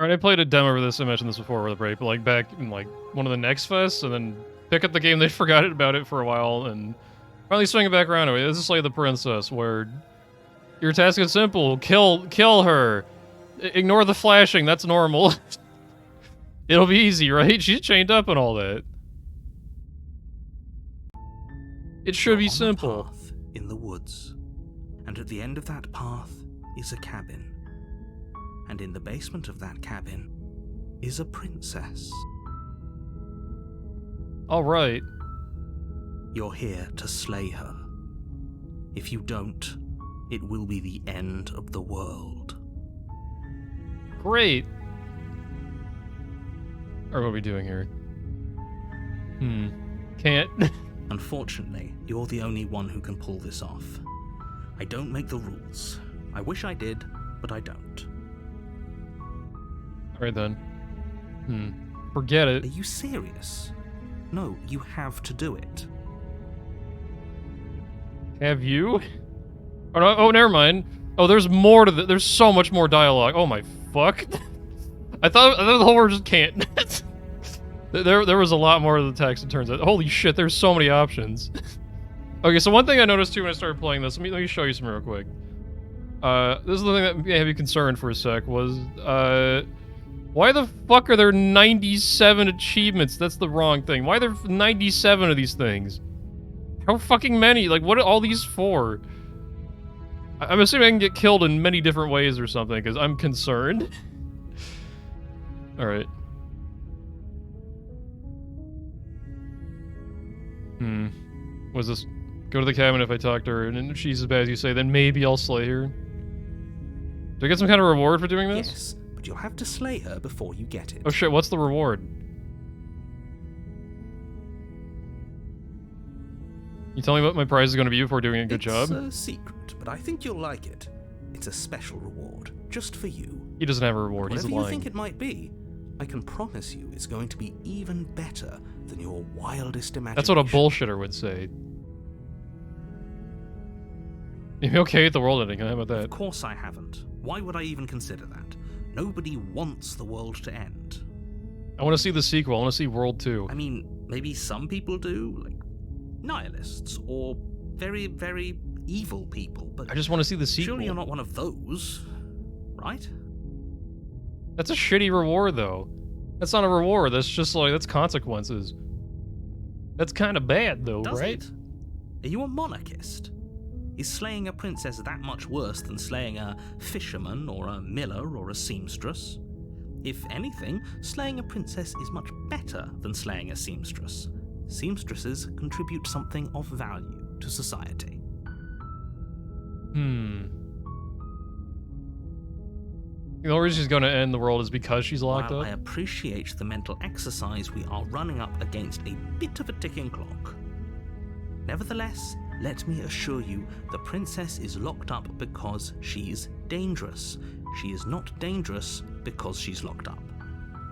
Alright, I played a demo of this, I mentioned this before, right? But like back in like one of the nextfests, and then pick up the game, they forgot about it for a while, and finally swing it back around. This is Slay the Princess, where your task is simple: kill her. Ignore the flashing, that's normal. It'll be easy, right? She's chained up and all that. It should be simple. A path in the woods, and at the end of that path is a cabin. And in the basement of that cabin is a princess. All right. You're here to slay her. If you don't, it will be the end of the world. Great. Or what are we doing here? Can't. Unfortunately, you're the only one who can pull this off. I don't make the rules. I wish I did, but I don't. Alright then. Forget it. Are you serious? No, you have to do it. Have you? Oh, no, oh, never mind. Oh, there's more to there's so much more dialogue. Oh my fuck. I thought the whole word just can't. there was a lot more of the text, it turns out. Holy shit, there's so many options. Okay, so one thing I noticed too when I started playing this, let me show you some real quick. This is the thing that may have you concerned for a sec, was, why the fuck are there 97 achievements? That's the wrong thing. Why are there 97 of these things? How fucking many? Like, what are all these for? I'm assuming I can get killed in many different ways or something, because I'm concerned. Alright. Was this... Go to the cabin if I talk to her, and if she's as bad as you say, then maybe I'll slay her. Do I get some kind of reward for doing this? Yes, but you'll have to slay her before you get it. Oh shit, what's the reward? You tell me what my prize is going to be before doing a good job? It's a secret, but I think you'll like it. It's a special reward, just for you. He doesn't have a reward, he's lying. Whatever you think it might be, I can promise you it's going to be even better than your wildest imagination. That's what a bullshitter would say. You're okay with the world ending, how about that? Of course I haven't. Why would I even consider that? Nobody wants the world to end. I want to see the sequel, I want to see World 2. I mean, maybe some people do, like nihilists, or very, very evil people, but I just want to see the sequel. Surely you're not one of those, right? That's a shitty reward, though. That's not a reward, that's just like, that's consequences. That's kind of bad, though, Does right? it? Are you a monarchist? Is slaying a princess that much worse than slaying a fisherman, or a miller, or a seamstress? If anything, slaying a princess is much better than slaying a seamstress. Seamstresses contribute something of value to society. The only reason she's going to end the world is because she's locked While up? I appreciate the mental exercise, we are running up against a bit of a ticking clock. Nevertheless, let me assure you, the princess is locked up because she's dangerous. She is not dangerous because she's locked up.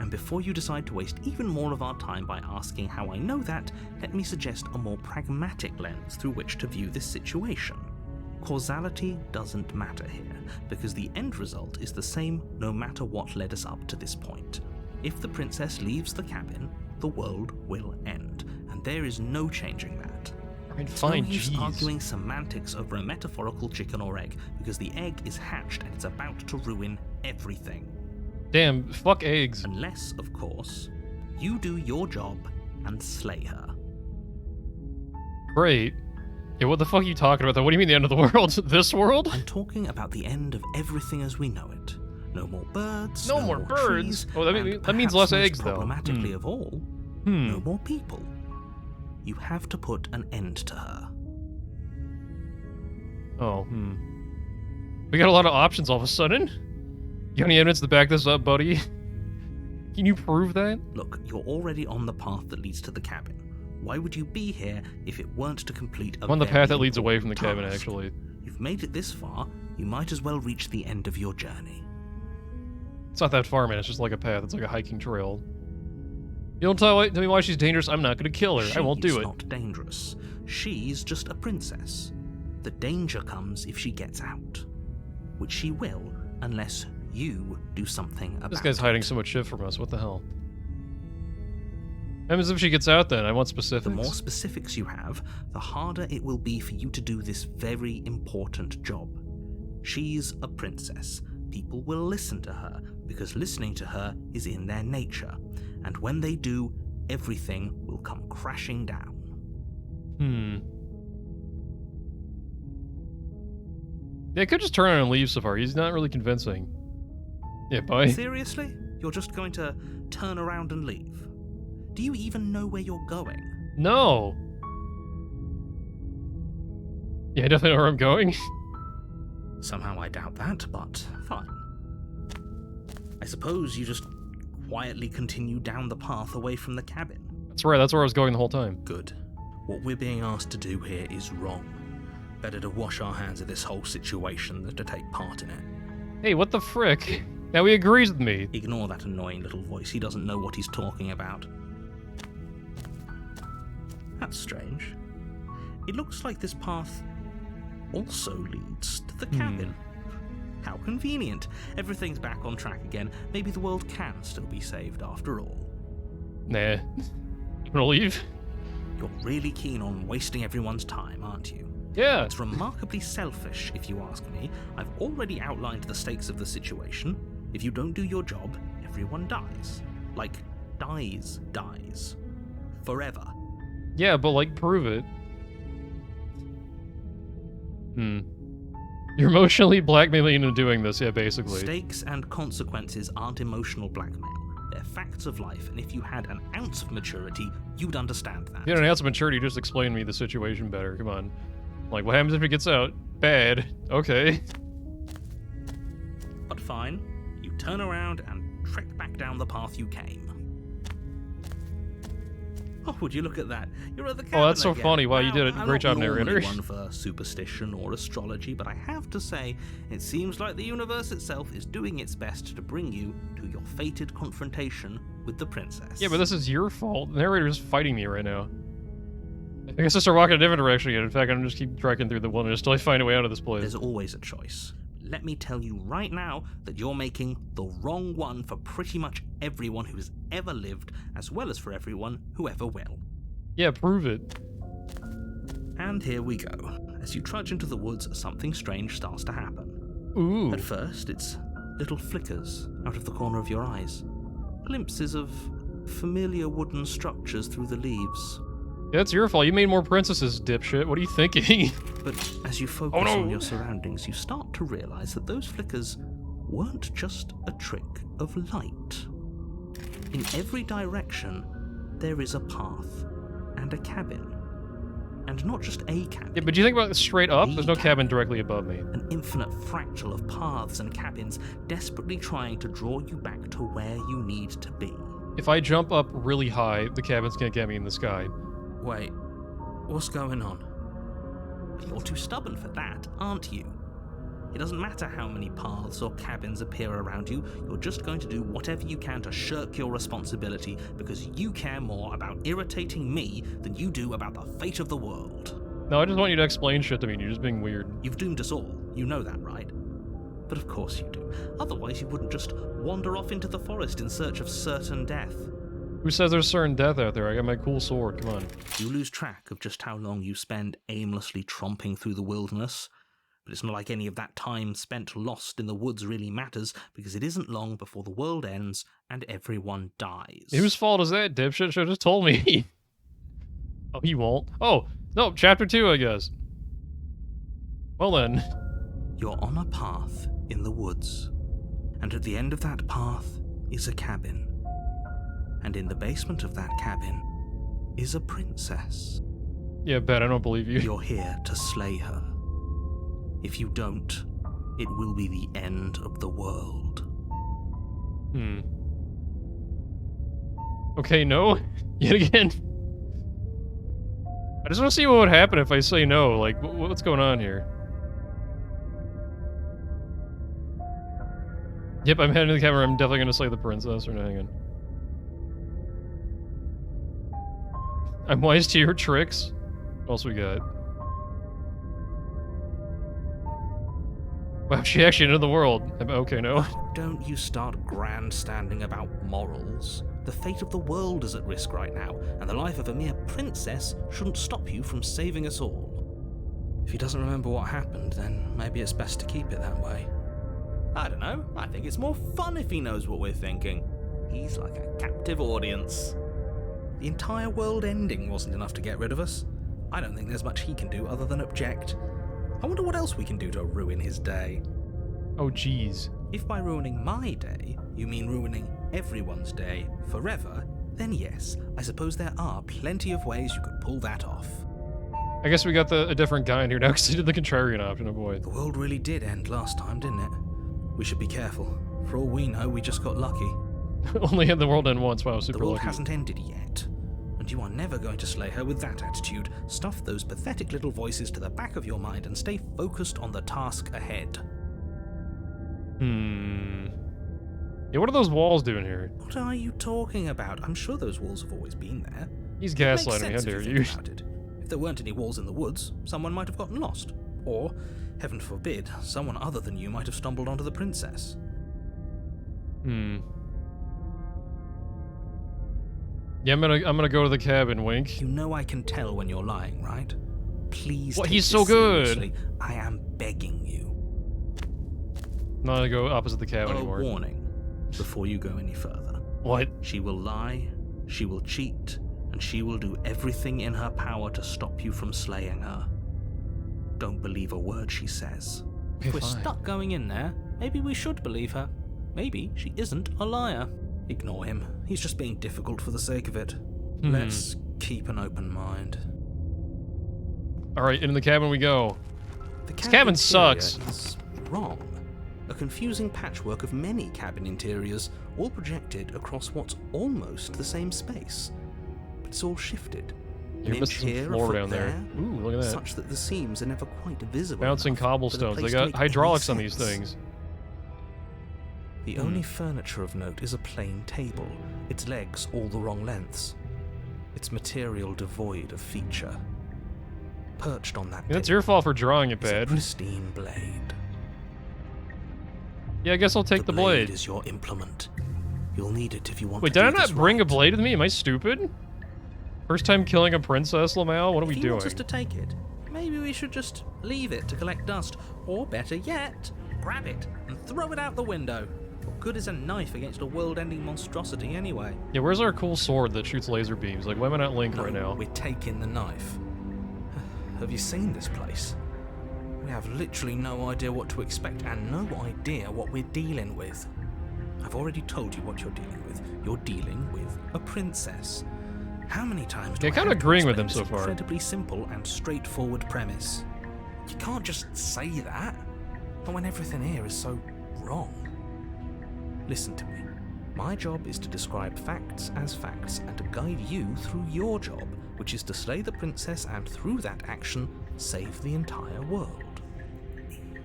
And before you decide to waste even more of our time by asking how I know that, let me suggest a more pragmatic lens through which to view this situation. Causality doesn't matter here, because the end result is the same no matter what led us up to this point. If the princess leaves the cabin, the world will end, and there is no changing that. Alright, It's fine, no use jeez. arguing semantics over a metaphorical chicken or egg, because the egg is hatched and it's about to ruin everything. Damn, fuck eggs. Unless, of course, you do your job and slay her. Great. Yeah, what the fuck are you talking about? What do you mean the end of the world? This world? I'm talking about the end of everything as we know it. No more birds, No more birds? trees, Oh, that and means perhaps less most eggs, though. problematically of all, no more people. You have to put an end to her. Oh, We got a lot of options all of a sudden. You got any evidence to back this up, buddy? Can you prove that? Look, you're already on the path that leads to the cabin. Why would you be here if it weren't to complete a I'm on the very path that leads away from the cabin, task? actually. You've made it this far, you might as well reach the end of your journey. It's not that far, man. It's just like a path. It's like a hiking trail. You don't tell me why she's dangerous. I'm not going to kill her. I won't do She's it. not dangerous. She's just a princess. The danger comes if she gets out. Which she will, unless you do something about it. This guy's hiding so much shit from us. What the hell? What happens if she gets out then? I want specifics. The more specifics you have, the harder it will be for you to do this very important job. She's a princess. People will listen to her, because listening to her is in their nature. And when they do, everything will come crashing down. Yeah, I could just turn around and leave so far. He's not really convincing. Yeah, bye. Seriously? You're just going to turn around and leave? Do you even know where you're going? No. Yeah, I definitely know where I'm going. Somehow I doubt that, but fine. I suppose you just quietly continue down the path away from the cabin. That's right, that's where I was going the whole time. Good. What we're being asked to do here is wrong. Better to wash our hands of this whole situation than to take part in it. Hey, what the frick? Now he agrees with me. Ignore that annoying little voice. He doesn't know what he's talking about. That's strange. It looks like this path also leads to the cabin. How convenient. Everything's back on track again. Maybe the world can still be saved after all. Nah. I'm gonna leave. You're really keen on wasting everyone's time, aren't you? Yeah. It's remarkably selfish, if you ask me. I've already outlined the stakes of the situation. If you don't do your job, everyone dies. Like, dies. Forever. Yeah, but like, prove it. You're emotionally blackmailing into doing this, yeah, basically. Stakes and consequences aren't emotional blackmail. They're facts of life, and if you had an ounce of maturity, you'd understand that. If you had an ounce of maturity, just explain to me the situation better, come on. Like, what happens if it gets out? Bad. Okay. But fine, you turn around and trek back down the path you came. Oh, would you look at that? You're at the cabin Oh, that's so again. funny. Wow, you did a I'm great job, not normally narrator. one for superstition or astrology, but I have to say, it seems like the universe itself is doing its best to bring you to your fated confrontation with the princess. Yeah, but this is your fault. The narrator's fighting me right now. I guess I start walking a different direction again. In fact, I'm just keep trekking through the wilderness till I find a way out of this place. There's always a choice. Let me tell you right now that you're making the wrong one for pretty much everyone who's ever lived, as well as for everyone who ever will. Yeah, prove it. And here we go. As you trudge into the woods, something strange starts to happen. Ooh. At first, it's little flickers out of the corner of your eyes. Glimpses of familiar wooden structures through the leaves. Yeah, it's your fault. You made more princesses, dipshit. What are you thinking? But as you focus on your surroundings, you start to realize that those flickers weren't just a trick of light. In every direction, there is a path and a cabin. And not just a cabin. Yeah, but do you think about it straight up? There's no cabin cabin. directly above me. An infinite fractal of paths and cabins desperately trying to draw you back to where you need to be. If I jump up really high, the cabin's gonna get me in the sky. Wait, what's going on? You're too stubborn for that, aren't you? It doesn't matter how many paths or cabins appear around you, you're just going to do whatever you can to shirk your responsibility because you care more about irritating me than you do about the fate of the world. No, I just want you to explain shit to me and you're just being weird. You've doomed us all, you know that, right? But of course you do. Otherwise you wouldn't just wander off into the forest in search of certain death. Who says there's certain death out there? I got my cool sword, come on. You lose track of just how long you spend aimlessly tromping through the wilderness. But it's not like any of that time spent lost in the woods really matters, because it isn't long before the world ends and everyone dies. Whose fault is that, dipshit? Should've just told me. Oh, he won't. Oh, no, chapter 2, I guess. Well then. You're on a path in the woods, and at the end of that path is a cabin. And in the basement of that cabin is a princess. Yeah, bet, I don't believe you. You're here to slay her. If you don't, it will be the end of the world. Okay, no? Yet again? I just want to see what would happen if I say no. Like, what's going on here? Yep, I'm heading to the camera. I'm definitely gonna slay the princess. Or no, hang on. I'm wise to your tricks. What else we got? Wow, she actually entered the world. Okay, no. Don't you start grandstanding about morals. The fate of the world is at risk right now, and the life of a mere princess shouldn't stop you from saving us all. If he doesn't remember what happened, then maybe it's best to keep it that way. I don't know. I think it's more fun if he knows what we're thinking. He's like a captive audience. The entire world ending wasn't enough to get rid of us. I don't think there's much he can do other than object. I wonder what else we can do to ruin his day. Oh, jeez. If by ruining my day, you mean ruining everyone's day forever, then yes, I suppose there are plenty of ways you could pull that off. I guess we got a different guy in here now because he did the contrarian option, oh boy. The world really did end last time, didn't it? We should be careful. For all we know, we just got lucky. Only had the world end once, wow, super The world lucky. hasn't ended yet. And you are never going to slay her with that attitude. Stuff those pathetic little voices to the back of your mind and stay focused on the task ahead. Yeah, what are those walls doing here? What are you talking about? I'm sure those walls have always been there. He's It makes gaslighting me, how sense if dare you you. think about it. If there weren't any walls in the woods, someone might have gotten lost. Or, heaven forbid, someone other than you might have stumbled onto the princess. Yeah, I'm gonna go to the cabin, wink. You know I can tell when you're lying, right? Please What? take He's this so good. seriously. I am begging you. Not gonna go opposite the cabin A anymore. warning before you go any further. What? She will lie, she will cheat, and she will do everything in her power to stop you from slaying her. Don't believe a word she says. Okay, If we're fine. stuck going in there, maybe we should believe her. Maybe she isn't a liar. Ignore him. He's just being difficult for the sake of it. Let's keep an open mind. Alright, into the cabin we go. The cabin interior sucks. is wrong. A confusing patchwork of many cabin interiors, all projected across what's almost the same space. But it's all shifted. You're An missing inch some here, a floor foot down there. Ooh, look at that. such that the seams are never quite visible. Bouncing enough for the cobblestones. They place to got make hydraulics any on these sense. things. The only furniture of note is a plain table, its legs all the wrong lengths, its material devoid of feature. Perched on that Yeah, that's table your fault for drawing it is a bad. pristine blade. Yeah, I guess I'll take the blade. is your implement. You'll need it if you want Wait, to did I do not this bring a right. blade with me? Am I stupid? First time killing a princess, lmao? What are we If he doing? wants us to take it, maybe we should just leave it to collect dust. Or better yet, grab it and throw it out the window. What good is a knife against a world-ending monstrosity anyway? Yeah, where's our cool sword that shoots laser beams? Like, why am I not Link No, right now? we're taking the knife. Have you seen this place? We have literally no idea what to expect and no idea what we're dealing with. I've already told you what you're dealing with. You're dealing with a princess. How many times do Yeah, I kinda have to agreeing with explain him so this far. incredibly simple and straightforward premise? You can't just say that. Not when everything here is so wrong. Listen to me. My job is to describe facts as facts and to guide you through your job, which is to slay the princess and through that action, save the entire world.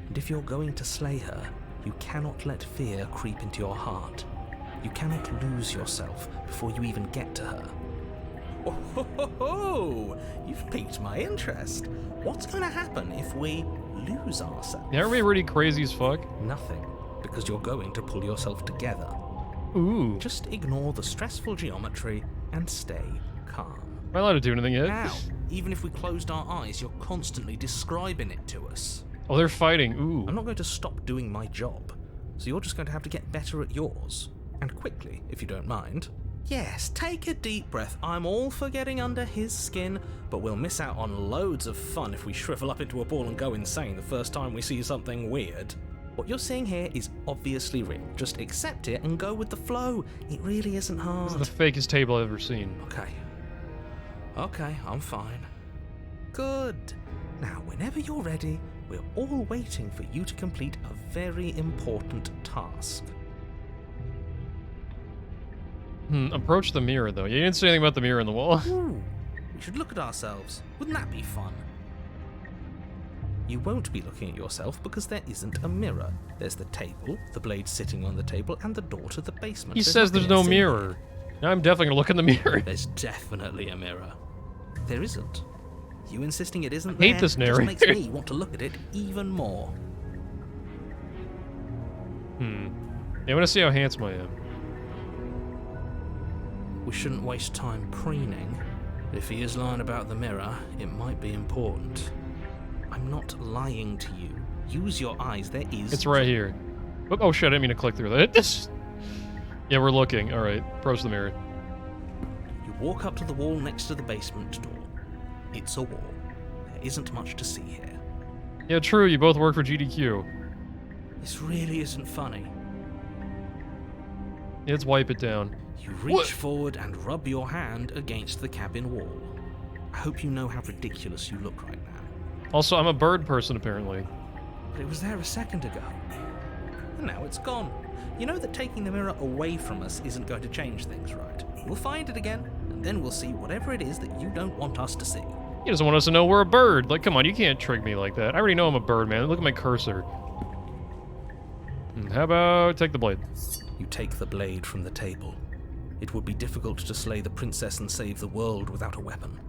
And if you're going to slay her, you cannot let fear creep into your heart. You cannot lose yourself before you even get to her. Oh, ho, ho, ho. You've piqued my interest. What's going to happen if we lose ourselves? Yeah, aren't we already crazy as fuck? Nothing, because you're going to pull yourself together. Ooh. Just ignore the stressful geometry and stay calm. Am I allowed to do anything yet? Now, even if we closed our eyes, you're constantly describing it to us. Oh, they're fighting. Ooh. I'm not going to stop doing my job, so you're just going to have to get better at yours. And quickly, if you don't mind. Yes, take a deep breath. I'm all for getting under his skin, but we'll miss out on loads of fun if we shrivel up into a ball and go insane the first time we see something weird. What you're seeing here is obviously real. Just accept it and go with the flow. It really isn't hard. This is the fakest table I've ever seen. Okay, I'm fine. Good. Now, whenever you're ready, we're all waiting for you to complete a very important task. Approach the mirror, though. You didn't say anything about the mirror in the wall. Ooh, we should look at ourselves. Wouldn't that be fun? You won't be looking at yourself because there isn't a mirror. There's the table, the blade sitting on the table, and the door to the basement. He says there's nothing no else in mirror. Now I'm definitely gonna look in the mirror. There's definitely a mirror. There isn't. You insisting it isn't I hate there this just narrator. makes me want to look at it even more. Yeah, I want to see how handsome I am. We shouldn't waste time preening. If he is lying about the mirror, it might be important. I'm not lying to you. Use your eyes. There is... It's right here. Oh shit, I didn't mean to click through that. Yeah, we're looking. Alright, approach the mirror. You walk up to the wall next to the basement door. It's a wall. There isn't much to see here. Yeah, true, you both work for GDQ. This really isn't funny. Yeah, let's wipe it down. You reach forward and rub your hand against the cabin wall. I hope you know how ridiculous you look right now. Also, I'm a bird person, apparently. But it was there a second ago. And now it's gone. You know that taking the mirror away from us isn't going to change things, right? We'll find it again, and then we'll see whatever it is that you don't want us to see. He doesn't want us to know we're a bird. Like, come on, you can't trick me like that. I already know I'm a bird, man. Look at my cursor. How about take the blade? You take the blade from the table. It would be difficult to slay the princess and save the world without a weapon.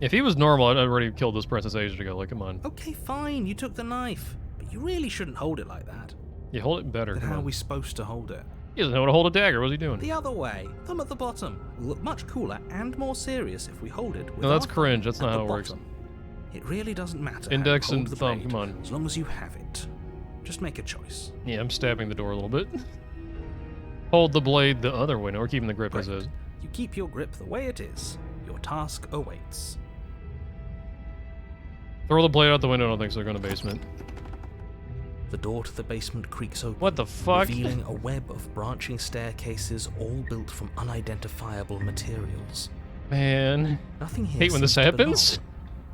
If he was normal, I'd already killed this princess ages ago. Like, come on. Okay, fine, you took the knife. But you really shouldn't hold it like that. You hold it better. Then how are we supposed to hold it? He doesn't know how to hold a dagger. What's he doing? The other way. Thumb at the bottom. Will look much cooler and more serious if we hold it with No, that's our cringe. thumb That's not at how the it works. bottom. It really doesn't matter. Index how you hold and the thumb, blade, come on. As long as you have it. Just make a choice. Yeah, I'm stabbing the door a little bit. Hold the blade the other way. No, we're keeping the grip as is. You keep your grip the way it is. Your task awaits. Throw the blade out the window. I don't think so. Go in the basement. The door to the basement creaks open. What the fuck? Revealing a web of branching staircases, all built from unidentifiable materials. Man. Nothing here Hate when this seems to belong. happens.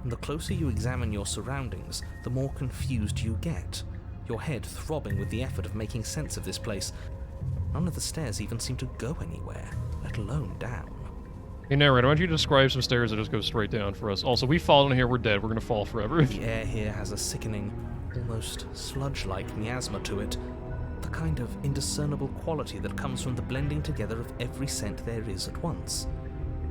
And the closer you examine your surroundings, the more confused you get. Your head throbbing with the effort of making sense of this place. None of the stairs even seem to go anywhere, let alone down. Hey, narrator, why don't you describe some stairs that just go straight down for us? Also, we fall in here, we're dead. We're gonna fall forever. The air here has a sickening, almost sludge-like miasma to it. The kind of indiscernible quality that comes from the blending together of every scent there is at once.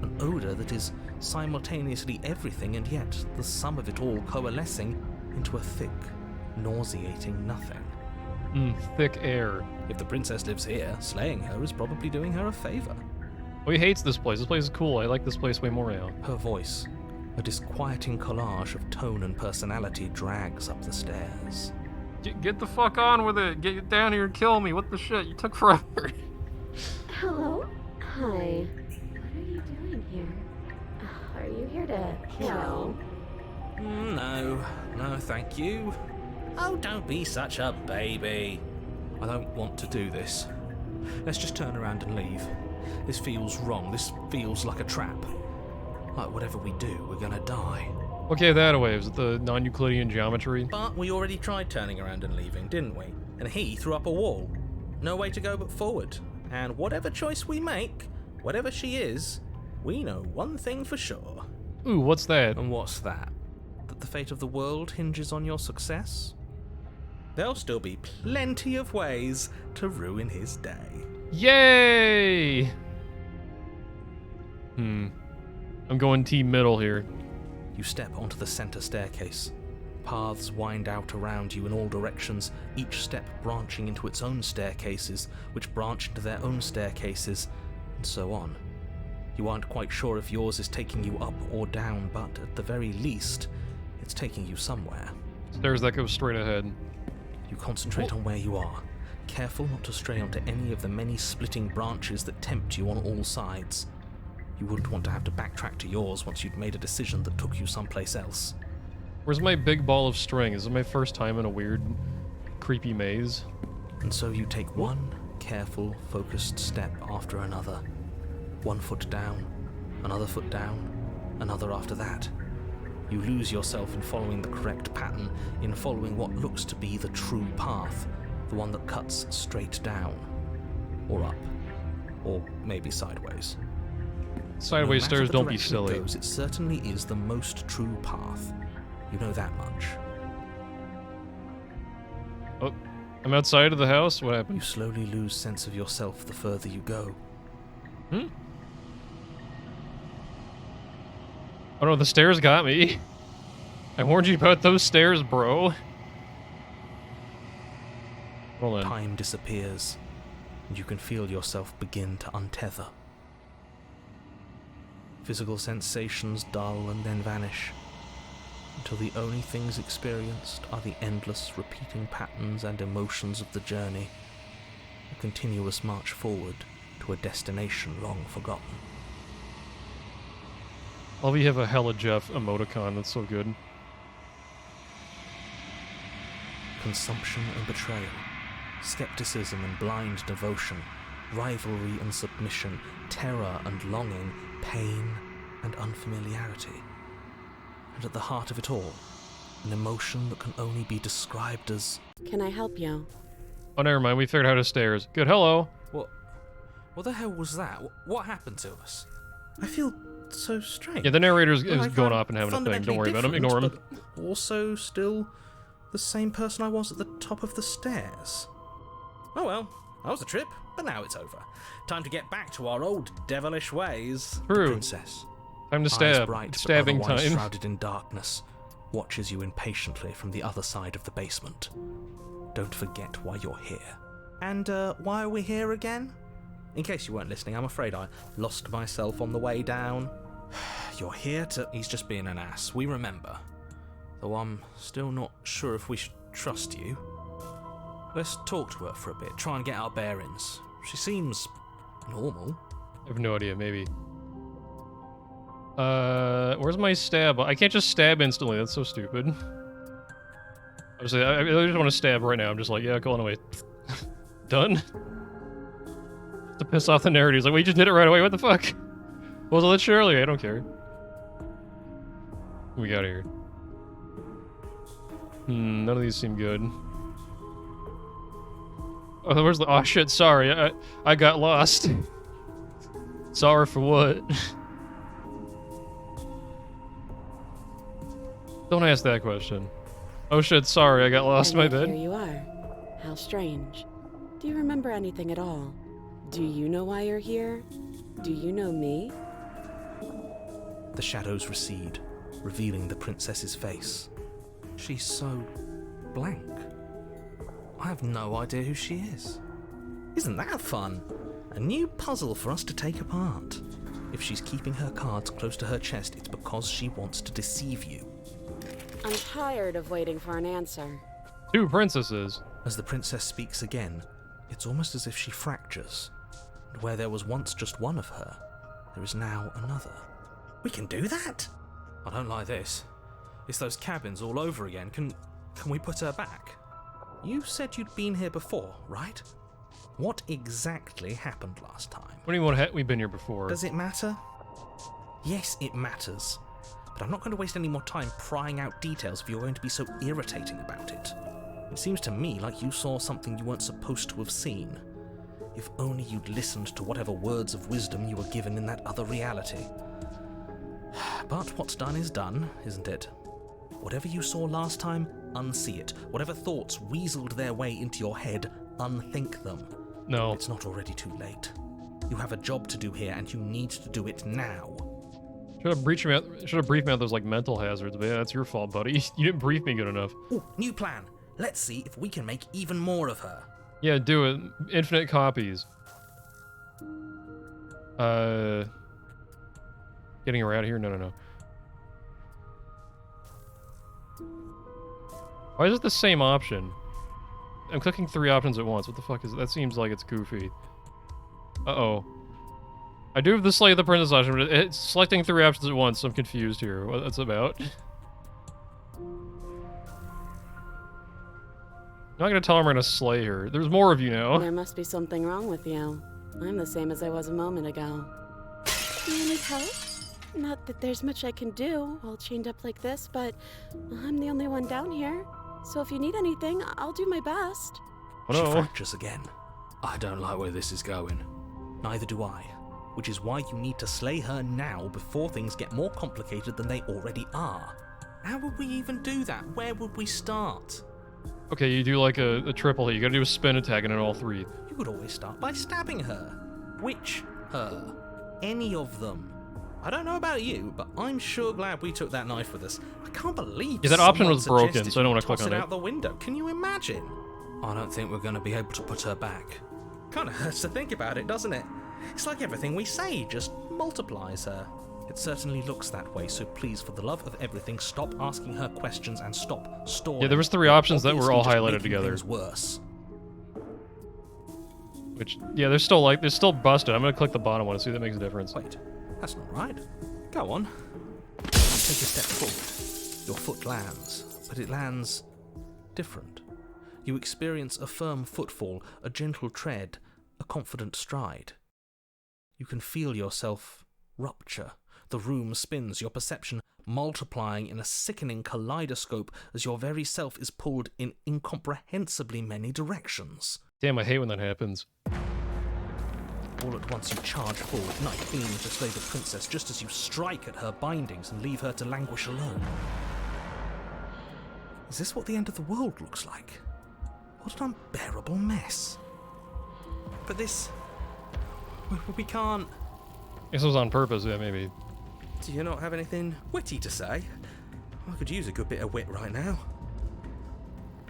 An odor that is simultaneously everything and yet the sum of it all coalescing into a thick, nauseating nothing. Thick air. If the princess lives here, slaying her is probably doing her a favor. Oh, he hates this place. This place is cool. I like this place way more now. Her voice, a disquieting collage of tone and personality, drags up the stairs. Get the fuck on with it. Get down here and kill me. What the shit? You took forever. Hello? Hi. What are you doing here? Are you here to kill? No, thank you. Oh, don't be such a baby. I don't want to do this. Let's just turn around and leave. This feels wrong. This feels like a trap. Like whatever we do, we're gonna die. Okay, that away. Was it the non-Euclidean geometry? But we already tried turning around and leaving, didn't we? And he threw up a wall. No way to go but forward. And whatever choice we make, whatever she is, we know one thing for sure. Ooh, what's that? And what's that? That the fate of the world hinges on your success? There'll still be plenty of ways to ruin his day. Yay! I'm going team middle here. You step onto the center staircase. Paths wind out around you in all directions, each step branching into its own staircases, which branch into their own staircases, and so on. You aren't quite sure if yours is taking you up or down, but at the very least, it's taking you somewhere. Stairs that go straight ahead. You concentrate on where you are, careful not to stray onto any of the many splitting branches that tempt you on all sides. You wouldn't want to have to backtrack to yours once you'd made a decision that took you someplace else. Where's my big ball of string? Is it my first time in a weird, creepy maze? And so you take one careful, focused step after another. 1 foot down, another foot down, another after that. You lose yourself in following the correct pattern, in following what looks to be the true path, the one that cuts straight down, or up, or maybe sideways. Sideways No matter stairs, the don't be direction it silly. goes, it certainly is the most true path. You know that much. Oh, I'm outside of the house? What You happened? slowly lose sense of yourself the further you go. Oh no, the stairs got me. I warned you about those stairs, bro. Roll in. Time disappears, and you can feel yourself begin to untether. Physical sensations dull and then vanish, until the only things experienced are the endless repeating patterns and emotions of the journey, a continuous march forward to a destination long forgotten. Oh, we have a Hella Jeff emoticon. That's so good. Consumption and betrayal, skepticism and blind devotion, rivalry and submission, terror and longing, pain and unfamiliarity. And at the heart of it all, an emotion that can only be described as... Can I help you? Oh, never mind. We figured out how to stairs. Good. Hello. What the hell was that? What happened to us? I feel so strange. Yeah, the narrator is Like, going I'm up and having a thing. fundamentally Don't worry about him. different, Ignore him. but also still the same person I was at the top of the stairs. Oh well, that was a trip, but now it's over. Time to get back to our old devilish ways. True. The princess, Time to eyes stab. bright but Stabbing otherwise time. shrouded in darkness, watches you impatiently from the other side of the basement. Don't forget why you're here. And why are we here again? In case you weren't listening, I'm afraid I lost myself on the way down. You're here to... He's just being an ass, we remember. Though I'm still not sure if we should trust you. Let's talk to her for a bit, try and get our bearings. She seems normal. I have no idea. Maybe. Where's my stab? I can't just stab instantly. That's so stupid. I just want to stab right now. I'm just like, yeah, go on away. Done. To piss off the narrator. He's like, we just did it right away. What the fuck? What was I let you earlier? I don't care. What we got here? None of these seem good. Oh, where's the... Oh, shit, sorry. I got lost. Sorry for what? Don't ask that question. Oh, shit, sorry. I got lost in my And yet bed. Here you are. How strange. Do you remember anything at all? Do you know why you're here? Do you know me? The shadows recede, revealing the princess's face. She's so blank. I have no idea who she is. Isn't that fun? A new puzzle for us to take apart. If she's keeping her cards close to her chest, it's because she wants to deceive you. I'm tired of waiting for an answer. 2 princesses. As the princess speaks again, it's almost as if she fractures. And where there was once just one of her, there is now another. We can do that? I don't like this. It's those cabins all over again. Can we put her back? You said you'd been here before, right? What exactly happened last time? What do you want? We've been here before. Does it matter? Yes, it matters. But I'm not going to waste any more time prying out details if you're going to be so irritating about it. It seems to me like you saw something you weren't supposed to have seen. If only you'd listened to whatever words of wisdom you were given in that other reality. But what's done is done, isn't it? Whatever you saw last time, unsee it. Whatever thoughts weaseled their way into your head, unthink them. No. It's not already too late. You have a job to do here, and you need to do it now. Should have briefed me out those like mental hazards, but yeah, that's your fault, buddy. You didn't brief me good enough. Ooh, new plan. Let's see if we can make even more of her. Yeah, do it. Infinite copies. Getting her out of here? No. Why is it the same option? I'm clicking 3 options at once. What the fuck is it? That seems like it's goofy. Uh-oh. I do have the Slay the Princess option, but it's selecting 3 options at once, so I'm confused here. What that's about. I'm not gonna tell him we're gonna slay her. There's more of you now. There must be something wrong with you. I'm the same as I was a moment ago. Do you need help? Not that there's much I can do, all chained up like this, but I'm the only one down here. So if you need anything, I'll do my best. Oh, She no. fractures again. I don't like where this is going. Neither do I. Which is why you need to slay her now before things get more complicated than they already are. How would we even do that? Where would we start? Okay, you do like a triple hit. You gotta do a spin attack and then all 3. You could always start by stabbing her. Which her? Any of them. I don't know about you, but I'm sure glad we took that knife with us. I can't believe Yeah, that option someone was broken, suggested so I don't you wanna click toss on it it. out the window. Can you imagine? I don't think we're going to be able to put her back. Kind of hurts to think about it, doesn't it? It's like everything we say just multiplies her. It certainly looks that way, so please, for the love of everything, stop asking her questions and stop stalling. Yeah, there was 3 options that were all Obviously highlighted just making together. things worse. Which, yeah, they're still busted. I'm gonna click the bottom one and see if that makes a difference. Wait, that's not right. Go on. Take a step forward. Your foot lands, but it lands different. You experience a firm footfall, a gentle tread, a confident stride. You can feel yourself rupture. The room spins, your perception multiplying in a sickening kaleidoscope as your very self is pulled in incomprehensibly many directions. Damn, I hate when that happens. All at once you charge forward, knife aiming to slay the princess just as you strike at her bindings and leave her to languish alone. Is this what the end of the world looks like? What an unbearable mess. But this... we can't... This was on purpose, yeah, maybe. Do you not have anything witty to say? I could use a good bit of wit right now.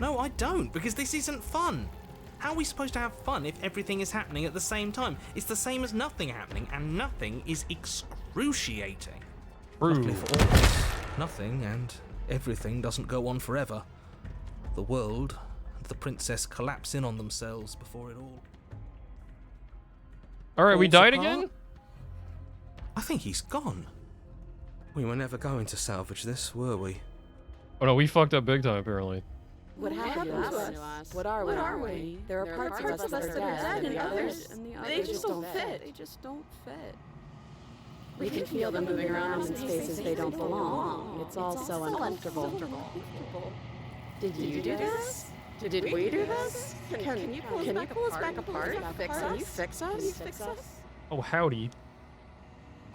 No, I don't, because this isn't fun. How are we supposed to have fun if everything is happening at the same time? It's the same as nothing happening, and nothing is excruciating. Luckily for all of us, nothing and everything doesn't go on forever. The world and the princess collapse in on themselves before it all. Alright, we falls died apart. again? I think he's gone. We were never going to salvage this, were we? Oh no, we fucked up big time, apparently. What happened to us? What are we? There are parts of us that are dead, and others, they just don't fit. They just don't fit. We can feel them moving around in spaces they don't belong. It's all so uncomfortable. Did you do this? Did we do this? Can you pull us back apart? Can you fix us? Oh, howdy.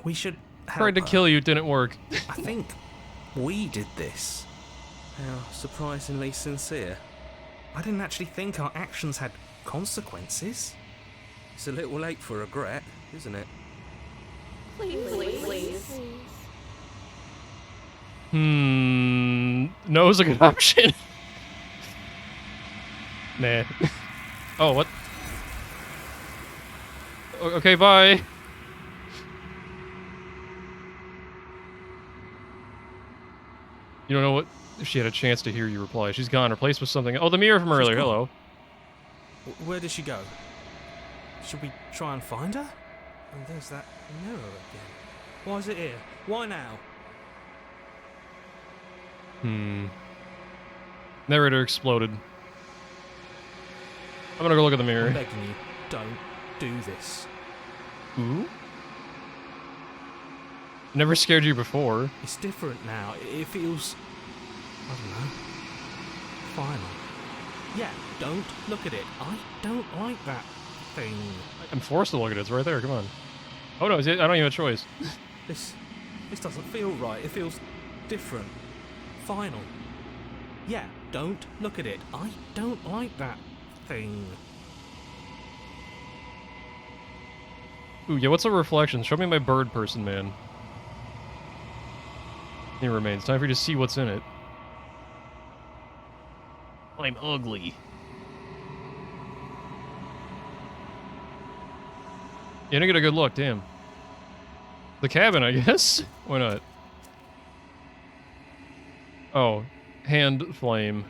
We should help Tried to her. kill you, didn't work. I think we did this. How surprisingly sincere. I didn't actually think our actions had consequences. It's a little late for regret, isn't it? Please. No is a good option. Nah. Oh, what? Okay, bye. You don't know what? If she had a chance to hear you reply. She's gone, replaced with something. Oh, the mirror from earlier. gone. Hello. Where did she go? Should we try and find her? Oh, there's that mirror again. Why is it here? Why now? Narrator exploded. I'm gonna go look at the I'm mirror. begging you, don't do this. Ooh? Never scared you before. It's different now. It feels... I don't know. Final. Yeah, don't look at it. I don't like that thing. I'm forced to look at it. It's right there. Come on. Oh no, I don't even have a choice. This doesn't feel right. It feels different. Final. Yeah, don't look at it. I don't like that thing. Ooh, yeah, what's a reflection? Show me my bird person, man. It remains. Time for you to see what's in it. I'm ugly. Yeah, I didn't get a good look, damn. The cabin, I guess? Why not? Oh, hand flame.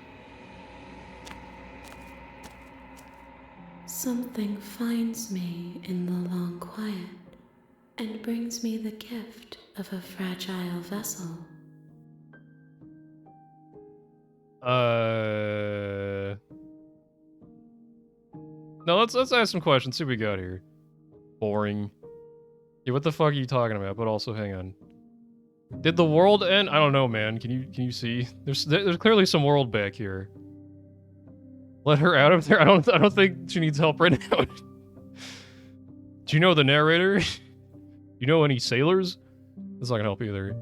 Something finds me in the long quiet and brings me the gift of a fragile vessel. No, let's ask some questions, see what we got here. Boring. Yeah, what the fuck are you talking about? But also, hang on. Did the world end? I don't know, man. Can you see? There's clearly some world back here. Let her out of there? I don't think she needs help right now. Do you know the narrator? You know any sailors? That's not gonna help either.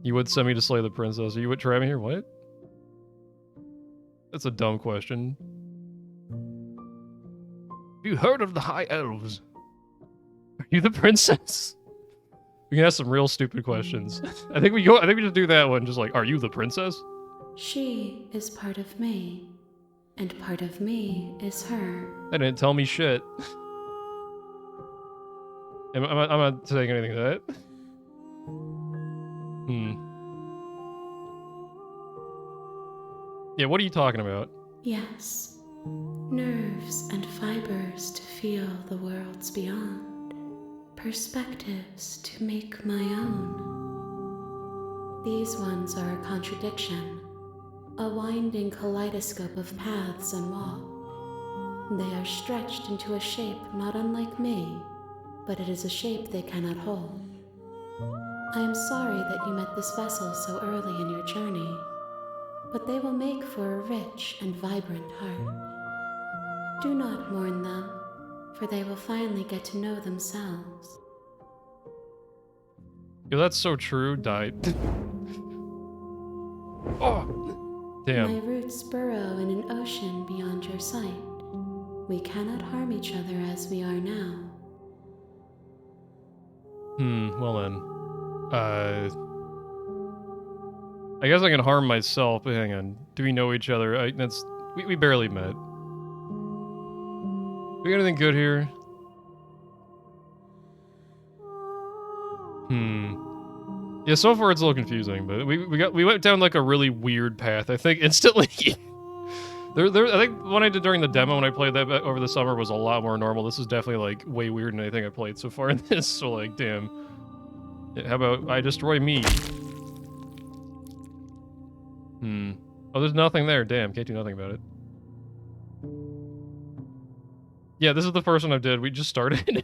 You would send me to slay the princess. You would try me here? What? That's a dumb question. Have you heard of the High Elves? Are you the princess? We can ask some real stupid questions. I think we just do that one. Just like, are you the princess? She is part of me, and part of me is her. They didn't tell me shit. I'm not saying anything to that. Yeah, what are you talking about? Yes, nerves and fibers to feel the worlds beyond, perspectives to make my own. These ones are a contradiction, a winding kaleidoscope of paths and walk. They are stretched into a shape not unlike me, but it is a shape they cannot hold. I am sorry that you met this vessel so early in your journey, but they will make for a rich and vibrant heart. Do not mourn them, for they will finally get to know themselves. Yo, that's so true. Died. Oh, damn. My roots burrow in an ocean beyond your sight. We cannot harm each other as we are now. Well then. I guess I can harm myself, but hang on. Do we know each other? We barely met. We got anything good here? Yeah, so far it's a little confusing, but we went down like a really weird path. I think instantly. I think what I did during the demo when I played that over the summer was a lot more normal. This is definitely like way weirder than anything I played so far in this. So like, damn. Yeah, how about I destroy me? Oh, there's nothing there. Damn, can't do nothing about it. Yeah, this is the first one I did. We just started.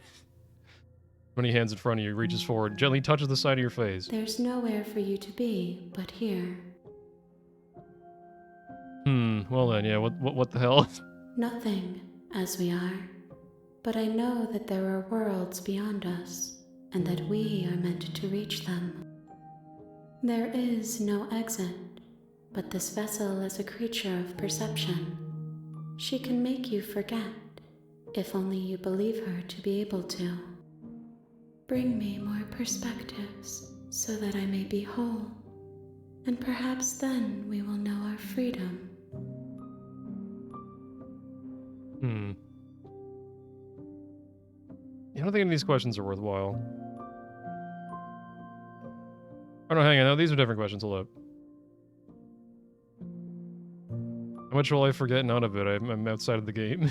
When he hands in front of you, reaches forward, gently touches the side of your face. There's nowhere for you to be but here. Well then, yeah, what the hell? Nothing, as we are. But I know that there are worlds beyond us, and that we are meant to reach them. There is no exit, but this vessel is a creature of perception. She can make you forget, if only you believe her to be able to. Bring me more perspectives, so that I may be whole, and perhaps then we will know our freedom. I don't think any of these questions are worthwhile. Oh no, hang on, no, these are different questions, hold up. How much will I forget? None of it, I'm outside of the game.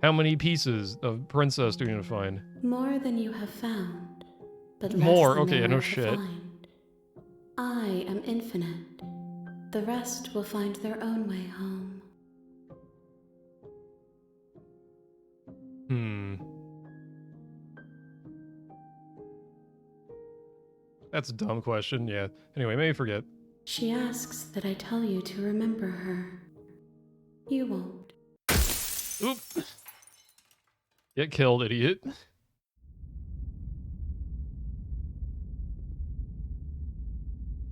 How many pieces of princess do we need to find? More than you have found, but less More? than Okay, there no are to shit. find. I am infinite. The rest will find their own way home. That's a dumb question, yeah. Anyway, maybe forget. She asks that I tell you to remember her. You won't. Oop! Get killed, idiot.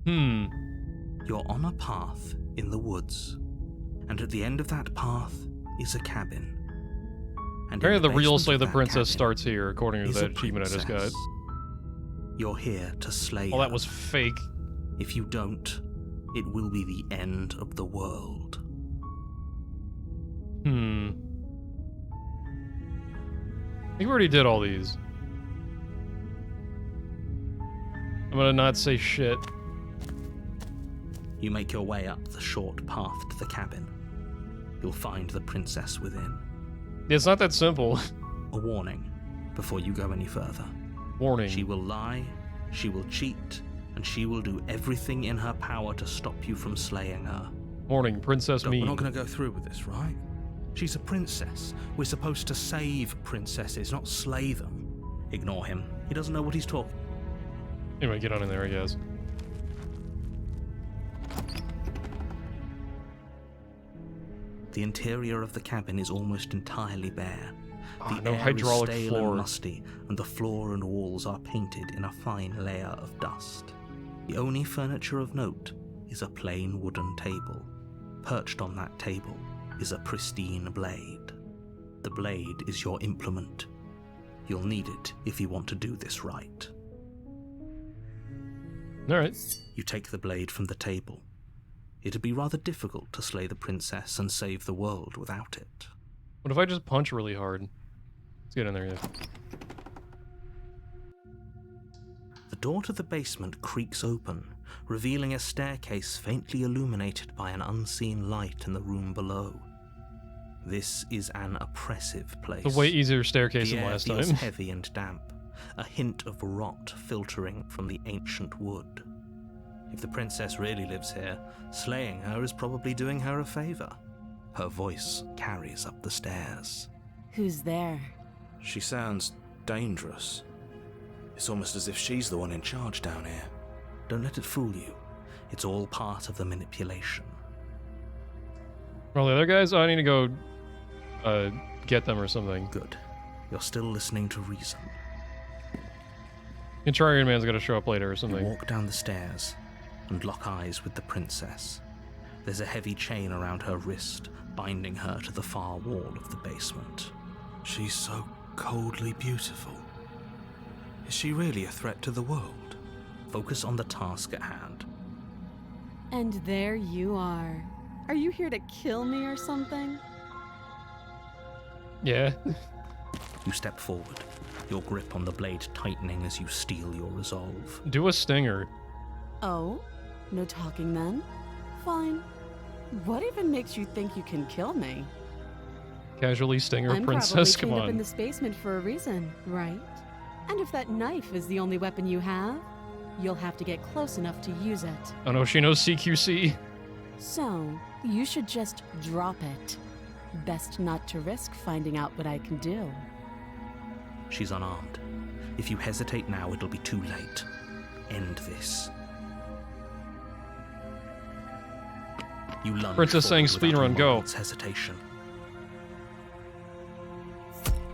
You're on a path in the woods, and at the end of that path is a cabin. And Apparently the real basement Slay of the that Princess cabin starts here, according to is a that achievement I just got. princess. You're here to slay Oh, that her. was fake. If you don't, it will be the end of the world. I think we already did all these. I'm gonna not say shit. You make your way up the short path to the cabin. You'll find the princess within. It's not that simple. A warning before you go any further. Warning. She will lie, she will cheat, and she will do everything in her power to stop you from slaying her. Warning, Princess Look, Mean. we're not going to go through with this, right? She's a princess. We're supposed to save princesses, not slay them. Ignore him. He doesn't know what he's talking. Anyway, get on in there, I guess. The interior of the cabin is almost entirely bare. The no air hydraulic is stale floor. and musty, and the floor and walls are painted in a fine layer of dust. The only furniture of note is a plain wooden table. Perched on that table is a pristine blade. The blade is your implement. You'll need it if you want to do this right. Alright. You take the blade from the table. It'd be rather difficult to slay the princess and save the world without it. What if I just punch really hard? Let's get in there, yeah. The door to the basement creaks open, revealing a staircase faintly illuminated by an unseen light in the room below. This is an oppressive place. It's a way easier staircase than last The air feels time. heavy and damp, a hint of rot filtering from the ancient wood. If the princess really lives here, slaying her is probably doing her a favor. Her voice carries up the stairs. Who's there? She sounds dangerous. It's almost as if she's the one in charge down here. Don't let it fool you. It's all part of the manipulation. Well, the other guys? Oh, I need to go get them or something. Good. You're still listening to reason. Contrarian Man's gonna show up later or You something. walk down the stairs and lock eyes with the princess. There's a heavy chain around her wrist, binding her to the far wall of the basement. She's so coldly beautiful. Is she really a threat to the world? Focus on the task at hand. And there you are. Are you here to kill me or something? Yeah. You step forward, your grip on the blade tightening as you steel your resolve. Do a stinger. Oh? No talking then? Fine. What even makes you think you can kill me? Casually stinger I'm princess, probably come chained up in on. this basement for a reason, right? And if that knife is the only weapon you have, you'll have to get close enough to use it. Oh no, she knows CQC. So, you should just drop it. Best not to risk finding out what I can do. She's unarmed. If you hesitate now, it'll be too late. End this. You lunge Princess saying forward without a speedrun, go. moment's hesitation.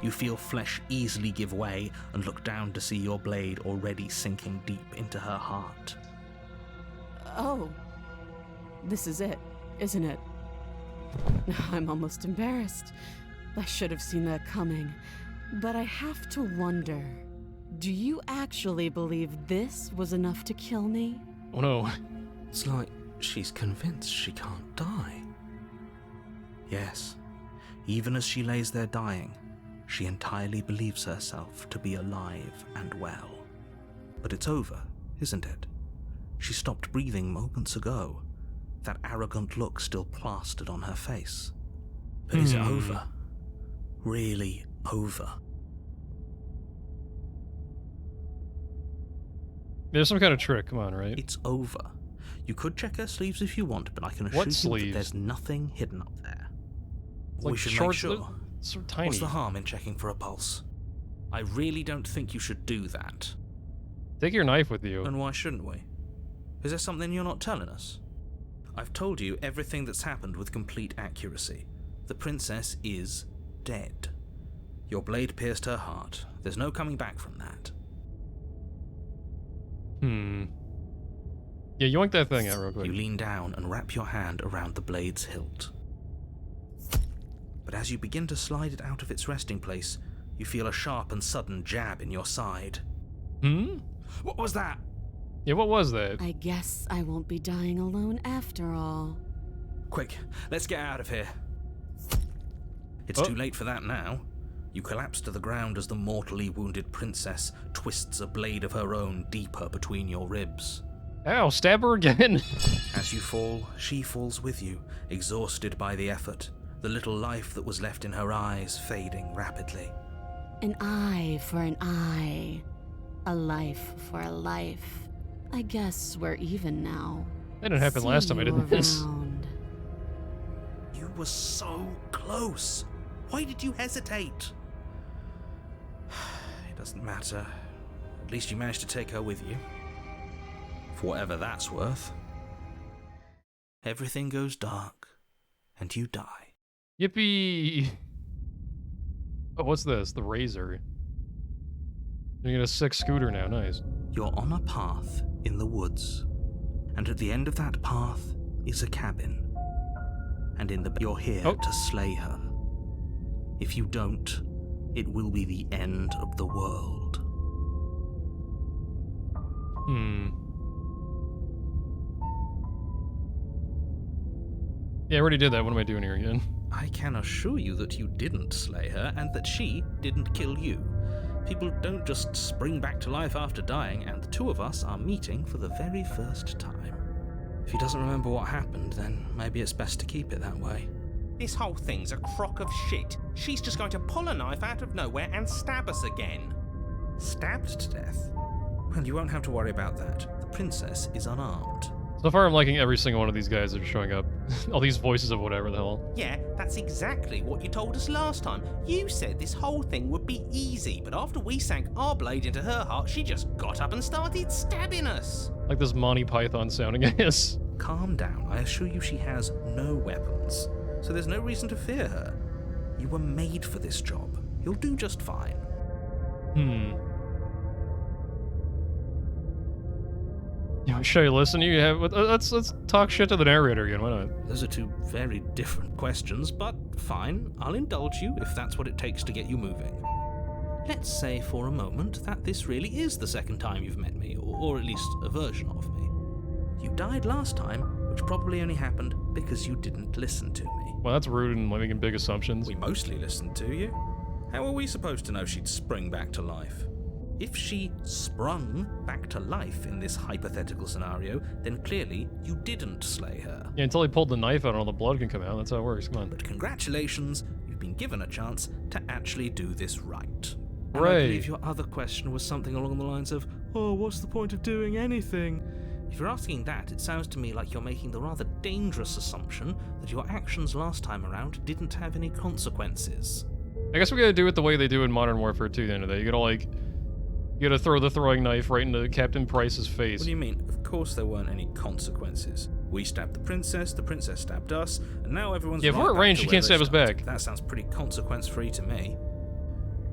You feel flesh easily give way and look down to see your blade already sinking deep into her heart. Oh. This is it, isn't it? I'm almost embarrassed. I should have seen that coming. But I have to wonder, do you actually believe this was enough to kill me? Oh no. It's like she's convinced she can't die. Yes, even as she lays there dying, she entirely believes herself to be alive and well. But it's over, isn't it? She stopped breathing moments ago, that arrogant look still plastered on her face. But is it over? Really over? There's some kind of trick, come on, right? It's over. You could check her sleeves if you want, but I can assure What you sleeves? that there's nothing hidden up there. Like we should shorts make that- sure. So tiny. What's the harm in checking for a pulse? I really don't think you should do that. Take your knife with you. And why shouldn't we? Is there something you're not telling us? I've told you everything that's happened with complete accuracy. The princess is dead. Your blade pierced her heart. There's no coming back from that. Yeah, yoink that thing out real quick. You lean down and wrap your hand around the blade's hilt. But as you begin to slide it out of its resting place, you feel a sharp and sudden jab in your side. What was that? Yeah, what was that? I guess I won't be dying alone after all. Quick, let's get out of here. It's Oh. too late for that now. You collapse to the ground as the mortally wounded princess twists a blade of her own deeper between your ribs. Ow, stab her again. As you fall, she falls with you, exhausted by the effort, the little life that was left in her eyes fading rapidly. An eye for an eye. A life for a life. I guess we're even now. That didn't happen last time I did this. Around. You were so close. Why did you hesitate? It doesn't matter. At least you managed to take her with you. For whatever that's worth. Everything goes dark, and you die. Yippee! Oh, what's this? The razor. You get a 6 scooter now, nice. You're on a path in the woods, and at the end of that path is a cabin. And you're here Oh. to slay her. If you don't, it will be the end of the world. Yeah, I already did that. What am I doing here again? I can assure you that you didn't slay her and that she didn't kill you. People don't just spring back to life after dying, and the two of us are meeting for the very first time. If he doesn't remember what happened, then maybe it's best to keep it that way. This whole thing's a crock of shit. She's just going to pull a knife out of nowhere and stab us again. Stabbed to death? Well, you won't have to worry about that. The princess is unarmed. So far, I'm liking every single one of these guys that are showing up. All these voices of whatever the hell. Yeah, that's exactly what you told us last time. You said this whole thing would be easy, but after we sank our blade into her heart, she just got up and started stabbing us. Like this Monty Python sounding ass. Calm down. I assure you she has no weapons, so there's no reason to fear her. You were made for this job. You'll do just fine. Yeah, should I listen to you? Yeah, let's talk shit to the narrator again. Why not? Those are two very different questions, but fine. I'll indulge you if that's what it takes to get you moving. Let's say for a moment that this really is the second time you've met me, or at least a version of me. You died last time, which probably only happened because you didn't listen to me. Well, that's rude and making big assumptions. We mostly listened to you. How are we supposed to know she'd spring back to life? If she sprung back to life in this hypothetical scenario, then clearly you didn't slay her. Yeah, until he pulled the knife out and all the blood can come out. That's how it works. Come on. But congratulations, you've been given a chance to actually do this right. And Right. I believe your other question was something along the lines of, oh, what's the point of doing anything? If you're asking that, it sounds to me like you're making the rather dangerous assumption that your actions last time around didn't have any consequences. I guess we gotta do it the way they do in Modern Warfare 2 at the end of the day. You gotta throw the throwing knife right into Captain Price's face. What do you mean? Of course there weren't any consequences. We stabbed the princess stabbed us, and now everyone's Yeah, if right we're at back range, to she where can't they stab us started. back. That sounds pretty consequence-free to me.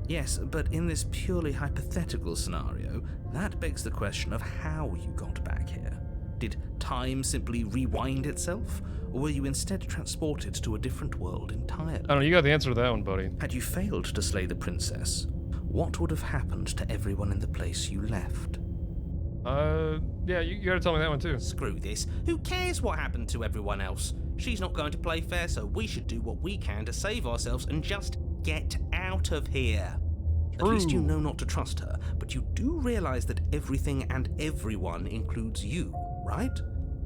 Yes, but in this purely hypothetical scenario, that begs the question of how you got back here. Did time simply rewind itself, or were you instead transported to a different world entirely? I don't know, you got the answer to that one, buddy. Had you failed to slay the princess, what would have happened to everyone in the place you left? Yeah, you gotta tell me that one too. Screw this. Who cares what happened to everyone else? She's not going to play fair, so we should do what we can to save ourselves and just get out of here. At least you know not to trust her, but you do realize that everything and everyone includes you, right?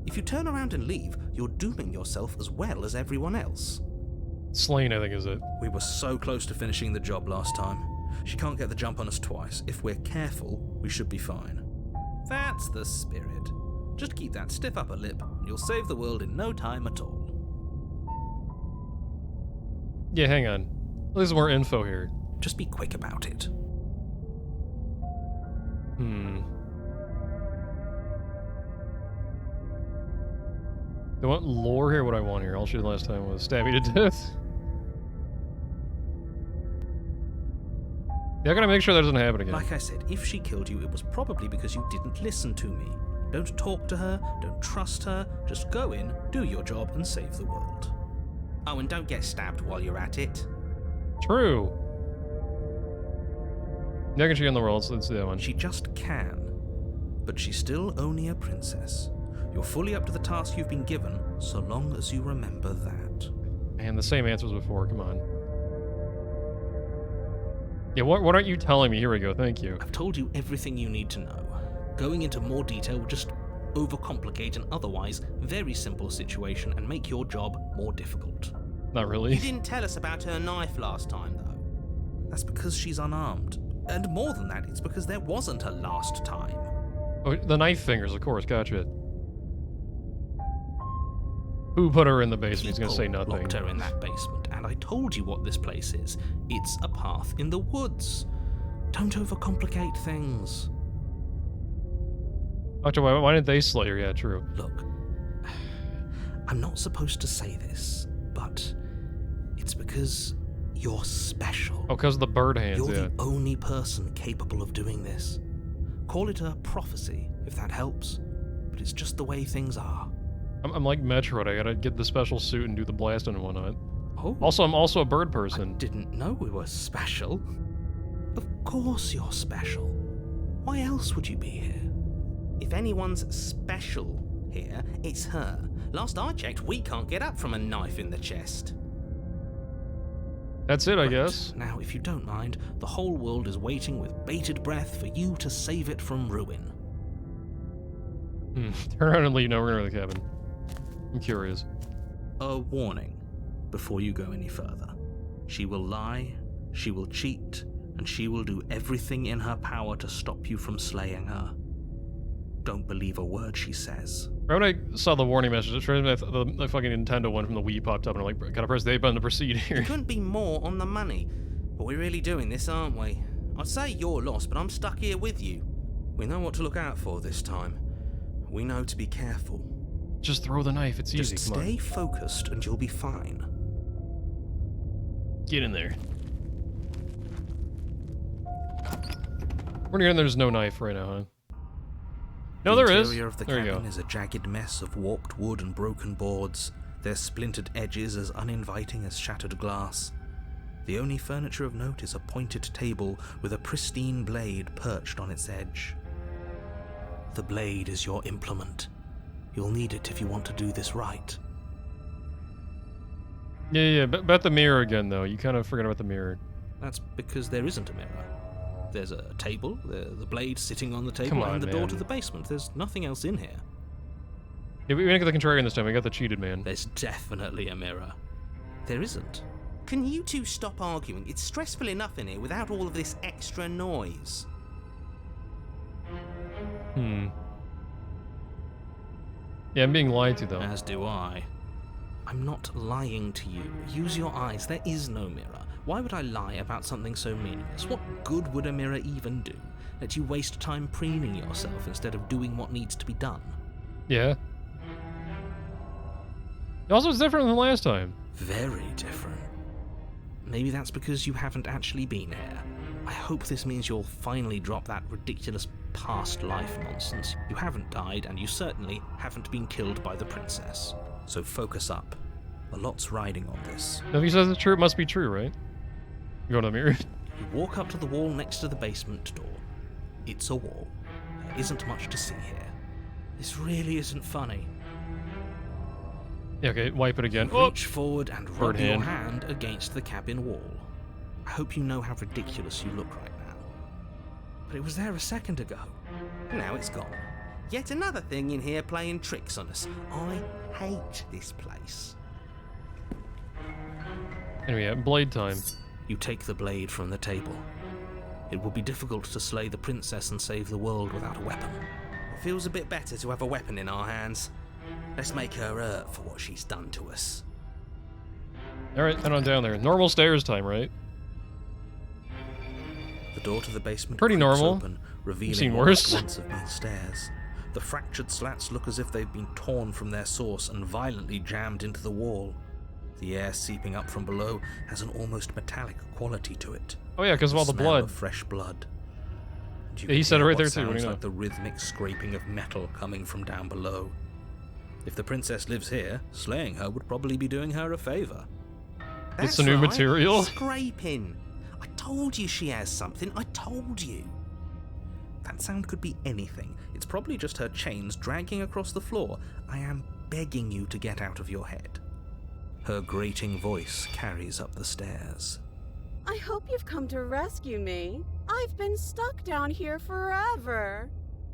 If you turn around and leave, you're dooming yourself as well as everyone else. Slain, I think, is it. We were so close to finishing the job last time. She can't get the jump on us twice. If we're careful, we should be fine. That's the spirit. Just keep that stiff upper lip, and you'll save the world in no time at all. Yeah, hang on. There's more info here. Just be quick about it. Do I want lore here? What I want here? All she did last time was stab me to death. Yeah, I gotta make sure that doesn't happen again. Like I said, if she killed you, it was probably because you didn't listen to me. Don't talk to her, don't trust her, just go in, do your job, and save the world. Oh, and don't get stabbed while you're at it. True. Now can she get in the world? So let's do that one. She just can. But she's still only a princess. You're fully up to the task you've been given, so long as you remember that. Man, the same answers before. Come on. Yeah, what aren't you telling me? Here we go. Thank you. I've told you everything you need to know. Going into more detail will just overcomplicate an otherwise very simple situation and make your job more difficult. Not You really. didn't tell us about her knife last time, though. That's because she's unarmed. And more than that, it's because there wasn't a last time. Oh, the knife fingers, of course. Gotcha. Who put her in the basement? He's gonna say People nothing. locked her in that basement, and I told you what this place is. It's a path in the woods. Don't overcomplicate things. Actually, why didn't they slay her? Yeah, true. Look, I'm not supposed to say this, but it's because you're special. Oh, because of the bird hands, You're yeah. the only person capable of doing this. Call it a prophecy, if that helps, but it's just the way things are. I'm like Metroid. I gotta get the special suit and do the blasting and whatnot. Oh, Also, I'm also a bird I person. didn't know we were special. Of course you're special. Why else would you be here? If anyone's special here, it's her. Last I checked, we can't get up from a knife in the chest. That's it, I Right, guess. Now, if you don't mind, the whole world is waiting with bated breath for you to save it from ruin. Turn around and leave. No, we're gonna go to the cabin. I'm curious. A warning before you go any further. She will lie, she will cheat, and she will do everything in her power to stop you from slaying her. Don't believe a word she says. Right when I saw the warning message, the fucking Nintendo one from the Wii popped up, and I'm like, gotta press the A button to proceed We here. couldn't be more on the money. But we're really doing this, aren't we? I'd say you're lost, but I'm stuck here with you. We know what to look out for this time. We know to be careful. Just throw the knife. It's easy. Just Come stay focused and you'll be fine. on. Get in there. We're gonna there's no knife right now, huh? No, The there is. interior of the There you cabin go. is a jagged mess of warped wood and broken boards, their splintered edges as uninviting as shattered glass. The only furniture of note is a pointed table with a pristine blade perched on its edge. The blade is your implement. You'll need it if you want to do this right. Yeah. About the mirror again, though. You kind of forgot about the mirror. That's because there isn't a mirror. There's a table, the blade sitting on the table, Come on, and the door man. to the basement. There's nothing else in here. Yeah, we didn't get the contrarian this time. We got the cheated man. There's definitely a mirror. There isn't. Can you two stop arguing? It's stressful enough in here without all of this extra noise. Yeah, I'm being lied to, though. As do I. I'm not lying to you. Use your eyes. There is no mirror. Why would I lie about something so meaningless? What good would a mirror even do? Let you waste time preening yourself instead of doing what needs to be done. Yeah. Also, it's different than last time. Very different. Maybe that's because you haven't actually been here. I hope this means you'll finally drop that ridiculous past life nonsense. You haven't died, and you certainly haven't been killed by the princess. So focus up. A lot's riding on this. If he says it's true, it must be true, right? You go to the mirror. You walk up to the wall next to the basement door. It's a wall. There isn't much to see here. This really isn't funny. Yeah, okay, wipe it again. Reach forward and rub Bird your hand. hand against the cabin wall. I hope you know how ridiculous you look right now. But it was there a second ago. Now it's gone. Yet another thing in here playing tricks on us. I hate this place. Anyway, yeah, blade time. You take the blade from the table. It would be difficult to slay the princess and save the world without a weapon. It feels a bit better to have a weapon in our hands. Let's make her hurt for what she's done to us. Alright, head on down there. Normal stairs time, right? The door to the basement Pretty creaks normal. open, revealing seen what worse. must once have been stairs. The fractured slats look as if they've been torn from their source and violently jammed into the wall. The air seeping up from below has an almost metallic quality to it. Oh yeah, because of all the smell blood. of fresh blood. And you Yeah, he can said it hear right what there too, sounds what do you like the rhythmic scraping of metal coming from down below. If the princess lives here, slaying her would probably be doing her a favor. It's That's a new right, material. Scraping. I told you she has something. I told you. That sound could be anything. It's probably just her chains dragging across the floor. I am begging you to get out of your head. Her grating voice carries up the stairs. I hope you've come to rescue me. I've been stuck down here forever.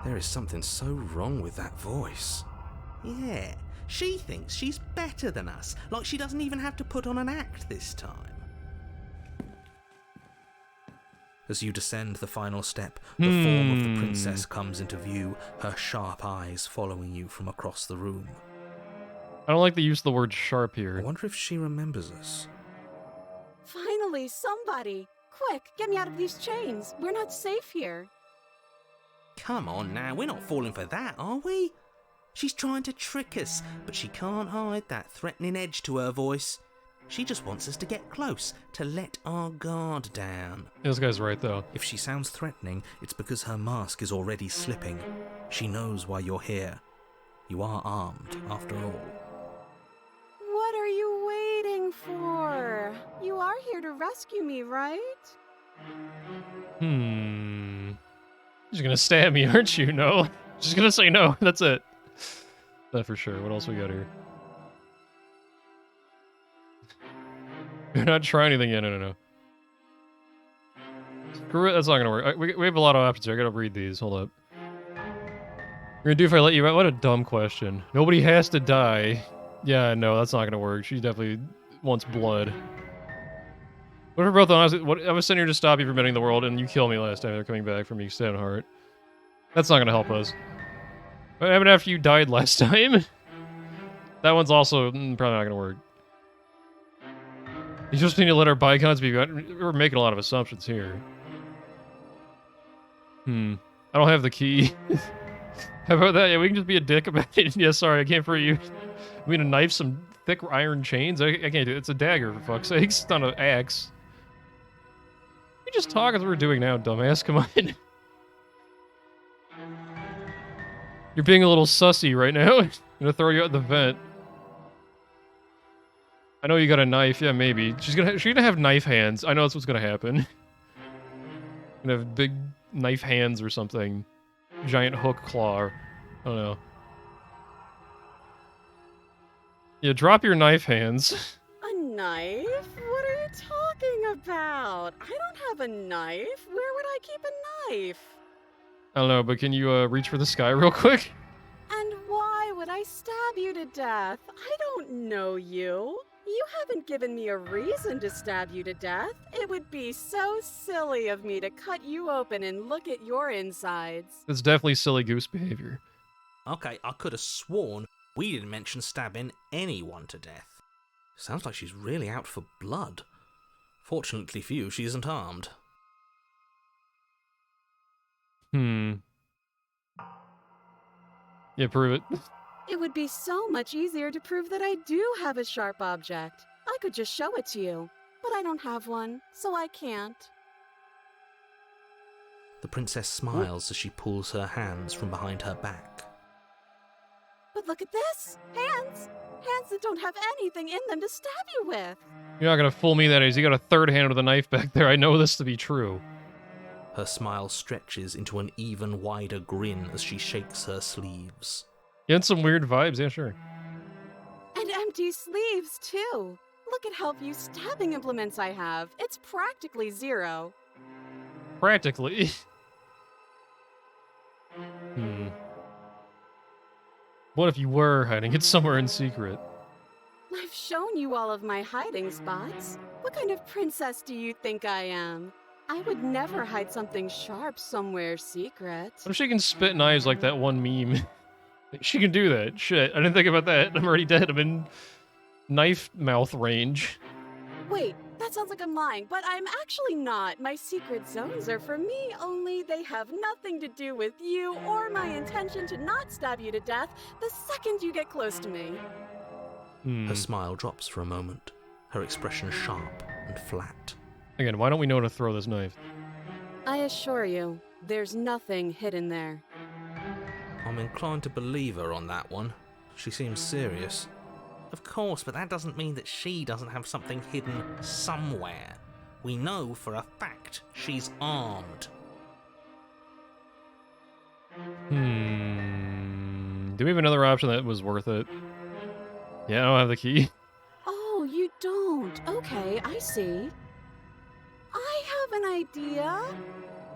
There is something so wrong with that voice. Yeah, she thinks she's better than us. Like she doesn't even have to put on an act this time. As you descend the final step, the form of the princess comes into view, her sharp eyes following you from across the room. I don't like the use of the word sharp I here. wonder if she remembers us. Finally, somebody! Quick, get me out of these chains. We're not safe here. Come on now, we're not falling for that, are we? She's trying to trick us, but she can't hide that threatening edge to her voice. She just wants us to get close, to let our guard down. This guy's right, though. If she sounds threatening, it's because her mask is already slipping. She knows why you're here. You are armed, after all. What are you waiting for? You are here to rescue me, right? She's gonna stab me, aren't you? No. She's gonna say no. That's it. That for sure. What else we got here? You're not trying anything yet. No. Screw it. That's not gonna work. We have a lot of options here. I gotta read these. Hold up. You're gonna do if I let you out? What a dumb question. Nobody has to die. Yeah, no, that's not gonna work. She definitely wants blood. What if we're both honest? I was sitting here to stop you from ending the world, and you killed me last time. They're coming back from me, Stan Heart. That's not gonna help us. What happened after you died last time? That one's also probably not gonna work. You just need to let our bygones be. We're making a lot of assumptions here. I don't have the key. How about that? Yeah, we can just be a dick about it. Yeah, sorry, I can't free you. I mean, a knife, some thick iron chains? I can't do it. It's a dagger, for fuck's sake. It's not an axe. We just talk as we're doing now, dumbass. Come on. You're being a little sussy right now. I'm gonna throw you out the vent. I know you got a knife. Yeah, maybe. She's gonna have knife hands. I know that's what's gonna happen. Gonna have big knife hands or something. Giant hook claw. I don't know. Yeah, drop your knife hands. A knife? What are you talking about? I don't have a knife. Where would I keep a knife? I don't know, but can you reach for the sky real quick? And why would I stab you to death? I don't know you. You haven't given me a reason to stab you to death. It would be so silly of me to cut you open and look at your insides. That's definitely silly goose behavior. Okay, I could have sworn we didn't mention stabbing anyone to death. Sounds like she's really out for blood. Fortunately for you, she isn't armed. Yeah, prove it. It would be so much easier to prove that I do have a sharp object. I could just show it to you, but I don't have one, so I can't. The princess smiles as she pulls her hands from behind her back. But look at this! Hands! Hands that don't have anything in them to stab you with! You're not gonna fool me that easy. You got a third hand with a knife back there. I know this to be true. Her smile stretches into an even wider grin as she shakes her sleeves. You had some weird vibes, yeah, sure. And empty sleeves, too! Look at how few stabbing implements I have. It's practically zero. Practically. What if you were hiding it somewhere in secret? I've shown you all of my hiding spots. What kind of princess do you think I am? I would never hide something sharp somewhere secret. What if she can spit knives like that one meme? She can do that. Shit, I didn't think about that. I'm already dead. I'm in knife mouth range. Wait, that sounds like I'm lying, but I'm actually not. My secret zones are for me, only they have nothing to do with you or my intention to not stab you to death the second you get close to me. Her smile drops for a moment, her expression sharp and flat. Again, why don't we know to throw this knife? I assure you, there's nothing hidden there. I'm inclined to believe her on that one. She seems serious. Of course, but that doesn't mean that she doesn't have something hidden somewhere. We know for a fact she's armed. Do we have another option that was worth it? Yeah, I don't have the key. Oh, you don't? Okay, I see. I have an idea.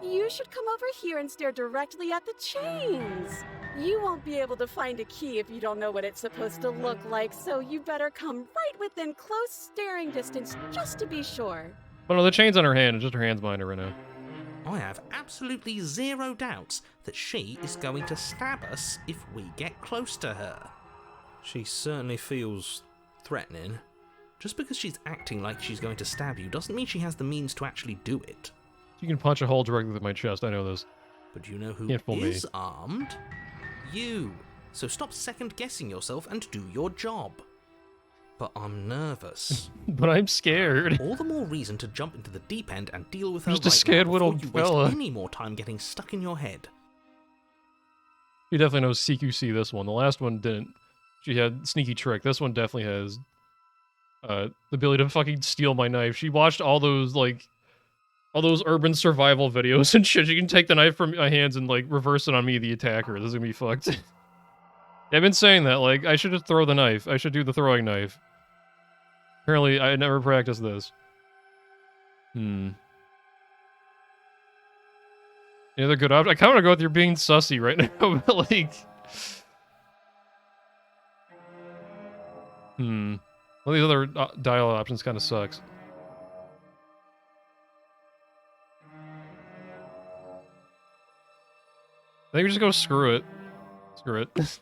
You should come over here and stare directly at the chains. You won't be able to find a key if you don't know what it's supposed to look like, so you better come right within close staring distance just to be sure. Oh no, the chain's on her hand. It's just her hand's behind her right now. I have absolutely zero doubts that she is going to stab us if we get close to her. She certainly feels threatening. Just because she's acting like she's going to stab you doesn't mean she has the means to actually do it. You can punch a hole directly through my chest. I know this. But you know who Can't fool me. is armed? You. So stop second-guessing yourself and do your job. But I'm nervous. But I'm scared. All the more reason to jump into the deep end and deal with her Just a right scared now little before you fella. waste any more time getting stuck in your head. She definitely knows CQC this one. The last one didn't. She had sneaky trick. This one definitely has the ability to fucking steal my knife. She watched all those urban survival videos and shit. She can take the knife from my hands and like reverse it on me, the attacker. This is gonna be fucked. I've been saying that, like, I should just throw the knife. I should do the throwing knife. Apparently, I never practiced this. Any other good option? I kind of want to go with you're being sussy right now, but like... Well, these other dial options kind of sucks. I think we just go screw it. Screw it.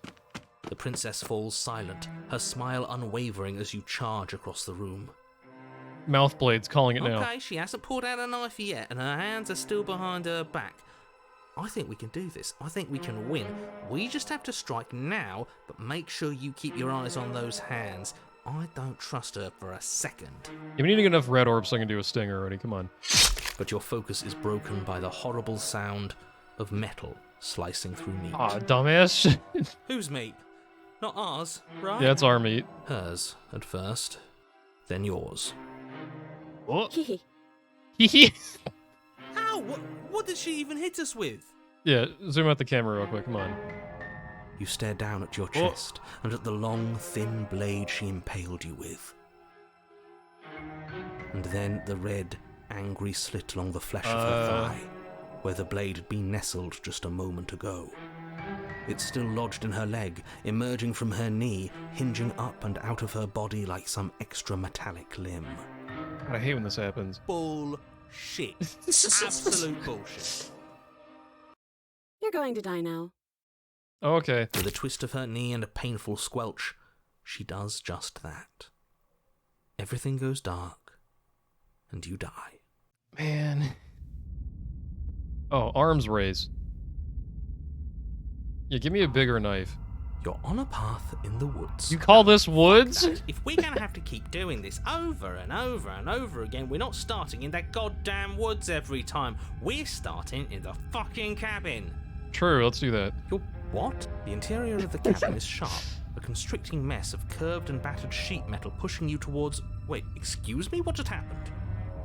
The princess falls silent, her smile unwavering as you charge across the room. Mouth blades calling it now. Okay, she hasn't pulled out a knife yet, and her hands are still behind her back. I think we can do this. I think we can win. We just have to strike now, but make sure you keep your eyes on those hands. I don't trust her for a second. Yeah, we need to get enough red orbs so I can do a stinger already. Come on. But your focus is broken by the horrible sound of metal slicing through meat. Aw, dumbass. Whose meat? Not ours, right? Yeah, it's our meat. Hers, at first. Then yours. Oh. Hee How? What did she even hit us with? Yeah, zoom out the camera real quick. Come on. You stare down at your chest and at the long, thin blade she impaled you with. And then the red, angry slit along the flesh of her thigh, where the blade had been nestled just a moment ago. It's still lodged in her leg, emerging from her knee, hinging up and out of her body like some extra metallic limb. God, I hate when this happens. Bullshit. Absolute bullshit. You're going to die now. Oh, okay. With a twist of her knee and a painful squelch, she does just that. Everything goes dark, and you die. Man. Oh, arms raise. Yeah, give me a bigger knife. You're on a path in the woods. You call this woods? If we're gonna have to keep doing this over and over and over again, we're not starting in that goddamn woods every time. We're starting in the fucking cabin. True, let's do that. You're what? The interior of the cabin is sharp, a constricting mess of curved and battered sheet metal pushing you towards... Wait, excuse me? What just happened?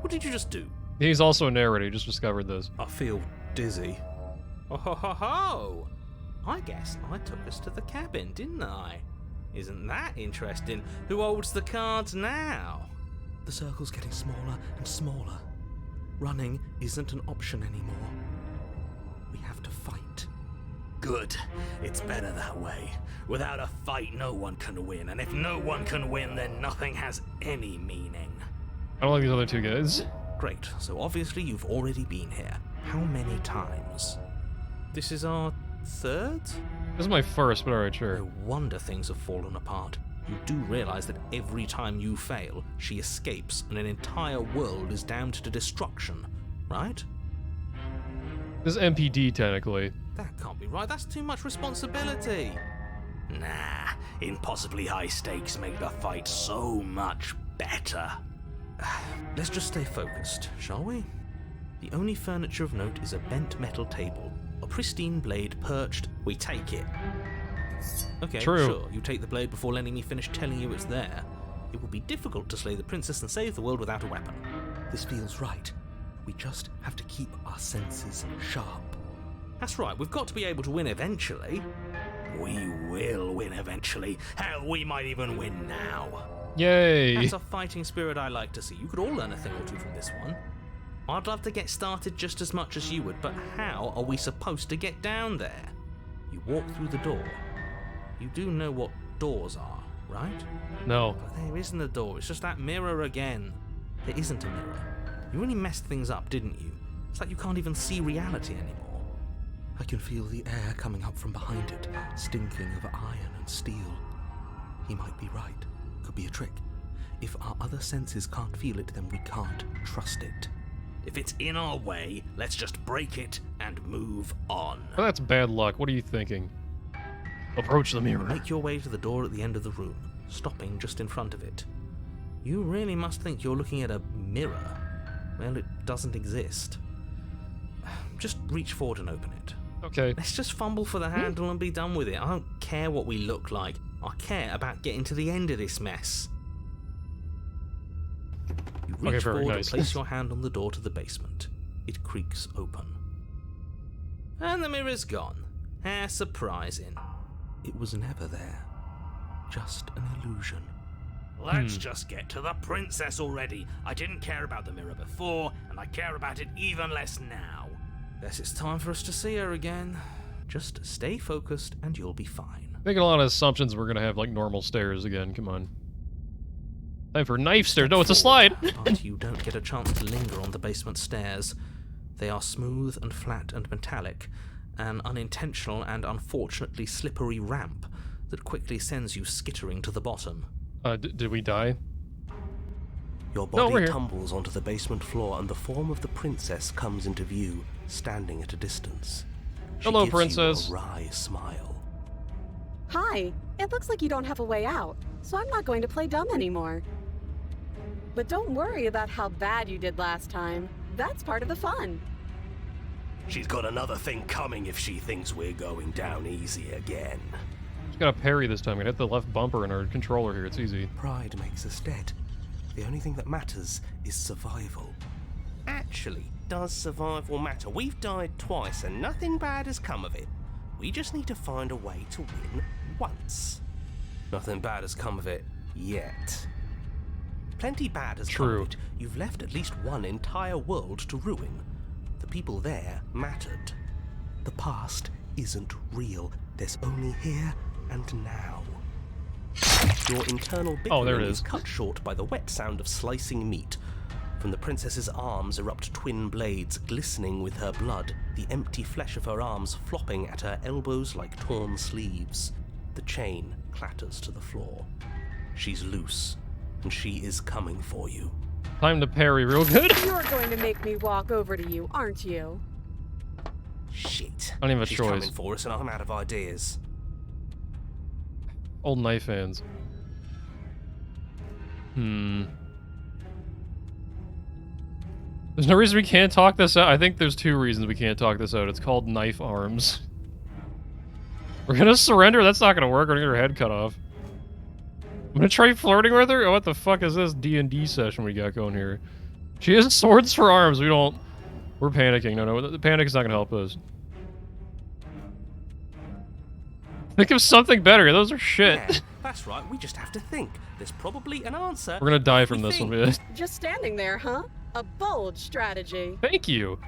What did you just do? He's also a narrator, he just discovered this. I feel dizzy. Oh ho ho ho! I guess I took us to the cabin, didn't I? Isn't that interesting? Who holds the cards now? The circle's getting smaller and smaller. Running isn't an option anymore. We have to fight. Good. It's better that way. Without a fight, no one can win. And if no one can win, then nothing has any meaning. I don't like these other two guys. Great, so obviously you've already been here. How many times? This is our third? This is my first, but alright, sure. No wonder things have fallen apart. You do realize that every time you fail, she escapes and an entire world is damned to destruction, right? This is MPD, technically. That can't be right, that's too much responsibility. Nah, impossibly high stakes make the fight so much better. Let's just stay focused, shall we? The only furniture of note is a bent metal table, a pristine blade perched. We take it. Okay, True. sure, you take the blade before letting me finish telling you it's there. It would be difficult to slay the princess and save the world without a weapon. This feels right. We just have to keep our senses sharp. That's right, we've got to be able to win eventually. We will win eventually. Hell, we might even win now. Yay! That's a fighting spirit I like to see. You could all learn a thing or two from this one. I'd love to get started just as much as you would, but how are we supposed to get down there? You walk through the door. You do know what doors are, right? No. But there isn't a door, it's just that mirror again. There isn't a mirror. You really messed things up, didn't you? It's like you can't even see reality anymore. I can feel the air coming up from behind it, stinking of iron and steel. He might be right. Could be a trick. If our other senses can't feel it, then we can't trust it. If it's in our way, let's just break it and move on. Well, that's bad luck. What are you thinking? Approach the mirror. Make your way to the door at the end of the room, stopping just in front of it. You really must think you're looking at a mirror. Well, it doesn't exist. Just reach forward and open it. Okay. Let's just fumble for the handle and be done with it. I don't care what we look like. I care about getting to the end of this mess. You reach very forward nice. and place your hand on the door to the basement. It creaks open. And the mirror's gone. How surprising. It was never there. Just an illusion. Let's just get to the princess already. I didn't care about the mirror before, and I care about it even less now. Guess it's time for us to see her again. Just stay focused and you'll be fine. Making a lot of assumptions we're gonna have, like, normal stairs again. Come on. Time for knife stairs. No, it's a slide! But you don't get a chance to linger on the basement stairs. They are smooth and flat and metallic, an unintentional and unfortunately slippery ramp that quickly sends you skittering to the bottom. Did we die? Your No, we're body here. tumbles onto the basement floor and the form of the princess comes into view, standing at a distance. She Hello, gives princess. You a wry smile. Hi. It looks like you don't have a way out, so I'm not going to play dumb anymore. But don't worry about how bad you did last time. That's part of the fun. She's got another thing coming if she thinks we're going down easy again. Just gotta parry this time. Gonna hit the left bumper in our controller here. It's easy. Pride makes us dead. The only thing that matters is survival. Actually, does survival matter? We've died twice and nothing bad has come of it. We just need to find a way to win once. Nothing bad has come of it yet. Plenty bad has True. come of it. You've left at least one entire world to ruin. The people there mattered. The past isn't real. There's only here and now. Your internal Oh, there it bickering is. is cut short by the wet sound of slicing meat. From the princess's arms erupt twin blades glistening with her blood, the empty flesh of her arms flopping at her elbows like torn sleeves. The chain clatters to the floor. She's loose, and she is coming for you. Time to parry real good. You're going to make me walk over to you, aren't you? Shit. I don't even have a She's choice. coming for us and I'm out of ideas. Old knife hands. There's no reason we can't talk this out. I think there's two reasons we can't talk this out. It's called knife arms. We're gonna surrender? That's not gonna work. We're gonna get her head cut off. I'm gonna try flirting with her? Oh, what the fuck is this D&D session we got going here? She has swords for arms. We're panicking. No, the panic is not gonna help us. Think of something better. Those are shit. Yeah, that's right. We just have to think. There's probably an answer. We're gonna die if from we this one, think. man. Just standing there, huh? A bold strategy. Thank you.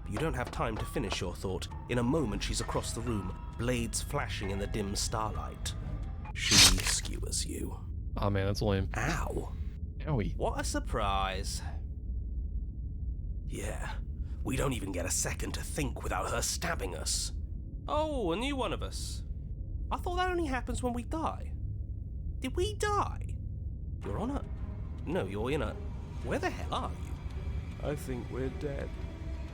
You don't have time to finish your thought. In a moment, she's across the room, blades flashing in the dim starlight. She skewers you. Oh man, that's lame. Ow. Owie. What a surprise. Yeah. We don't even get a second to think without her stabbing us. Oh, a new one of us. I thought that only happens when we die. Did we die? You're on a... No, you're in a... Where the hell are you? I think we're dead.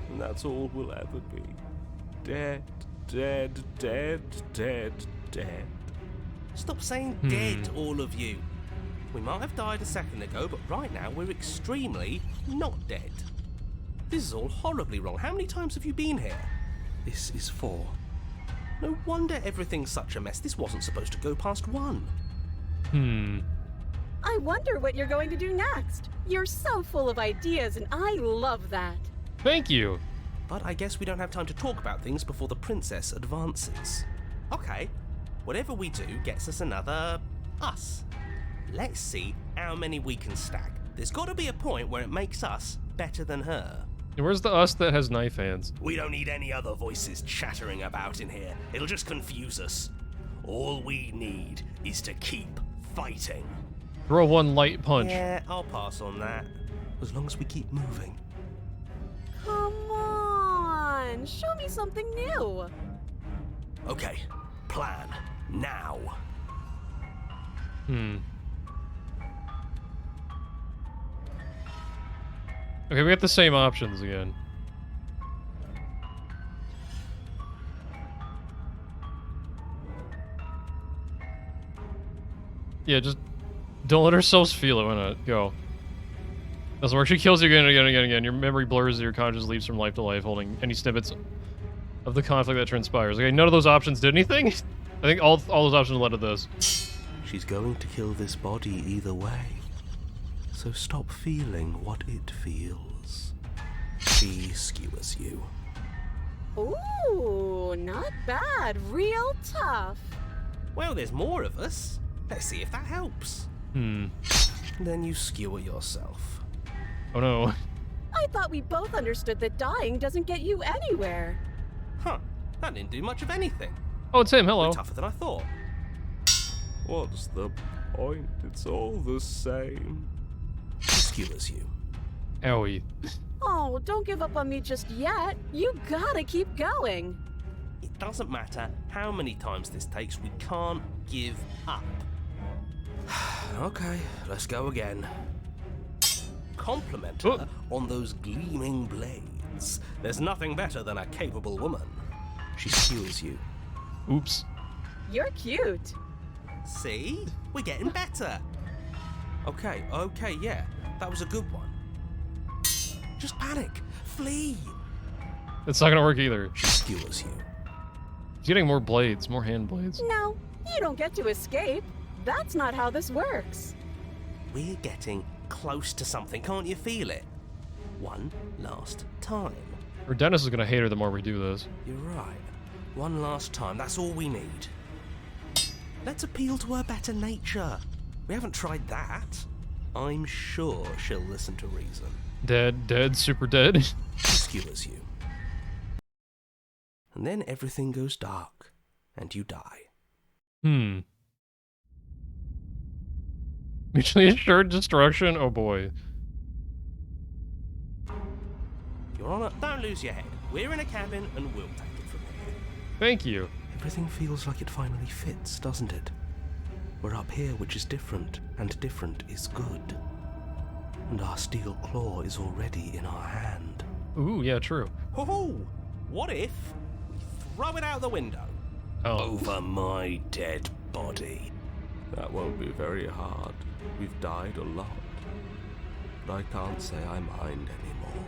And that's all we'll ever be. Dead, dead, dead, dead, dead. Stop saying dead, all of you. We might have died a second ago, but right now we're extremely not dead. This is all horribly wrong. How many times have you been here? This is 4. No wonder everything's such a mess. This wasn't supposed to go past 1. I wonder what you're going to do next. You're so full of ideas, and I love that. Thank you. But I guess we don't have time to talk about things before the princess advances. Okay, whatever we do gets us another us. Let's see how many we can stack. There's got to be a point where it makes us better than her. And where's the us that has knife hands? We don't need any other voices chattering about in here. It'll just confuse us. All we need is to keep fighting. Throw one light punch. Yeah, I'll pass on that. As long as we keep moving. Come on, show me something new. Okay, plan now. Okay, we got the same options again. Yeah, just don't let ourselves feel it. Why not? Go. Doesn't work. She kills you again and again and again and again. Your memory blurs as your conscience leaps from life to life, holding any snippets of the conflict that transpires. Okay, none of those options did anything? I think all those options led to this. She's going to kill this body either way. So stop feeling what it feels. She skewers you. Ooh, not bad. Real tough. Well, there's more of us. Let's see if that helps. Then you skewer yourself. Oh no. I thought we both understood that dying doesn't get you anywhere. Huh, that didn't do much of anything. Oh, it's him. Hello. Tougher than I thought. What's the point? It's all the same. He skewers you. Owie. Oh, don't give up on me just yet. You gotta keep going. It doesn't matter how many times this takes, we can't give up. Okay, let's go again. Compliment her on those gleaming blades. There's nothing better than a capable woman. She skewers you. Oops. You're cute. See? We're getting better. Okay, yeah, that was a good one. Just panic. Flee. It's not gonna work either. She skewers you. He's getting more blades, more hand blades. No, you don't get to escape. That's not how this works. We're getting close to something, can't you feel it? One last time. Or Dennis is gonna hate her the more we do this. You're right. One last time, that's all we need. Let's appeal to her better nature. We haven't tried that. I'm sure she'll listen to reason. Dead, super dead. She skewers you. And then everything goes dark, and you die. Mutually assured destruction? Oh boy. Your Honor, don't lose your head. We're in a cabin, and we'll take it from here. Thank you. Everything feels like it finally fits, doesn't it? We're up here, which is different, and different is good. And our steel claw is already in our hand. Ooh, yeah, true. Ho-ho! What if we throw it out the window? Oh. Over my dead body. That won't be very hard. We've died a lot. But I can't say I mind anymore.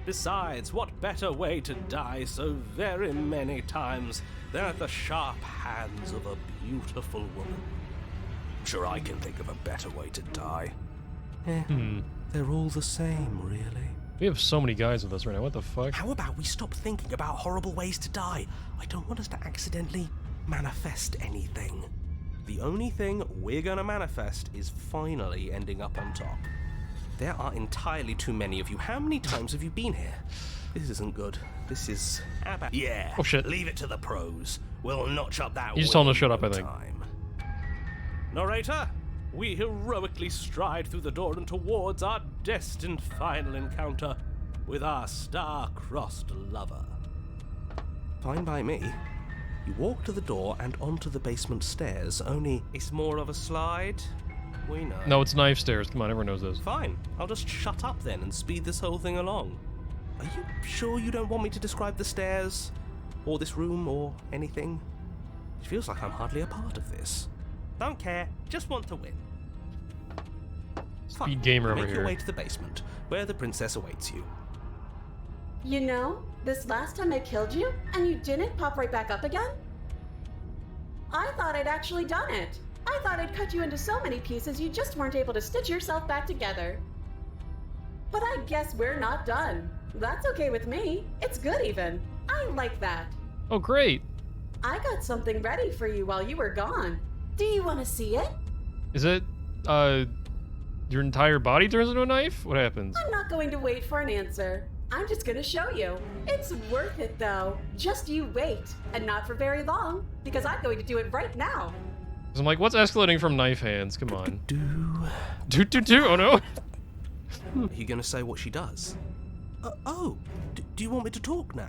Besides, what better way to die so very many times than at the sharp hands of a beautiful woman? Sure, I can think of a better way to die. They're all the same, really. We have so many guys with us right now. What the fuck? How about we stop thinking about horrible ways to die? I don't want us to accidentally manifest anything. The only thing we're gonna manifest is finally ending up on top. There are entirely too many of you. How many times have you been here? This isn't good. This is... Yeah. Oh, shit. Leave it to the pros. We'll notch up that You just told him to shut win up, I in think. time. Narrator, we heroically stride through the door and towards our destined final encounter with our star-crossed lover. Fine by me. You walk to the door and onto the basement stairs, only... It's more of a slide. We know. No, it's knife stairs. Come on, everyone knows this. Fine. I'll just shut up then and speed this whole thing along. Are you sure you don't want me to describe the stairs? Or this room, or anything? It feels like I'm hardly a part of this. Don't care. Just want to win. Speed gamer over Make your here. way to the basement, where the princess awaits you. You know, this last time I killed you, and you didn't pop right back up again? I thought I'd actually done it. I thought I'd cut you into so many pieces you just weren't able to stitch yourself back together. But I guess we're not done. That's okay with me. It's good even. I like that. Oh, great. I got something ready for you while you were gone. Do you want to see it? Is it, your entire body turns into a knife? What happens? I'm not going to wait for an answer. I'm just gonna show you. It's worth it though. Just you wait. And not for very long, because I'm going to do it right now. 'Cause I'm like, what's escalating from knife hands? Come on. Do. Oh no. Are you going to say what she does? Do you want me to talk now?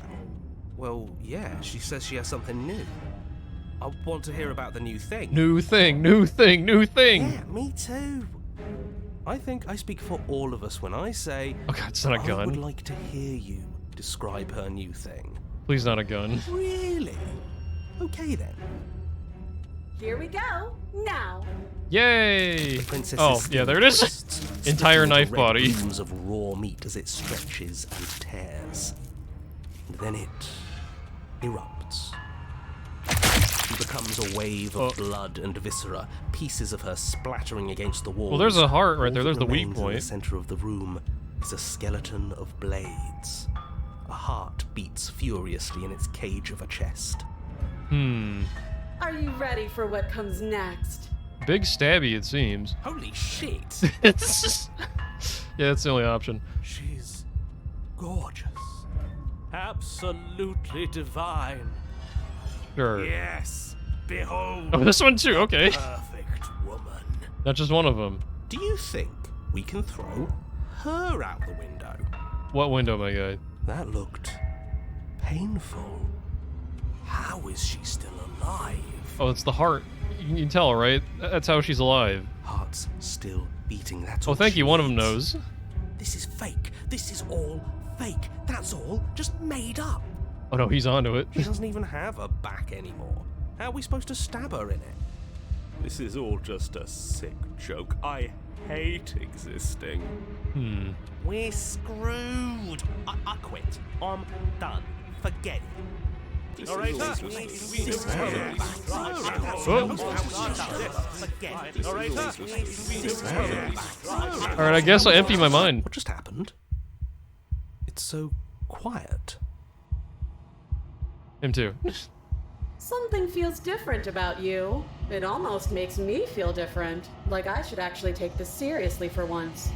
Well, yeah, she says she has something new. I want to hear about the new thing. New thing. Yeah, me too. I think I speak for all of us when I say Oh god, it's not a I would gun. like to hear you describe her new thing. Please not a gun. Really? Okay then. Here we go. Now. Yay! Princess's Oh, yeah, there it is. breasts Entire sprinkle knife red body. blooms of raw meat as it stretches and tears. And then it erupts. She becomes a wave of blood and viscera, pieces of her splattering against the walls. Well, there's a heart right there. All There's that the weak remains in point. the center of the room is a skeleton of blades. A heart beats furiously in its cage of a chest. Are you ready for what comes next? big stabby, it seems. Holy shit! It's yeah, that's the only option. She's gorgeous. Absolutely divine. Sure. Yes, behold. Oh, this one too. Okay. Perfect woman. Not just one of them. Do you think we can throw her out the window? What window, my guy? That looked painful. How is she still alive? Oh, it's the heart. You can tell, right? That's how she's alive. Heart's still beating. That's Oh, all thank she you. One of them needs. knows. This is fake. This is all fake. That's all just made up. Oh no, he's onto it. She doesn't even have a back anymore. How are we supposed to stab her in it? This is all just a sick joke. I hate existing. We're screwed. I quit. I'm done. Forget it. All right, All right, I guess I empty my mind. What just happened? It's so quiet. Him too. Something feels different about you. It almost makes me feel different. Like I should actually take this seriously for once.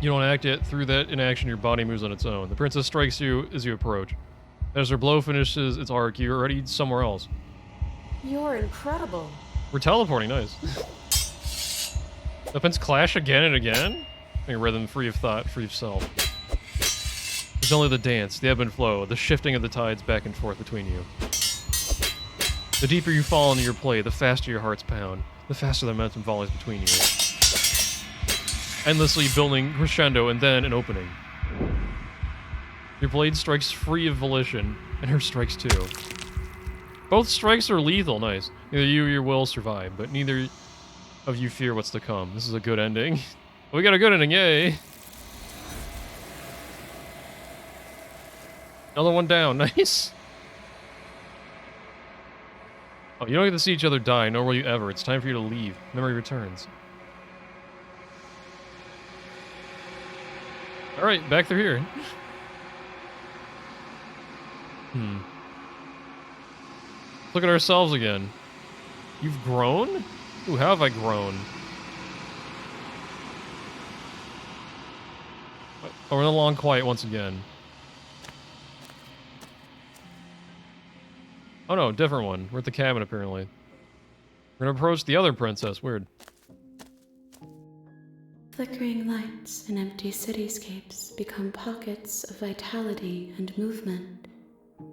You don't act yet. Through that inaction, your body moves on its own. The princess strikes you as you approach. As her blow finishes its arc, you're already somewhere else. You're incredible. We're teleporting, nice. Weapons clash again and again? A rhythm free of thought, free of self. There's only the dance, the ebb and flow, the shifting of the tides back and forth between you. The deeper you fall into your play, the faster your hearts pound, the faster the momentum volleys between you. Endlessly building crescendo and then an opening. Your blade strikes free of volition, and her strikes too. Both strikes are lethal, nice. Neither you or your will survive, but neither of you fear what's to come. This is a good ending. We got a good ending, yay! Another one down, nice. Oh, you don't get to see each other die, nor will you ever. It's time for you to leave. Memory returns. Alright, back through here. Look at ourselves again. You've grown? Ooh, how have I grown? Oh, we're in the long quiet once again. Oh no, different one. We're at the cabin, apparently. We're gonna approach the other princess. Weird. Flickering lights and empty cityscapes become pockets of vitality and movement.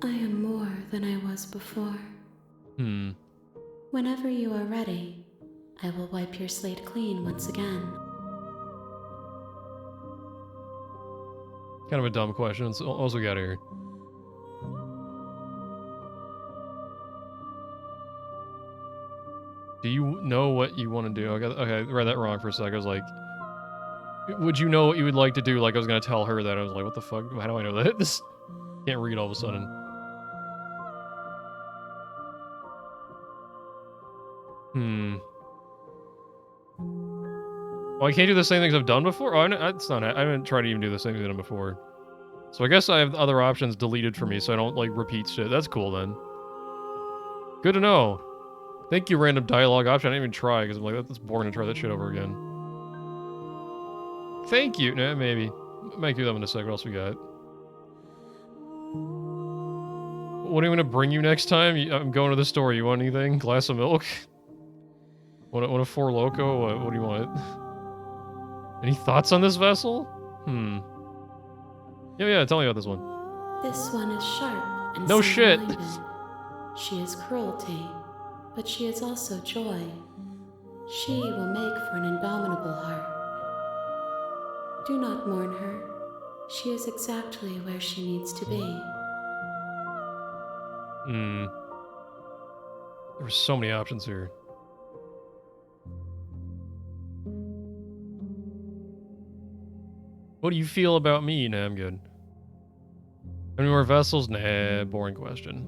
I am more than I was before. Whenever you are ready, I will wipe your slate clean once again. Kind of a dumb question. It's also got here. Do you know what you want to do? Okay, I read that wrong for a sec. I was like, would you know what you would like to do? Like I was going to tell her that. I was like, what the fuck? How do I know that? This can't read all of a sudden. Oh, I can't do the same things I've done before? Oh, it's not. I haven't tried to even do the same things I've done before. So I guess I have other options deleted for me so I don't, like, repeat shit. That's cool, then. Good to know. Thank you, random dialogue option. I didn't even try, because I'm like, that's boring to try that shit over again. Thank you. Nah, maybe. Might do that in a sec. What else we got? What do you want to bring you next time? I'm going to the store. You want anything? Glass of milk? Want a Four Loko? What do you want? Any thoughts on this vessel? Yeah, tell me about this one. This one is sharp and No shit. single-minded. She is cruelty, but she is also joy. She will make for an indomitable heart. Do not mourn her. She is exactly where she needs to be. There were so many options here. What do you feel about me? Nah, I'm good. How many more vessels? Nah, boring question.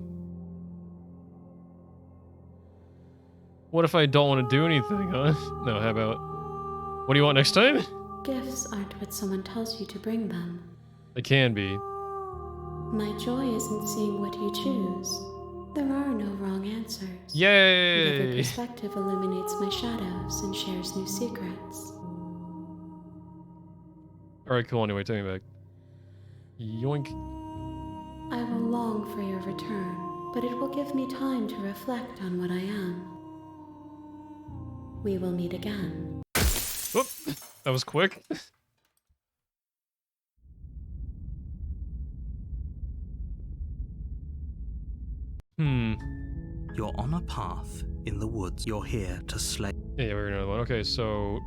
What if I don't want to do anything, huh? No, how about... What do you want next time? Gifts aren't what someone tells you to bring them. They can be. My joy isn't seeing what you choose. There are no wrong answers. Yay! Every perspective illuminates my shadows and shares new secrets. Alright, cool. Anyway, take me back. Yoink. I will long for your return, but it will give me time to reflect on what I am. We will meet again. Whoop! That was quick. You're on a path in the woods. You're here to slay. Yeah, we're another one. Okay, so...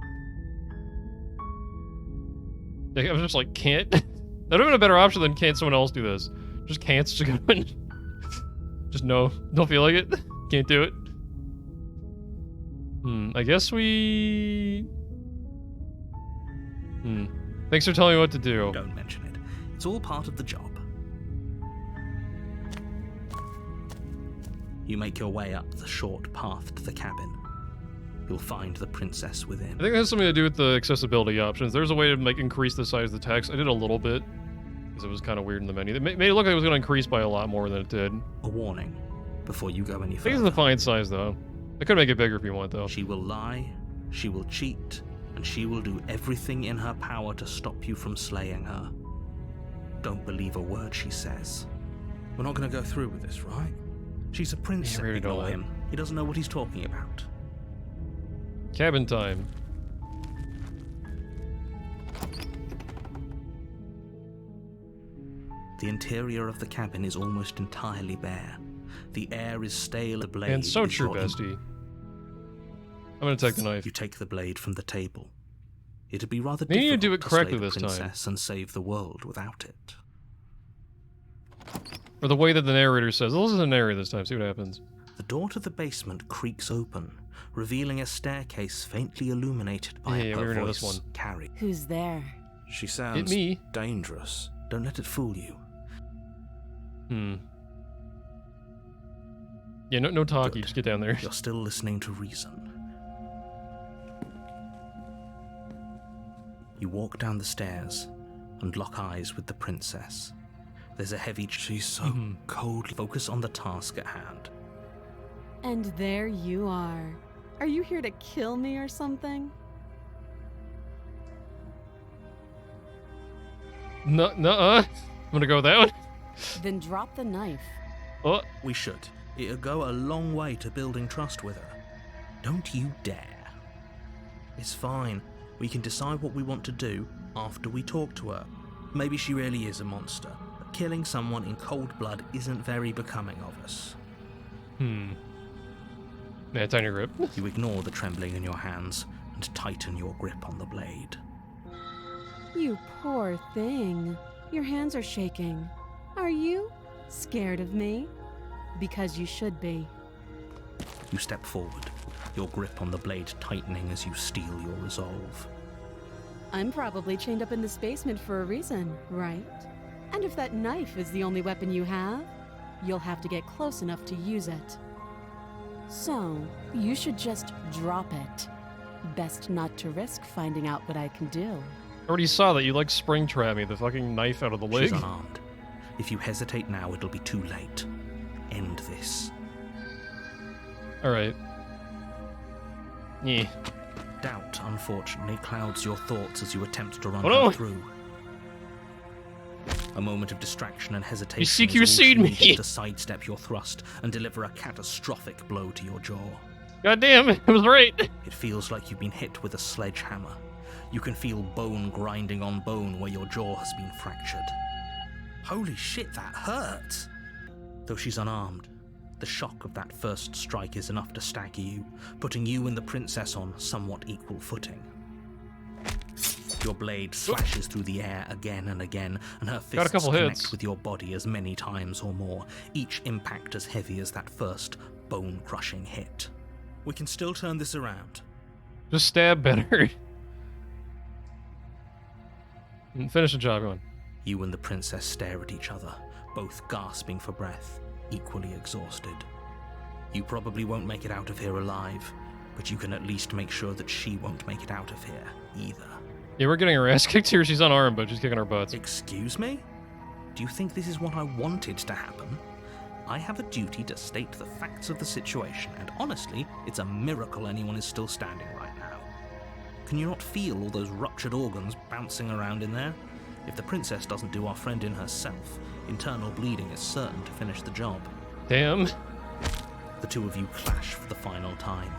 I was just like, can't? That would have been a better option than can't someone else do this. Just can't, just go in. Just no. Don't feel like it. Can't do it. I guess we... Thanks for telling me what to do. Don't mention it. It's all part of the job. You make your way up the short path to the cabin. You'll find the princess within. I think that has something to do with the accessibility options. There's a way to increase the size of the text. I did a little bit, because it was kind of weird in the menu. It made it look like it was going to increase by a lot more than it did. A warning before you go any I think further. it's the fine size, though. I could make it bigger if you want, though. She will lie, she will cheat, and she will do everything in her power to stop you from slaying her. Don't believe a word she says. We're not going to go through with this, right? She's a princess. Yeah, we already know Ignore that. him. He doesn't know what he's talking about. Cabin time. The interior of the cabin is almost entirely bare. The air is stale. The blade And so is true, your bestie. I'm gonna take the knife. You take the blade from the table. It'd be rather They need to difficult do it to correctly slay the this time. princess and save the world without it. Or the way that the narrator says. Listen to the narrator this time, see what happens. The door to the basement creaks open, revealing a staircase faintly illuminated by Yeah, her we already know voice. this one. Carrie. Who's there? She sounds me. dangerous. Don't let it fool you. Yeah, no talkie, Good. just get down there. You're still listening to reason. You walk down the stairs and lock eyes with the princess. There's a heavy... She's so cold. Focus on the task at hand. And there you are. Are you here to kill me or something? I'm gonna go with that one. Then drop the knife. Oh, We should. It'll go a long way to building trust with her. Don't you dare. It's fine. We can decide what we want to do after we talk to her. Maybe she really is a monster, but killing someone in cold blood isn't very becoming of us. yeah, tiny grip. You ignore the trembling in your hands and tighten your grip on the blade. You poor thing. Your hands are shaking. Are you scared of me? Because you should be. You step forward, your grip on the blade tightening as you steel your resolve. I'm probably chained up in this basement for a reason, right? And if that knife is the only weapon you have, you'll have to get close enough to use it. So, you should just drop it. Best not to risk finding out what I can do. I already saw that you like springtrap me, the fucking knife out of the leg. She's unarmed. If you hesitate now, it'll be too late. End this. Alright. Yeah. Doubt, unfortunately, clouds your thoughts as you attempt to run Oh, no. her through. A moment of distraction and hesitation You is all she CQC'd me. needs to sidestep your thrust and deliver a catastrophic blow to your jaw. God damn, it was right. It feels like you've been hit with a sledgehammer. You can feel bone grinding on bone where your jaw has been fractured. Holy shit, that hurt! Though she's unarmed, the shock of that first strike is enough to stagger you, putting you and the princess on somewhat equal footing. Your blade slashes through the air again and again, and her Got a fists couple connect hits. with your body as many times or more, each impact as heavy as that first bone-crushing hit. We can still turn this around. Just stab better. And finish the job, going. You and the princess stare at each other, both gasping for breath, equally exhausted. You probably won't make it out of here alive, but you can at least make sure that she won't make it out of here either. Yeah, we're getting her ass kicked here. She's unarmed, but she's kicking our butts. Excuse me? Do you think this is what I wanted to happen? I have a duty to state the facts of the situation, and honestly, it's a miracle anyone is still standing right now. Can you not feel all those ruptured organs bouncing around in there? If the princess doesn't do our friend in herself, internal bleeding is certain to finish the job. Damn. The two of you clash for the final time.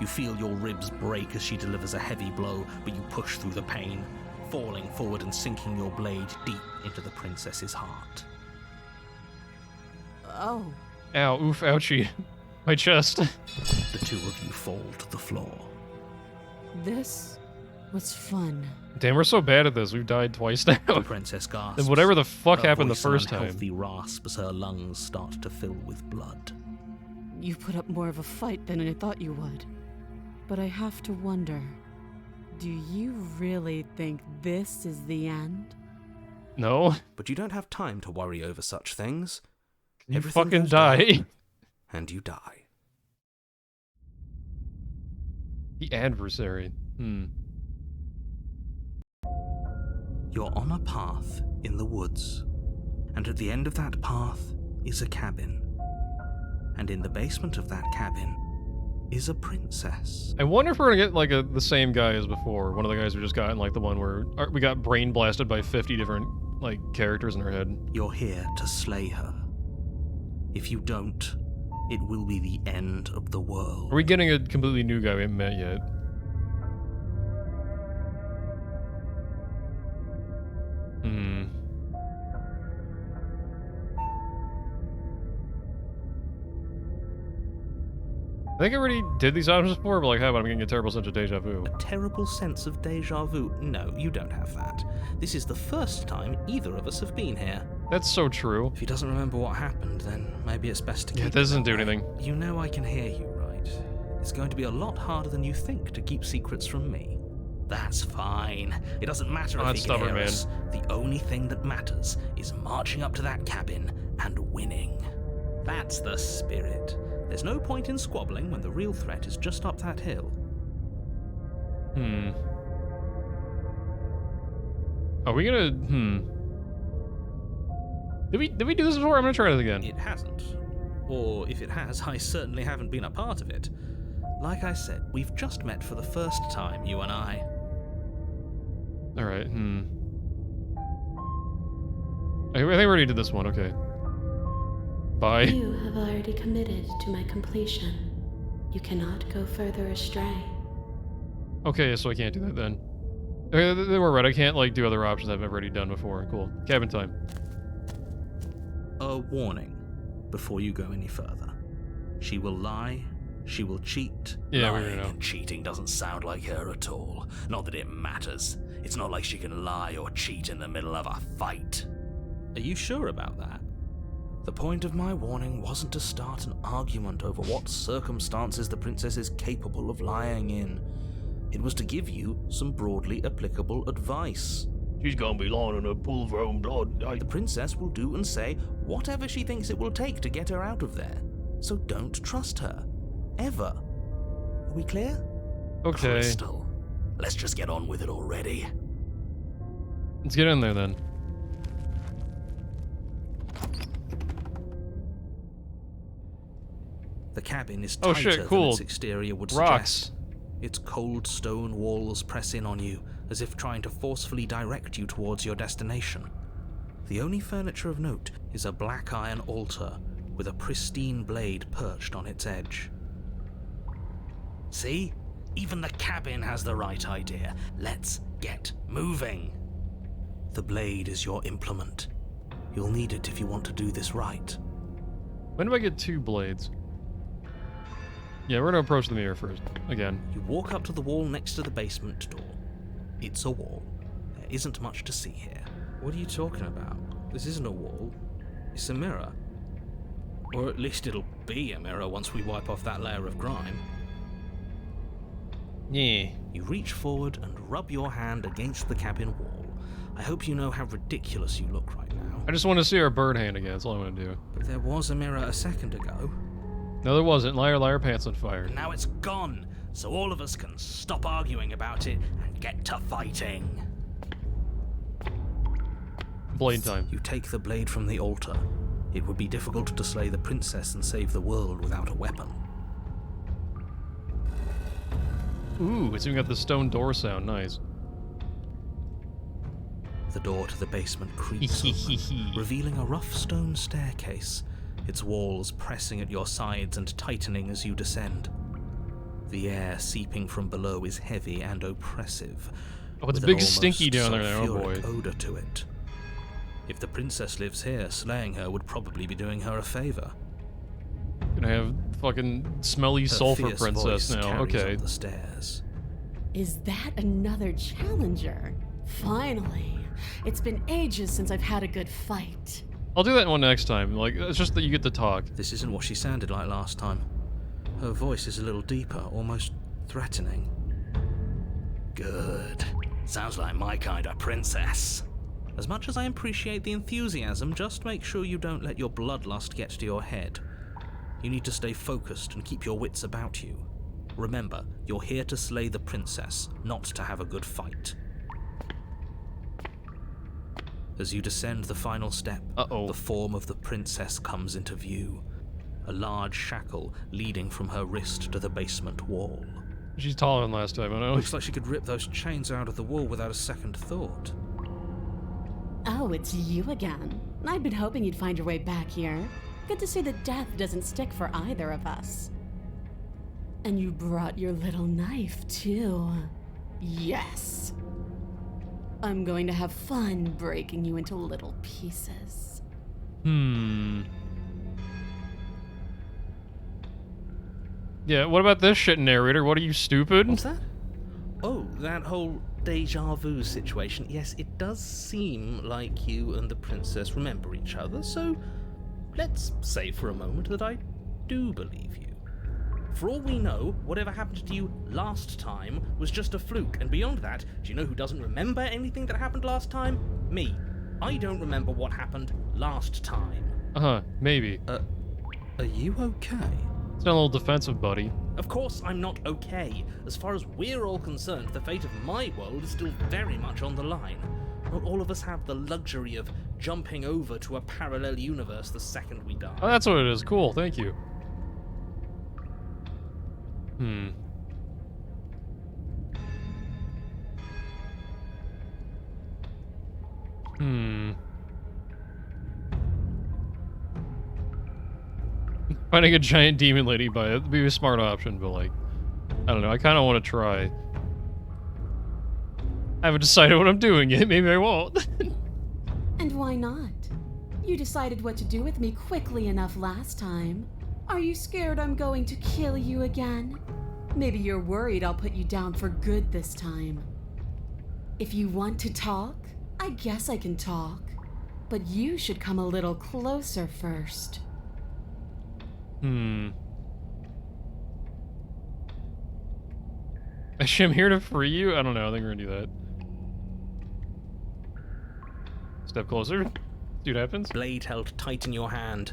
You feel your ribs break as she delivers a heavy blow, but you push through the pain, falling forward and sinking your blade deep into the princess's heart. Oh. Ow, oof, ouchie. My chest. The two of you fall to the floor. This was fun. Damn, we're so bad at this. We've died twice now. The princess gasps. And whatever the fuck Her happened the voice an first time. unhealthy rasp as her lungs start to fill with blood. You put up more of a fight than I thought you would. But I have to wonder, do you really think this is the end? No. But you don't have time to worry over such things. You Everything fucking goes die. down, and you die. The adversary. You're on a path in the woods, and at the end of that path is a cabin. And in the basement of that cabin is a princess. I wonder if we're gonna get like the same guy as before. One of the guys we just got in like the one where we got brain blasted by 50 different like characters in our head. You're here to slay her. If you don't, it will be the end of the world. Are we getting a completely new guy we haven't met yet? I think I already did these options before, but like, how about I'm getting a terrible sense of deja vu? A terrible sense of deja vu? No, you don't have that. This is the first time either of us have been here. That's so true. If he doesn't remember what happened, then maybe it's best to keep Yeah, it doesn't do that way. anything. You know I can hear you, right? It's going to be a lot harder than you think to keep secrets from me. That's fine. It doesn't matter if he can hear us. The only thing that matters is marching up to that cabin and winning. That's the spirit. There's no point in squabbling when the real threat is just up that hill. Are we gonna, Did we do this before? I'm gonna try it again. It hasn't. Or if it has, I certainly haven't been a part of it. Like I said, we've just met for the first time, you and I. Alright, I think we already did this one, okay. Bye. You have already committed to my completion. You cannot go further astray. Okay, so I can't do that then. Okay, they were right, I can't like do other options I've already done before. Cool. Cabin time. A warning before you go any further. She will lie, she will cheat. Yeah, we Lying already know. and cheating doesn't sound like her at all. Not that it matters. It's not like she can lie or cheat in the middle of a fight. Are you sure about that? The point of my warning wasn't to start an argument over what circumstances the princess is capable of lying in. It was to give you some broadly applicable advice. She's gonna be lying in a pool of her own blood. The princess will do and say whatever she thinks it will take to get her out of there. So don't trust her. Ever. Are we clear? Okay. Crystal, let's just get on with it already. Let's get in there then. The cabin is Oh, tighter shit, cool. than its exterior would Rocks. suggest. Its cold stone walls press in on you, as if trying to forcefully direct you towards your destination. The only furniture of note is a black iron altar with a pristine blade perched on its edge. See? Even the cabin has the right idea. Let's get moving. The blade is your implement. You'll need it if you want to do this right. When do I get 2 blades? Yeah, we're gonna approach the mirror first. Again. You walk up to the wall next to the basement door. It's a wall. There isn't much to see here. What are you talking about? This isn't a wall. It's a mirror. Or at least it'll be a mirror once we wipe off that layer of grime. Yeah. You reach forward and rub your hand against the cabin wall. I hope you know how ridiculous you look right now. I just want to see our bird hand again, that's all I want to do. But there was a mirror a second ago. No, there wasn't. Liar, liar, pants on fire. And now it's gone, so all of us can stop arguing about it and get to fighting. Blade time. You take the blade from the altar. It would be difficult to slay the princess and save the world without a weapon. Ooh, it's even got the stone door sound. Nice. The door to the basement creaks open, revealing a rough stone staircase, its walls pressing at your sides and tightening as you descend. The air seeping from below is heavy and oppressive. Oh, it's with big an stinky almost down there now, oh boy. sulfuric odor to it. If the princess lives here, slaying her would probably be doing her a favor. Gonna have fucking smelly Her sulfur fierce princess voice now. carries Okay. up the stairs. Is that another challenger? Finally. It's been ages since I've had a good fight. I'll do that one next time. Like, it's just that you get to talk. This isn't what she sounded like last time. Her voice is a little deeper, almost threatening. Good. Sounds like my kind of princess. As much as I appreciate the enthusiasm, just make sure you don't let your bloodlust get to your head. You need to stay focused and keep your wits about you. Remember, you're here to slay the princess, not to have a good fight. As you descend the final step, the form of the princess comes into view. A large shackle leading from her wrist to the basement wall. She's taller than last time, I know. Looks like she could rip those chains out of the wall without a second thought. Oh, it's you again. I'd been hoping you'd find your way back here. Good to see that death doesn't stick for either of us. And you brought your little knife, too. Yes. I'm going to have fun breaking you into little pieces. Yeah, what about this shit, narrator? What are you, stupid? What's that? Oh, that whole deja vu situation. Yes, it does seem like you and the princess remember each other, so let's say for a moment that I do believe you. For all we know, whatever happened to you last time was just a fluke, and beyond that, do you know who doesn't remember anything that happened last time? Me. I don't remember what happened last time. Maybe. Are you okay? It's not a little defensive, buddy. Of course I'm not okay. As far as we're all concerned, the fate of my world is still very much on the line. Not all of us have the luxury of jumping over to a parallel universe the second we die. Oh, that's what it is. Cool, thank you. Finding a giant demon lady by it would be a smart option, but like, I don't know, I kind of want to try. I haven't decided what I'm doing yet, maybe I won't. And why not? You decided what to do with me quickly enough last time. Are you scared I'm going to kill you again? Maybe you're worried I'll put you down for good this time. If you want to talk, I guess I can talk. But you should come a little closer first. Actually, I'm here to free you? I don't know, I think we're gonna do that. Step closer. See what happens. Blade held tight in your hand,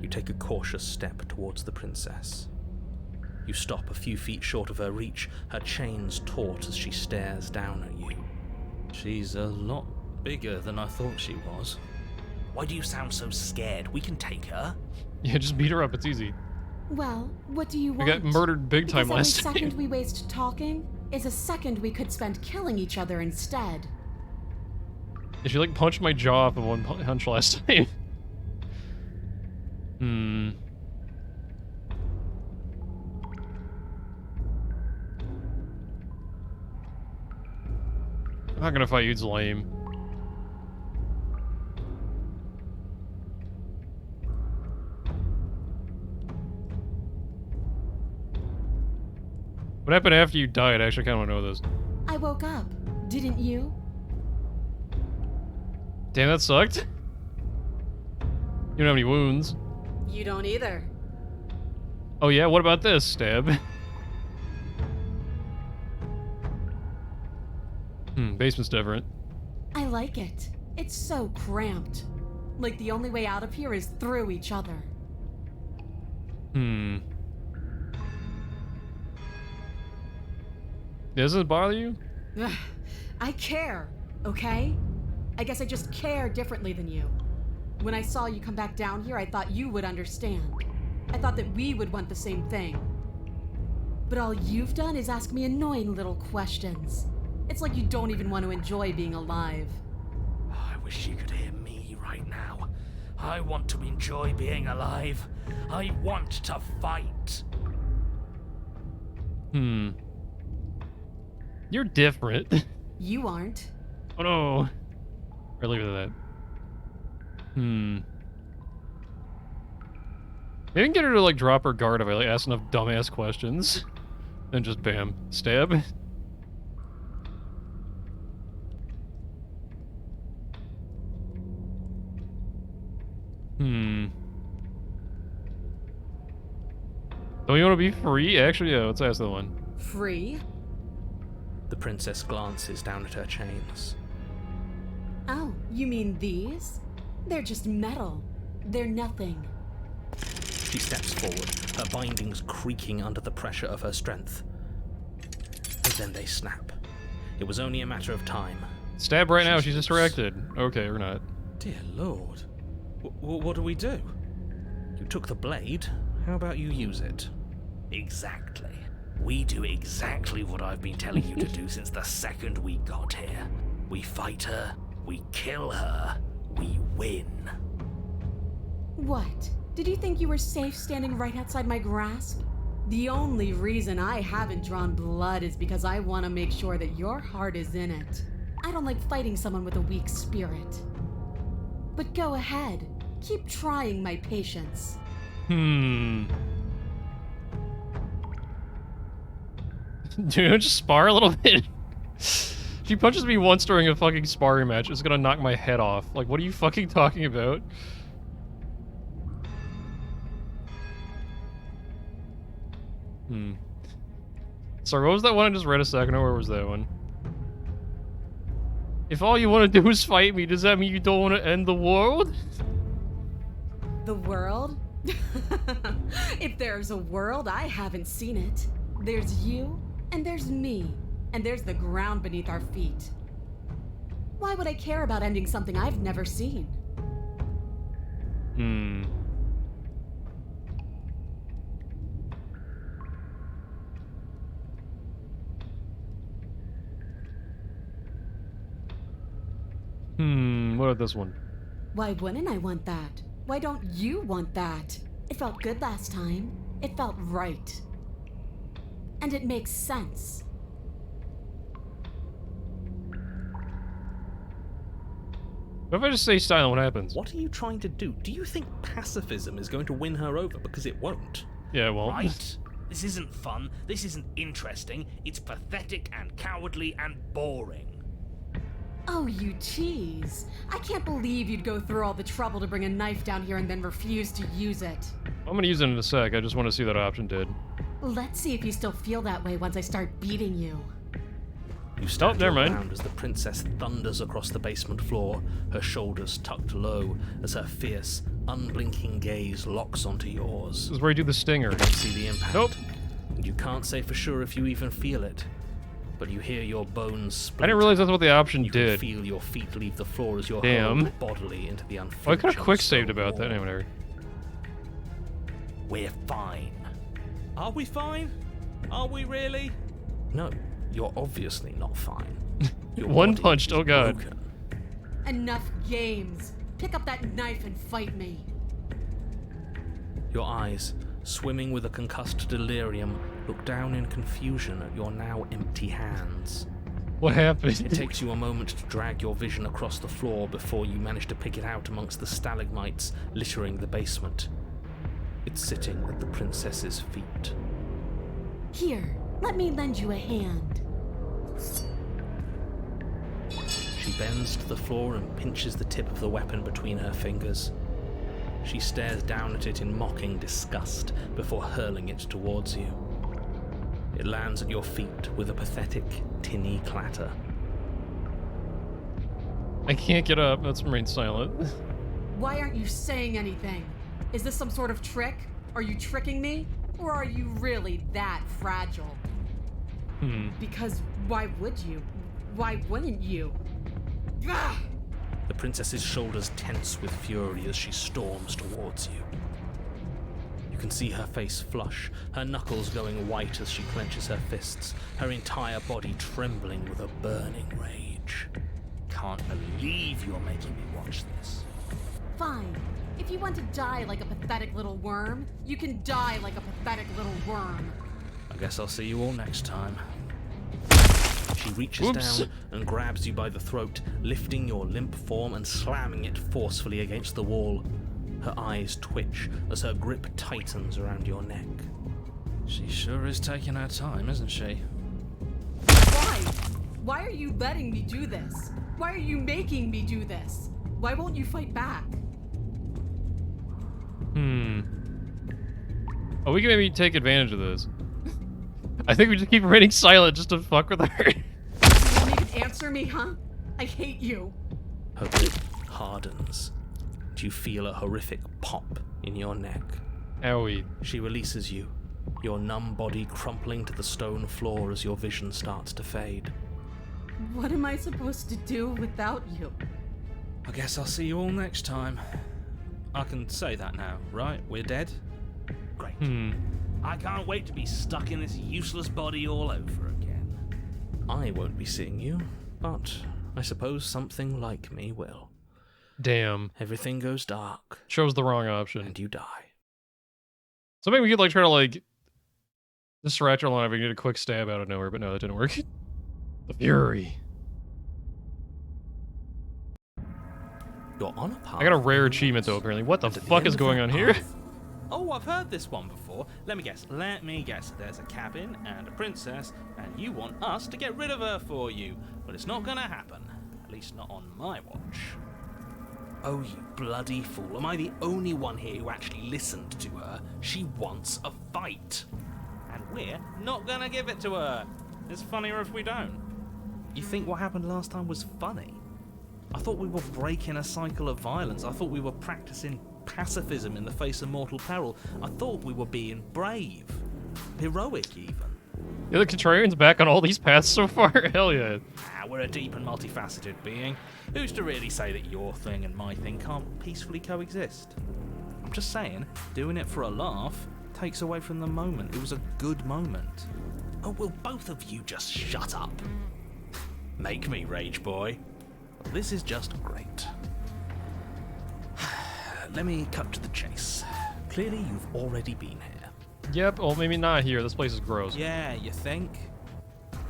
you take a cautious step towards the princess. You stop a few feet short of her reach, her chains taut as she stares down at you. She's a lot bigger than I thought she was. Why do you sound so scared? We can take her. Yeah, just beat her up, it's easy. Well, what do you want? We got murdered big time because last every second time. we waste talking is a second we could spend killing each other instead. Yeah, she like punched my jaw off of one punch last time. I'm not gonna fight you, it's lame. What happened after you died? I actually kind of want to know this. I woke up, didn't you? Damn, that sucked. You don't have any wounds. You don't either. Oh yeah, what about this, Stab? Basement's different. I like it. It's so cramped. Like the only way out of here is through each other. Doesn't it bother you? I care, okay? I guess I just care differently than you. When I saw you come back down here, I thought you would understand. I thought that we would want the same thing. But all you've done is ask me annoying little questions. It's like you don't even want to enjoy being alive. I wish you could hear me right now. I want to enjoy being alive. I want to fight. You're different. You aren't. Oh no. Or leave it at that. Maybe I can get her to like drop her guard if I like ask enough dumbass questions. Then just bam. Stab. Don't you want to be free? Actually, yeah, let's ask that one. Free? The princess glances down at her chains. Oh, you mean these? They're just metal. They're nothing. She steps forward, her bindings creaking under the pressure of her strength. And then they snap. It was only a matter of time. Stab right now, she's distracted. Okay, or not. Dear Lord. What do we do? You took the blade. How about you use it? Exactly. We do exactly what I've been telling you to do since the second we got here. We fight her, we kill her, we win. What? Did you think you were safe standing right outside my grasp? The only reason I haven't drawn blood is because I want to make sure that your heart is in it. I don't like fighting someone with a weak spirit. But go ahead. Keep trying my patience. Do you just spar a little bit? She punches me once during a fucking sparring match. It's gonna knock my head off. Like, what are you fucking talking about? Sorry, what was that one I just read a second ago? Where was that one? If all you want to do is fight me, does that mean you don't want to end the world? The world? If there's a world, I haven't seen it. There's you, and there's me, and there's the ground beneath our feet. Why would I care about ending something I've never seen? What about this one? Why wouldn't I want that? Why don't you want that? It felt good last time. It felt right. And it makes sense. What if I just stay silent? What happens? What are you trying to do? Do you think pacifism is going to win her over? Because it won't. Yeah, well. Right? This isn't fun, this isn't interesting, it's pathetic and cowardly and boring. Oh, you tease. I can't believe you'd go through all the trouble to bring a knife down here and then refuse to use it. I'm gonna use it in a sec. I just want to see that option did. Let's see if you still feel that way once I start beating you. You stand never your mind. ground as the princess thunders across the basement floor, her shoulders tucked low as her fierce, unblinking gaze locks onto yours. This is where I do the stinger. You don't see the impact. Nope. You can't say for sure if you even feel it, but you hear your bones I splinter. didn't realize that's what the option You did. can feel your feet leave the floor as you're Damn. hurled bodily into the unflinching Oh, I could have quick saved stone about that. wall. Anyway, whatever. We're fine. Are we fine? Are we really? No, you're obviously not fine. Your One body punched, is oh god. broken. Enough games. Pick up that knife and fight me. Your eyes, swimming with a concussed delirium, look down in confusion at your now empty hands. What happened? It takes you a moment to drag your vision across the floor before you manage to pick it out amongst the stalagmites littering the basement. It's sitting at the princess's feet. Here, let me lend you a hand. She bends to the floor and pinches the tip of the weapon between her fingers. She stares down at it in mocking disgust before hurling it towards you. It lands at your feet with a pathetic, tinny clatter. I can't get up. Let's remain silent. Why aren't you saying anything? Is this some sort of trick? Are you tricking me? Or are you really that fragile? Because why would you? Why wouldn't you? Ah! The princess's shoulders tense with fury as she storms towards you. You can see her face flush, her knuckles going white as she clenches her fists, her entire body trembling with a burning rage. Can't believe you're making me watch this. Fine. If you want to die like a pathetic little worm, you can die like a pathetic little worm. I guess I'll see you all next time. She reaches Oops. down and grabs you by the throat, lifting your limp form and slamming it forcefully against the wall. Her eyes twitch as her grip tightens around your neck. She sure is taking her time, isn't she? Why? Why are you letting me do this? Why are you making me do this? Why won't you fight back? Oh, we can maybe take advantage of this. I think we just keep remaining silent just to fuck with her. You won't even answer me, huh? I hate you. Her grip hardens, and you feel a horrific pop in your neck. Owie. She releases you, your numb body crumpling to the stone floor as your vision starts to fade. What am I supposed to do without you? I guess I'll see you all next time. I can say that now, right? We're dead? Great. Hmm. I can't wait to be stuck in this useless body all over again. I won't be seeing you, but I suppose something like me will. Damn. Everything goes dark, Chose the wrong option. and you die. So maybe we could like try to like distract her alive and get a quick stab out of nowhere, but no, that didn't work. The Fury. You're on a path. I got a rare achievement though, apparently. What the And at fuck end is of going that on here? path- Oh, I've heard this one before. Let me guess. There's a cabin and a princess, and you want us to get rid of her for you. But it's not gonna happen. At least not on my watch. Oh, you bloody fool. Am I the only one here who actually listened to her? She wants a fight. And we're not gonna give it to her. It's funnier if we don't. You think what happened last time was funny? I thought we were breaking a cycle of violence. I thought we were practicing pacifism in the face of mortal peril. I thought we were being brave. Heroic, even. Yeah, the Contrarian's back on all these paths so far? Hell yeah. We're a deep and multifaceted being. Who's to really say that your thing and my thing can't peacefully coexist? I'm just saying, doing it for a laugh takes away from the moment. It was a good moment. Oh, will both of you just shut up? Make me rage, boy. This is just great. Let me cut to the chase. Clearly, you've already been here. Yep, well maybe not here. This place is gross. Yeah, you think?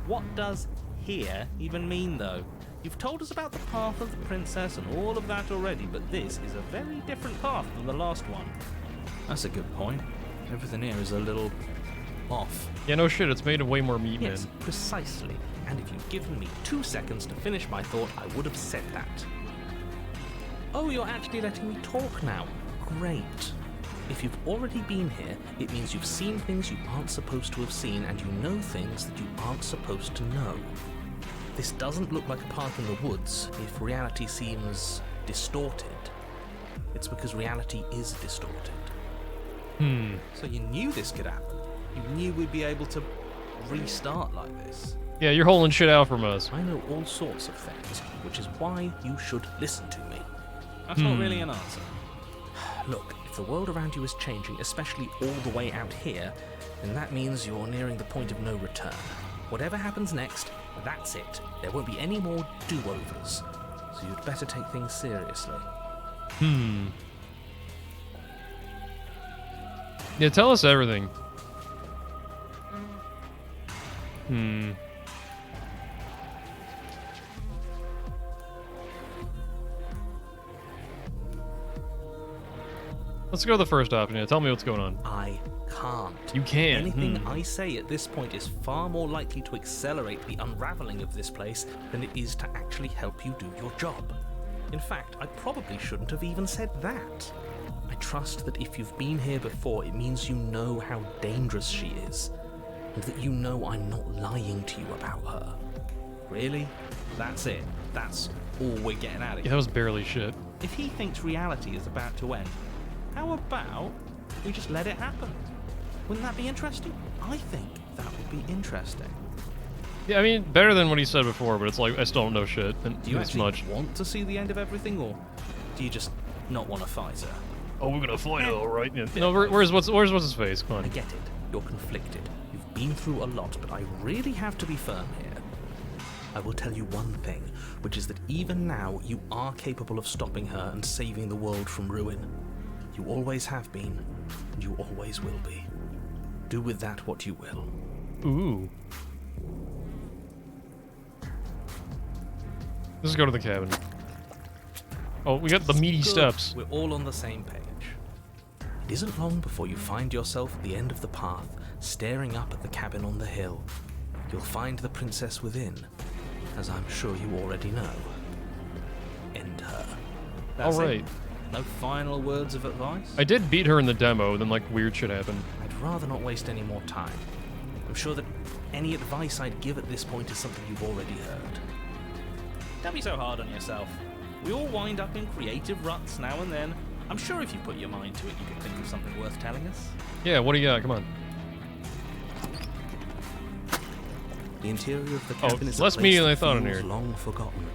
What does here even mean, though? You've told us about the path of the princess and all of that already, but this is a very different path than the last one. That's a good point. Everything here is a little off. Yeah, no shit, it's made of way more meat, Yes, man. precisely. And if you'd given me 2 seconds to finish my thought, I would have said that. Oh, you're actually letting me talk now. Great. If you've already been here, it means you've seen things you aren't supposed to have seen, and you know things that you aren't supposed to know. This doesn't look like a path in the woods if reality seems distorted. It's because reality is distorted. So you knew this could happen. You knew we'd be able to restart like this. Yeah, you're holding shit out from us. I know all sorts of things, which is why you should listen to me. That's not really an answer. Look, if the world around you is changing, especially all the way out here, then that means you're nearing the point of no return. Whatever happens next, that's it. There won't be any more do-overs. So you'd better take things seriously. Yeah, tell us everything. Let's go to the first option. Yeah, tell me what's going on. I can't. You can. Anything I say at this point is far more likely to accelerate the unraveling of this place than it is to actually help you do your job. In fact, I probably shouldn't have even said that. I trust that if you've been here before, it means you know how dangerous she is, and that you know I'm not lying to you about her. Really? That's it. That's all we're getting out of Yeah, here. that was barely shit. If he thinks reality is about to end, how about we just let it happen? Wouldn't that be interesting? I think that would be interesting. Yeah, I mean, better than what he said before, but it's like, I still don't know shit. And Do you this actually much. want to see the end of everything, or do you just not want to fight her? Oh, we're gonna fight it, all right? Yeah. No, where's what's his face? Come I on. get it. You're conflicted. You've been through a lot, but I really have to be firm here. I will tell you one thing, which is that even now, you are capable of stopping her and saving the world from ruin. You always have been, and you always will be. Do with that what you will. Ooh. Let's go to the cabin. Oh, we got the meaty Good. steps. We're all on the same page. It isn't long before you find yourself at the end of the path, staring up at the cabin on the hill. You'll find the princess within, as I'm sure you already know. End her. That's All right. it. No final words of advice? I did beat her in the demo, then like weird shit happened. I'd rather not waste any more time. I'm sure that any advice I'd give at this point is something you've already heard. Don't be so hard on yourself. We all wind up in creative ruts now and then. I'm sure if you put your mind to it, you could think of something worth telling us. Yeah, what do you got? Come on. The interior of the cabin is a less place meaty than that I thought in feels here. long forgotten.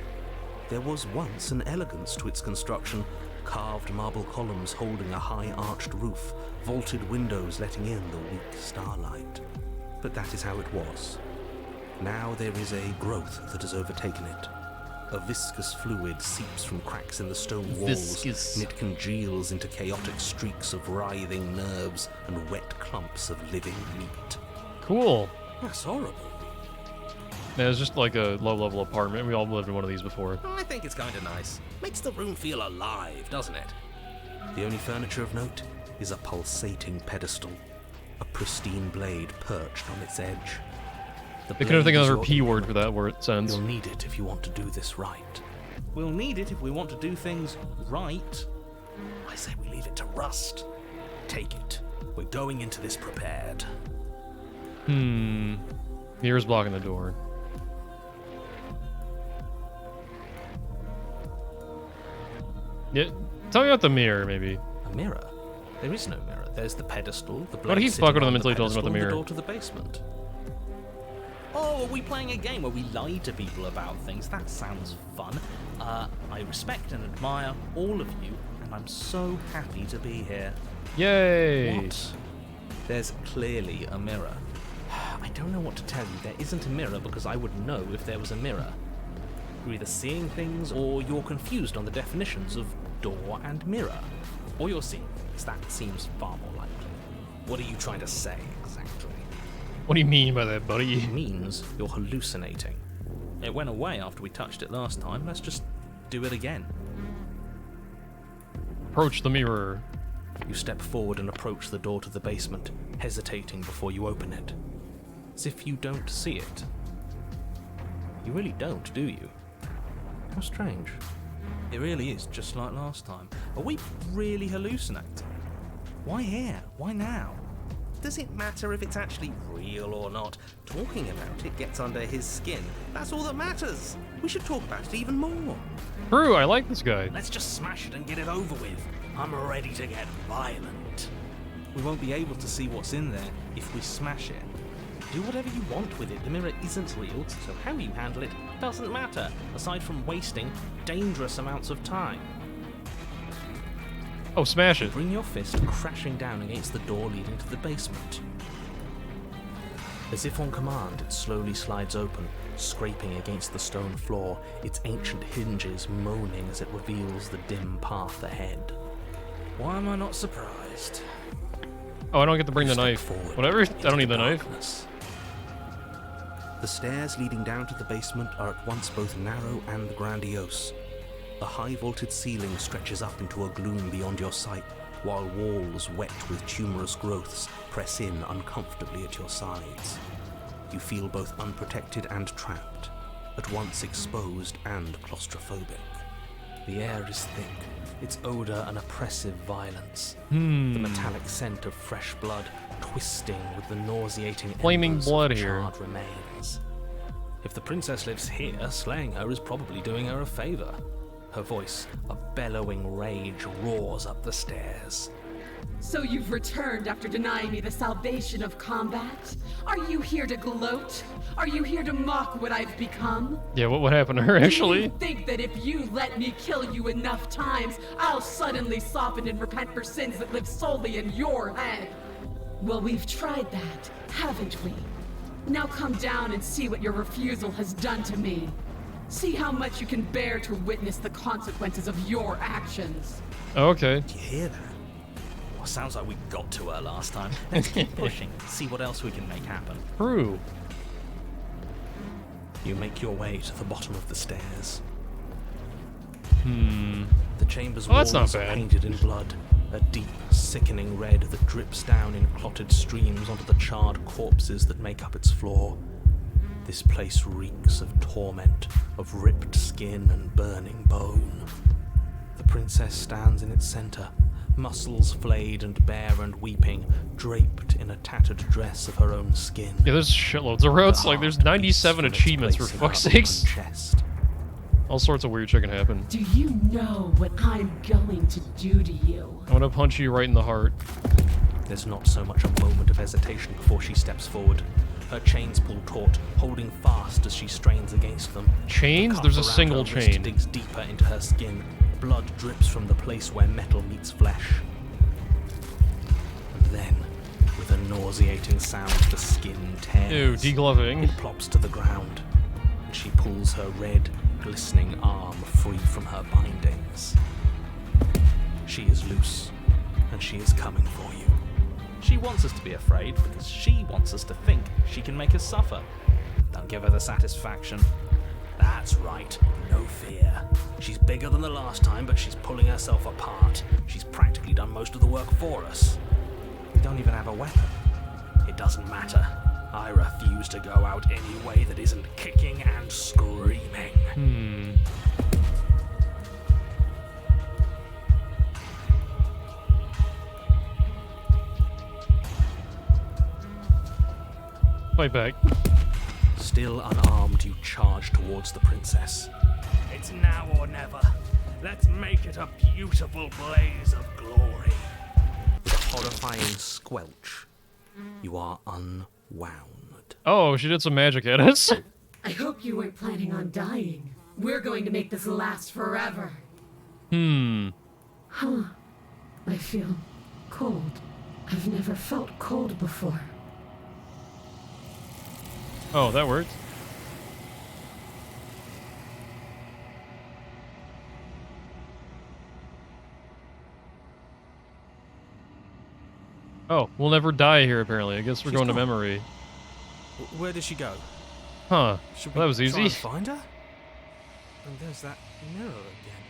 There was once an elegance to its construction, carved marble columns holding a high arched roof, vaulted windows letting in the weak starlight. But that is how it was. Now there is a growth that has overtaken it. A viscous fluid seeps from cracks in the stone walls, and it congeals into chaotic streaks of writhing nerves and wet clumps of living meat. Cool. That's horrible. Yeah, it's just like a low-level apartment. We all lived in one of these before. I think it's kind of nice. Makes the room feel alive, doesn't it? The only furniture of note is a pulsating pedestal, a pristine blade perched on its edge. The I couldn't blade think of is another your P word implement. for that word sentence. You'll need it if you want to do this right. We'll need it if we want to do things right. I say we leave it to Rust. Take it. We're going into this prepared. Mirror's blocking the door. Yeah, tell me about the mirror, maybe. A mirror? There is no mirror. There's the pedestal, the blade What, he's sitting fucking with on him the until he tells him about the pedestal, and mirror. door to the basement. Oh, are we playing a game where we lie to people about things? That sounds fun. I respect and admire all of you, and I'm so happy to be here. Yay! What? There's clearly a mirror. I don't know what to tell you. There isn't a mirror because I would know if there was a mirror. You're either seeing things or you're confused on the definitions of door and mirror. Or you're seeing things. That seems far more likely. What are you trying to say exactly? What do you mean by that, buddy? It means you're hallucinating. It went away after we touched it last time. Let's just do it again. Approach the mirror. You step forward and approach the door to the basement, hesitating before you open it. As if you don't see it. You really don't, do you? How strange. It really is just like last time. Are we really hallucinating? Why here? Why now? Does it matter if it's actually real or not? Talking about it gets under his skin. That's all that matters. We should talk about it even more. True, I like this guy. Let's just smash it and get it over with. I'm ready to get violent. We won't be able to see what's in there if we smash it. Do whatever you want with it. The mirror isn't real, so how you handle it doesn't matter, aside from wasting dangerous amounts of time. Oh, smash it. Bring your fist crashing down against the door leading to the basement. As if on command, it slowly slides open, scraping against the stone floor, its ancient hinges moaning as it reveals the dim path ahead. Why am I not surprised? Oh, I don't get to bring the Step knife. forward Whatever, I don't need the knife. darkness. The stairs leading down to the basement are at once both narrow and grandiose. A high vaulted ceiling stretches up into a gloom beyond your sight, while walls wet with tumorous growths press in uncomfortably at your sides. You feel both unprotected and trapped, at once exposed and claustrophobic. The air is thick, its odor an oppressive violence. The metallic scent of fresh blood twisting with the nauseating Flaming embers blood of here. charred remains. If the princess lives here, slaying her is probably doing her a favor. Her voice, a bellowing rage, roars up the stairs. So you've returned after denying me the salvation of combat? Are you here to gloat? Are you here to mock what I've become? Yeah, what happened to her, Do actually? you think that if you let me kill you enough times, I'll suddenly soften and repent for sins that live solely in your head? Well, we've tried that, haven't we? Now come down and see what your refusal has done to me. See how much you can bear to witness the consequences of your actions. Okay. Do you hear that? Well, sounds like we got to her last time. Let's keep pushing, see what else we can make happen. True. You make your way to the bottom of the stairs. The chamber's that's walls not are bad. painted in blood, a deep, sickening red that drips down in clotted streams onto the charred corpses that make up its floor. This place reeks of torment, of ripped skin and burning bone. The princess stands in its center, muscles flayed and bare and weeping, draped in a tattered dress of her own skin. Yeah, there's shitloads of routes. Like, there's 97 achievements, for fuck's sakes. Chest. All sorts of weird shit can happen. Do you know what I'm going to do to you? I'm gonna punch you right in the heart. There's not so much a moment of hesitation before she steps forward. Her chains pull taut, holding fast as she strains against them. Chains? The There's a cuff around single her wrist chain. digs deeper into her skin. Blood drips from the place where metal meets flesh. And then, with a nauseating sound, the skin tears. Ew, degloving. It plops to the ground, and she pulls her red, glistening arm free from her bindings. She is loose, and she is coming for you. She wants us to be afraid because she wants us to think she can make us suffer. Don't give her the satisfaction. That's right, no fear. She's bigger than the last time, but she's pulling herself apart. She's practically done most of the work for us. We don't even have a weapon. It doesn't matter. I refuse to go out any way that isn't kicking and screaming. Fight back. Still unarmed, you charge towards the princess. It's now or never. Let's make it a beautiful blaze of glory. With a horrifying squelch, you are unwound. Oh, she did some magic at us. I hope you weren't planning on dying. We're going to make this last forever. Huh. I feel cold. I've never felt cold before. Oh, that worked. Oh, we'll never die here, apparently. I guess we're She's going to gone. memory. Where did she go? Huh. Should Well, that was try easy. and find her? And there's that mirror again.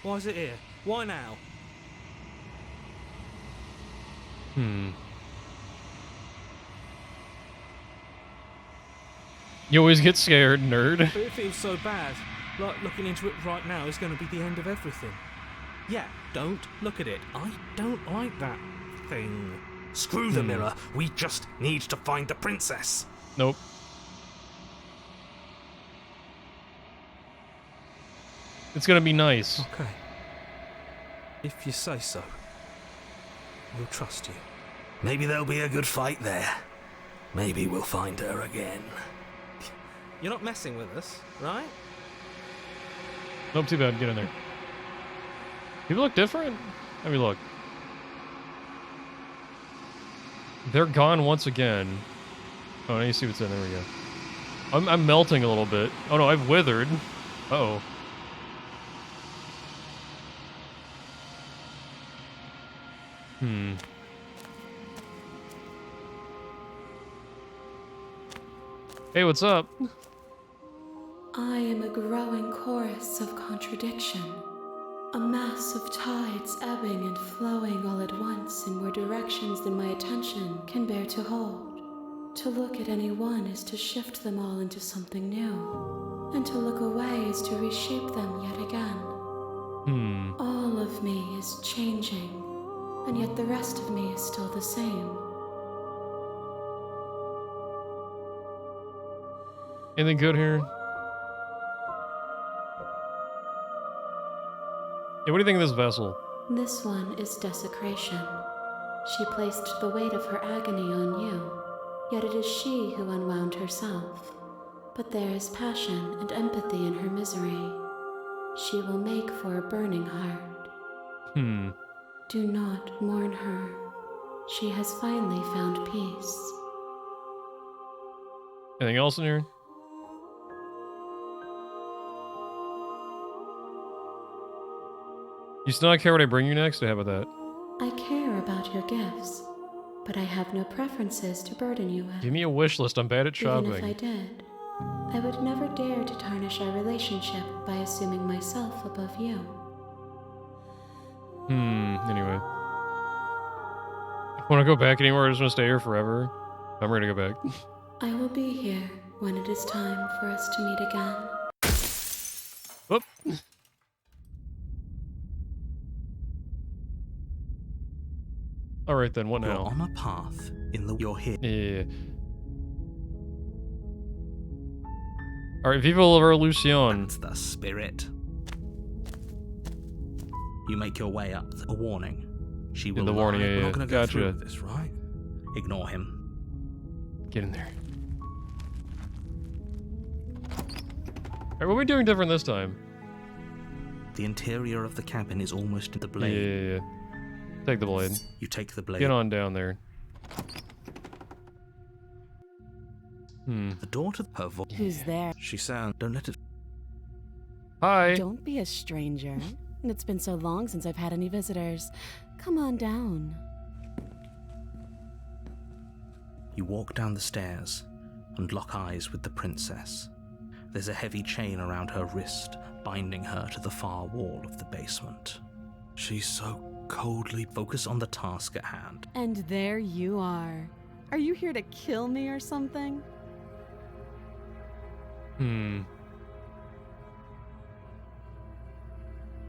Why is it here? Why now? You always get scared, nerd. But it feels so bad. Like looking into it right now is going to be the end of everything. Yeah, don't look at it. I don't like that thing. Screw the mirror. We just need to find the princess. Nope. It's gonna be nice. Okay. If you say so. We'll trust you. Maybe there'll be a good fight there. Maybe we'll find her again. You're not messing with us, right? Nope, too bad. Get in there. People look different. Let me look. They're gone once again. Oh, now you see what's in there. We go. I'm melting a little bit. Oh no, I've withered. Uh-oh. Hey, what's up? I am a growing chorus of contradiction, a mass of tides ebbing and flowing all at once in more directions than my attention can bear to hold. To look at any one is to shift them all into something new, and to look away is to reshape them yet again. All of me is changing, and yet the rest of me is still the same. Anything good here? Yeah, what do you think of this vessel? This one is desecration. She placed the weight of her agony on you, yet it is she who unwound herself. But there is passion and empathy in her misery. She will make for a burning heart. Do not mourn her. She has finally found peace. Anything else in here? You still not care what I bring you next? Or how about that? I care about your gifts, but I have no preferences to burden you with. Give me a wish list. I'm bad at shopping. Even if I did, I would never dare to tarnish our relationship by assuming myself above you. Anyway. Want to go back anywhere? I just want to stay here forever. I'm ready to go back. I will be here when it is time for us to meet again. Whoop. Alright then, what You're now? on a path in the you're here. Yeah. Alright, Viva la Revolution. That's the spirit. You make your way up. A warning. She will the warning, lie. yeah, We're yeah. not going to go Gotcha. through with this, right? Ignore him. Get in there. Alright, what are we doing different this time? The interior of the cabin is almost in the blade. Yeah. Take the blade. You take the blade. Get on down there. The door to her voice. Who's there? She sounds. Don't let it. Hi. Don't be a stranger. It's been so long since I've had any visitors. Come on down. You walk down the stairs and lock eyes with the princess. There's a heavy chain around her wrist, binding her to the far wall of the basement. She's so coldly focused on the task at hand. And there you are. Are you here to kill me or something?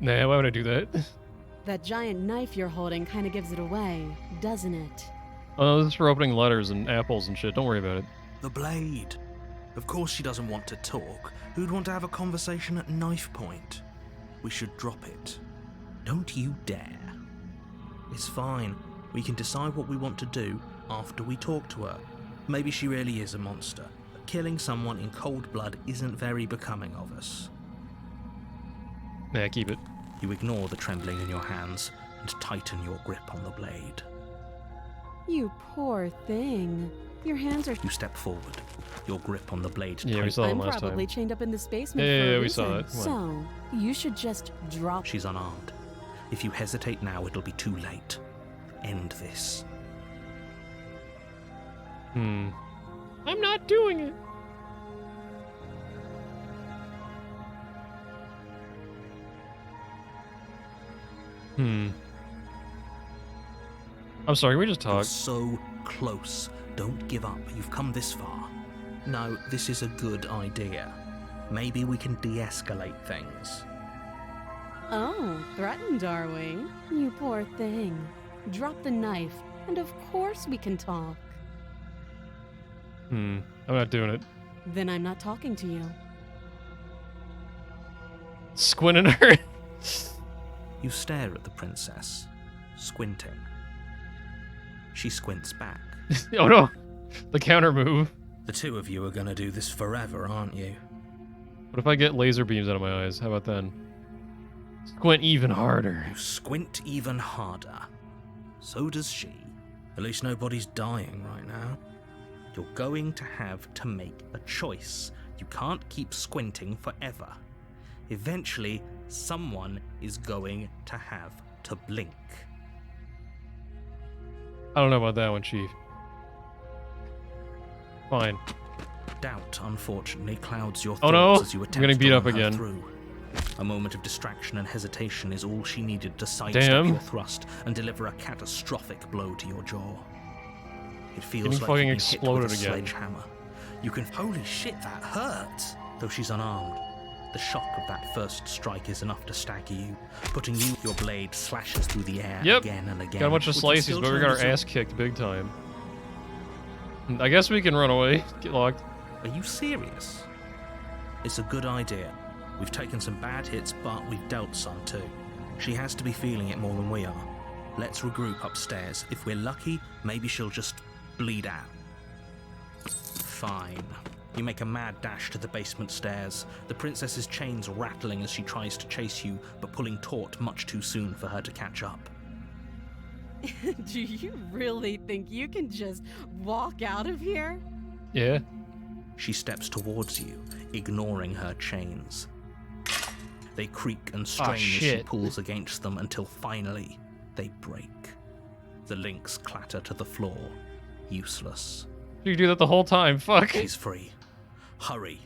Nah, why would I do that? That giant knife you're holding kind of gives it away, doesn't it? Oh, this is for opening letters and apples and shit. Don't worry about it. The blade. Of course she doesn't want to talk. Who'd want to have a conversation at knife point? We should drop it. Don't you dare. It's fine. We can decide what we want to do after we talk to her. Maybe she really is a monster, but killing someone in cold blood isn't very becoming of us. Nah, keep it. You ignore the trembling in your hands and tighten your grip on the blade. You poor thing. Your hands are... You step forward, your grip on the blade Yeah, we tight. saw them I'm last probably time. chained up in this basement Yeah, for a we reason. saw it. Come So, you should just drop... She's unarmed. If you hesitate now, it'll be too late. End this. I'm not doing it. I'm sorry, can we just You're talk? so close. Don't give up. You've come this far. No, this is a good idea. Maybe we can de-escalate things. Oh, threatened, are we? You poor thing. Drop the knife, and of course we can talk. I'm not doing it. Then I'm not talking to you. Squinting her. You stare at the princess, squinting. She squints back. Oh no! The counter move. The two of you are gonna do this forever, aren't you? What if I get laser beams out of my eyes? How about then? Squint even harder. You squint even harder. So does she. At least nobody's dying right now. You're going to have to make a choice. You can't keep squinting forever. Eventually, someone is going to have to blink. I don't know about that one, Chief. Fine. Doubt, unfortunately, clouds your Oh thoughts no! as you I'm attempt getting beat to up run her again. through. A moment of distraction and hesitation is all she needed to sidestep Damn. your thrust and deliver a catastrophic blow to your jaw. It feels Getting like fucking you've been hit exploded with a again. sledgehammer. You can... Holy shit, that hurt! Though she's unarmed, the shock of that first strike is enough to stagger you, putting you... Your blade slashes through the air Yep. again and again. Got a bunch of We can slices, still but we turn got our this ass kicked big time. I guess we can run away. Get locked. Are you serious? It's a good idea. We've taken some bad hits, but we've dealt some too. She has to be feeling it more than we are. Let's regroup upstairs. If we're lucky, maybe she'll just bleed out. Fine. You make a mad dash to the basement stairs, the princess's chains rattling as she tries to chase you, but pulling taut much too soon for her to catch up. Do you really think you can just walk out of here? Yeah. She steps towards you, ignoring her chains. They creak and strain as she shit. pulls against them until finally they break. The links clatter to the floor, useless. You do that the whole time. Fuck. She's free. Hurry.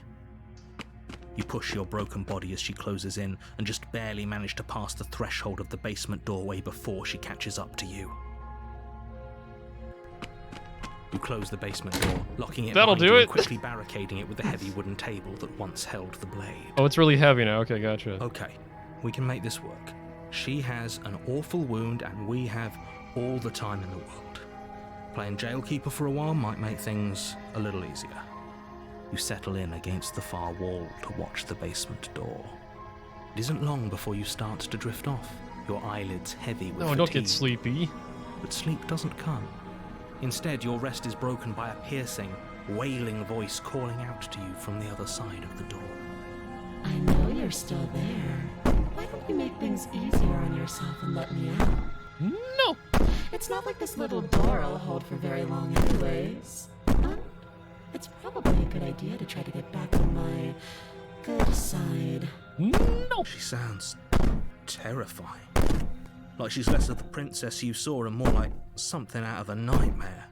You push your broken body as she closes in and just barely manage to pass the threshold of the basement doorway before she catches up to you. You close the basement door, locking it That'll behind do you it. and quickly barricading it with the heavy wooden table that once held the blade. Oh, it's really heavy now. Okay, gotcha. Okay, we can make this work. She has an awful wound and we have all the time in the world. Playing jailkeeper for a while might make things a little easier. You settle in against the far wall to watch the basement door. It isn't long before you start to drift off, your eyelids heavy with No, don't get fatigue. sleepy. But sleep doesn't come. Instead, your rest is broken by a piercing, wailing voice calling out to you from the other side of the door. I know you're still there. Why don't you make things easier on yourself and let me out? No. It's not like this little door will hold for very long anyways. But it's probably a good idea to try to get back on my good side. No. She sounds terrifying. Like she's less of the princess you saw and more like something out of a nightmare.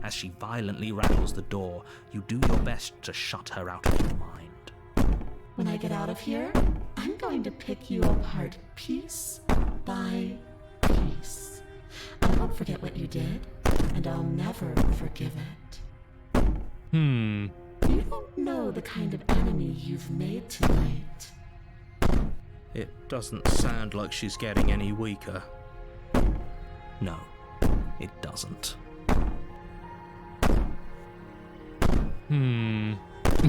As she violently rattles the door, you do your best to shut her out of your mind. When I get out of here, I'm going to pick you apart piece by piece. I won't forget what you did, and I'll never forgive it. You don't know the kind of enemy you've made tonight. It doesn't sound like she's getting any weaker. No, it doesn't.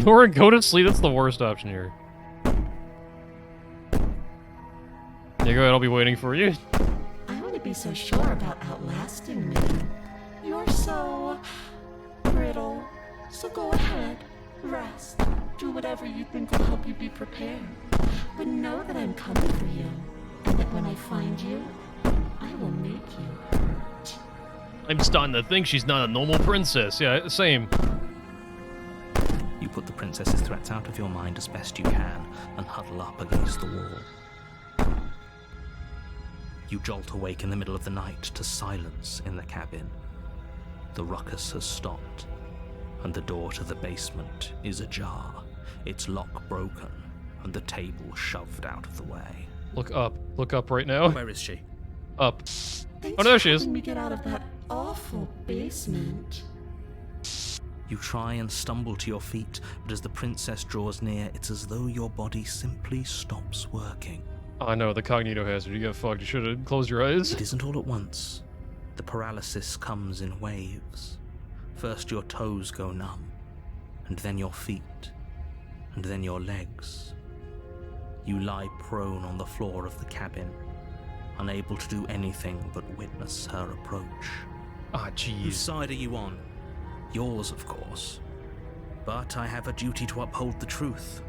Or go to sleep. That's the worst option here. Yeah, go ahead. I'll be waiting for you. I wouldn't be so sure about outlasting me. You're so brittle. So go ahead, rest, do whatever you think will help you be prepared. But know that I'm coming for you, and that when I find you, I will make you hurt. I'm starting to think she's not a normal princess. Yeah, same. You put the princess's threats out of your mind as best you can and huddle up against the wall. You jolt awake in the middle of the night to silence in the cabin. The ruckus has stopped, and the door to the basement is ajar, its lock broken, and the table shoved out of the way. Look up. Look up right now. Where is she? Up. Thanks Oh, there for she is. helping me get out of that awful basement. You try and stumble to your feet, but as the princess draws near, it's as though your body simply stops working. Oh, I know, the cognito hazard. You got fucked. You should have closed your eyes. It isn't all at once. The paralysis comes in waves. First your toes go numb, and then your feet, and then your legs. You lie prone on the floor of the cabin, unable to do anything but witness her approach. Ah, Whose jeez. side are you on? Yours, of course. But I have a duty to uphold the truth.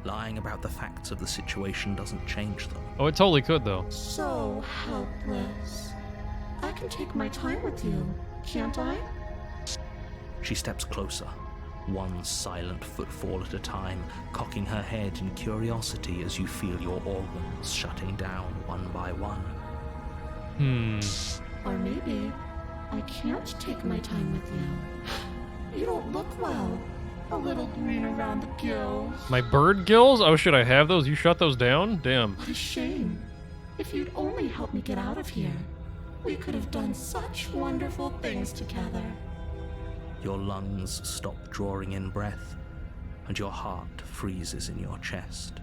Lying about the facts of the situation doesn't change them. Oh, it totally could, though. So helpless. I can take my time with you, can't I? She steps closer, one silent footfall at a time, cocking her head in curiosity as you feel your organs shutting down one by one. Or maybe I can't take my time with you. You don't look well. A little green around the gills. My bird gills? Oh, should I have those? You shut those down? Damn. What a shame. If you'd only help me get out of here, we could have done such wonderful things together. Your lungs stop drawing in breath, and your heart freezes in your chest.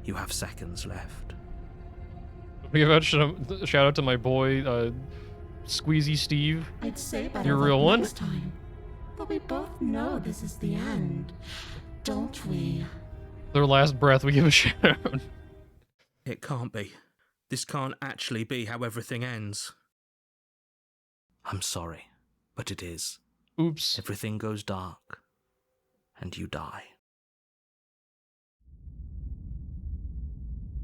You have seconds left. Give a shout out to my boy, Squeezy Steve. I'd say better Your luck real one? next time. But we both know this is the end, don't we? Their last breath, we give a shout out. It can't be. This can't actually be how everything ends. I'm sorry, but it is. Oops. Everything goes dark, and you die.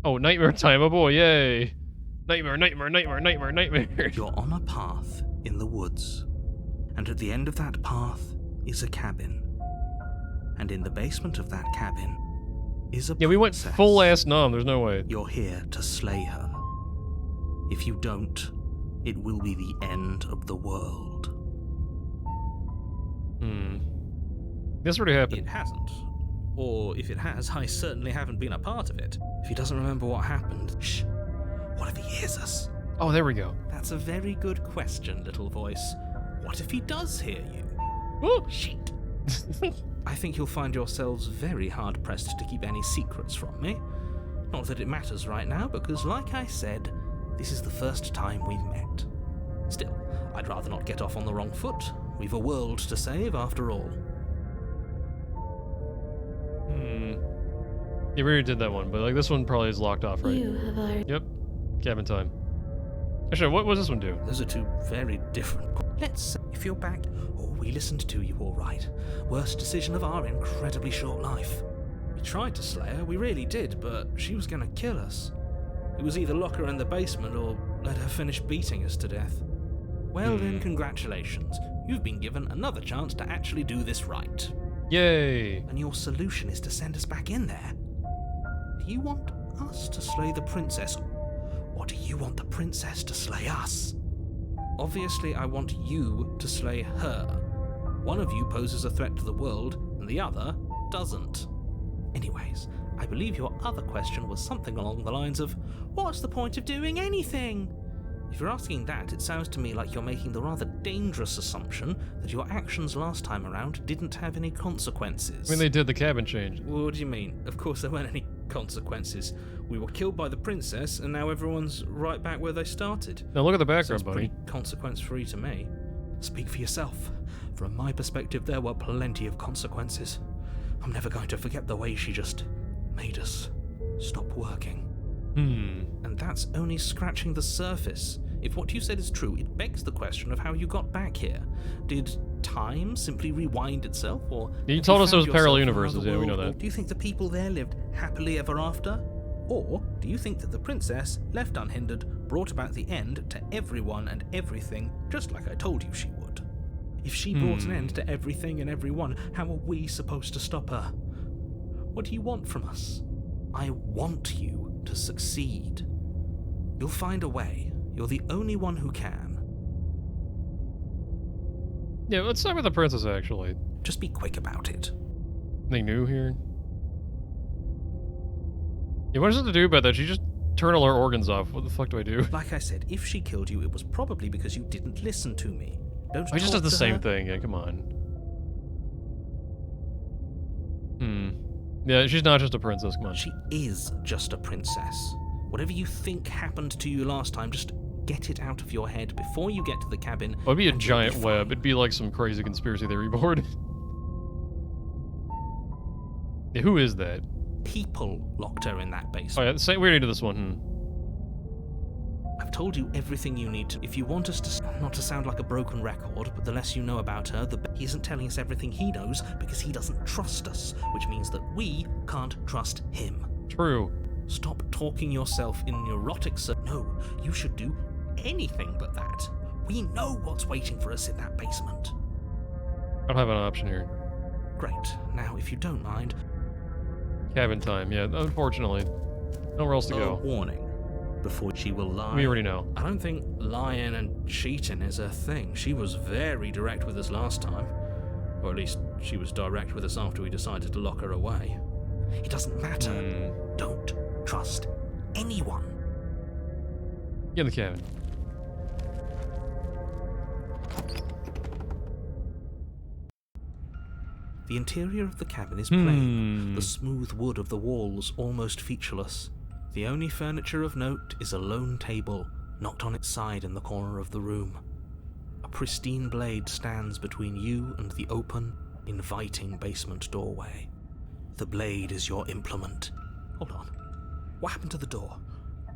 Oh, nightmare time, oh boy, yay! Nightmare, nightmare, nightmare, nightmare, nightmare. You're on a path in the woods, and at the end of that path is a cabin. And in the basement of that cabin is a Yeah, we went princess. full ass numb, there's no way. You're here to slay her. If you don't, it will be the end of the world. This already happened. It hasn't. Or if it has, I certainly haven't been a part of it. If he doesn't remember what happened, shh. What if he hears us? Oh, there we go. That's a very good question, little voice. What if he does hear you? Oh, Shit. I think you'll find yourselves very hard-pressed to keep any secrets from me. Not that it matters right now, because like I said, this is the first time we've met. Still, I'd rather not get off on the wrong foot. We've a world to save, after all. Yeah, we already did that one, but like this one probably is locked off, right? You have already. Yep. Cabin time. Actually, what does this one do? Those are two very different... Let's... If you're back... Oh, we listened to you all right. Worst decision of our incredibly short life. We tried to slay her, we really did, but she was gonna kill us. It was either lock her in the basement or let her finish beating us to death. Well then, congratulations. You've been given another chance to actually do this right. Yay! And your solution is to send us back in there. Do you want us to slay the princess, or do you want the princess to slay us? Obviously, I want you to slay her. One of you poses a threat to the world, and the other doesn't. Anyways, I believe your other question was something along the lines of, what's the point of doing anything? If you're asking that, it sounds to me like you're making the rather dangerous assumption that your actions last time around didn't have any consequences. I mean, they did the cabin change. What do you mean? Of course there weren't any consequences. We were killed by the princess, and now everyone's right back where they started. Now look at the background, Sounds buddy. pretty consequence-free to me. Speak for yourself. From my perspective, there were plenty of consequences. I'm never going to forget the way she just made us stop working. And that's only scratching the surface. If what you said is true, it begs the question of how you got back here. Did time simply rewind itself, or... You have told us it found was parallel yourself in universes, another yeah, we know world, or that. do you think the people there lived happily ever after? Or do you think that the princess, left unhindered, brought about the end to everyone and everything, just like I told you she would? If she brought an end to everything and everyone, how are we supposed to stop her? What do you want from us? I want you to succeed. You'll find a way. You're the only one who can. Yeah, let's start with the princess, actually. Just be quick about it. Anything new here? Yeah, what is it to do about that? She just turned all her organs off. What the fuck do I do? Like I said, if she killed you, it was probably because you didn't listen to me. Don't I just talk did the to same her. thing, yeah, come on. Yeah, she's not just a princess, come on. She is just a princess. Whatever you think happened to you last time, just get it out of your head before you get to the cabin. Oh, it'd be a and you'll giant fine. web. It'd be like some crazy conspiracy theory board. Yeah, who is that? People locked her in that basement. Oh yeah, we already did this one. I've told you everything you need to. If you want us to, not to sound like a broken record, but the less you know about her, he isn't telling us everything he knows because he doesn't trust us, which means that we can't trust him. True. Stop talking yourself in neurotic. No, you should do anything but that. We know what's waiting for us in that basement. I don't have an option here. Great. Now, if you don't mind, Cabin time, yeah, unfortunately. Nowhere else to go. warning. Before she will lie. We already know. I don't think lying and cheating is her thing. She was very direct with us last time. Or at least she was direct with us after we decided to lock her away. It doesn't matter. Don't trust anyone. Get in the cabin. The interior of the cabin is plain, the smooth wood of the walls almost featureless. The only furniture of note is a lone table, knocked on its side in the corner of the room. A pristine blade stands between you and the open, inviting basement doorway. The blade is your implement. Hold on. What happened to the door?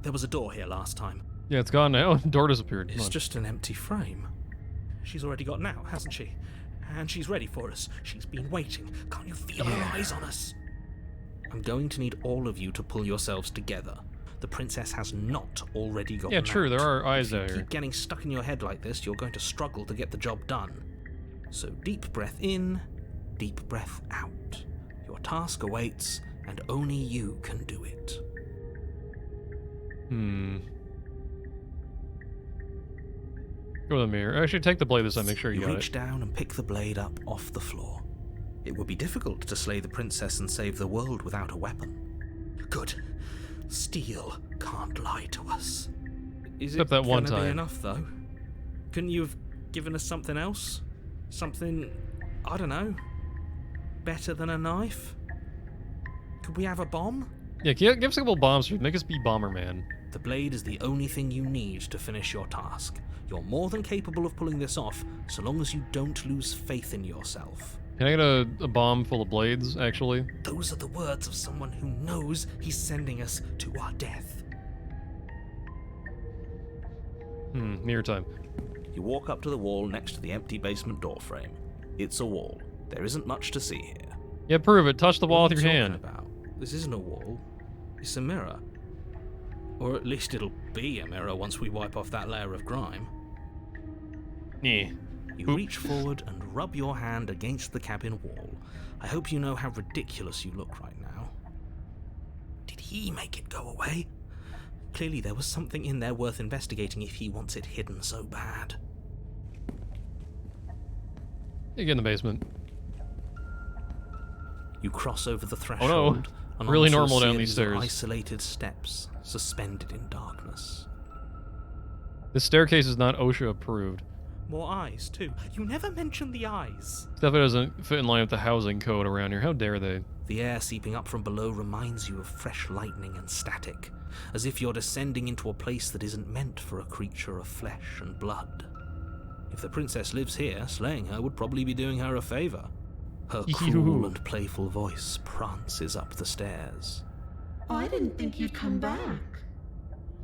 There was a door here last time. Yeah, it's gone now. Door disappeared. Come It's on. just an empty frame. She's already gotten out, hasn't she? And she's ready for us. She's been waiting. Can't you feel her eyes on us? I'm going to need all of you to pull yourselves together. The princess has not already gotten Yeah, true. out. There are eyes If out you here. keep getting stuck in your head like this, you're going to struggle to get the job done. So deep breath in, deep breath out. Your task awaits, and only you can do it. Go to the mirror. Actually, take the blade this time. Make sure you got reach it. down and pick the blade up off the floor. It would be difficult to slay the princess and save the world without a weapon. Good. Steel can't lie to us. Is Except it that one gonna be time. enough, though? Couldn't you have given us something else? Something, I don't know, better than a knife? Could we have a bomb? Yeah, give us a couple bombs. Make us be Bomberman. The blade is the only thing you need to finish your task. You're more than capable of pulling this off, so long as you don't lose faith in yourself. Can I get a bomb full of blades, actually? Those are the words of someone who knows he's sending us to our death. Mirror time. You walk up to the wall next to the empty basement door frame. It's a wall. There isn't much to see here. Yeah, prove it. Touch the wall What with are your you hand. talking about? This isn't a wall. It's a mirror. Or at least it'll be a mirror once we wipe off that layer of grime. Yeah. You Boop. reach forward and rub your hand against the cabin wall. I hope you know how ridiculous you look right now. Did he make it go away? Clearly there was something in there worth investigating if he wants it hidden so bad. You get in the basement. You cross over the threshold. and Really onto a normal down these series of stairs. Isolated steps, suspended in darkness. This staircase is not OSHA approved. More eyes, too. You never mention the eyes. Stuff that doesn't fit in line with the housing code around here. How dare they? The air seeping up from below reminds you of fresh lightning and static, as if you're descending into a place that isn't meant for a creature of flesh and blood. If the princess lives here, slaying her would probably be doing her a favor. Her cruel and playful voice prances up the stairs. I didn't think you'd come back.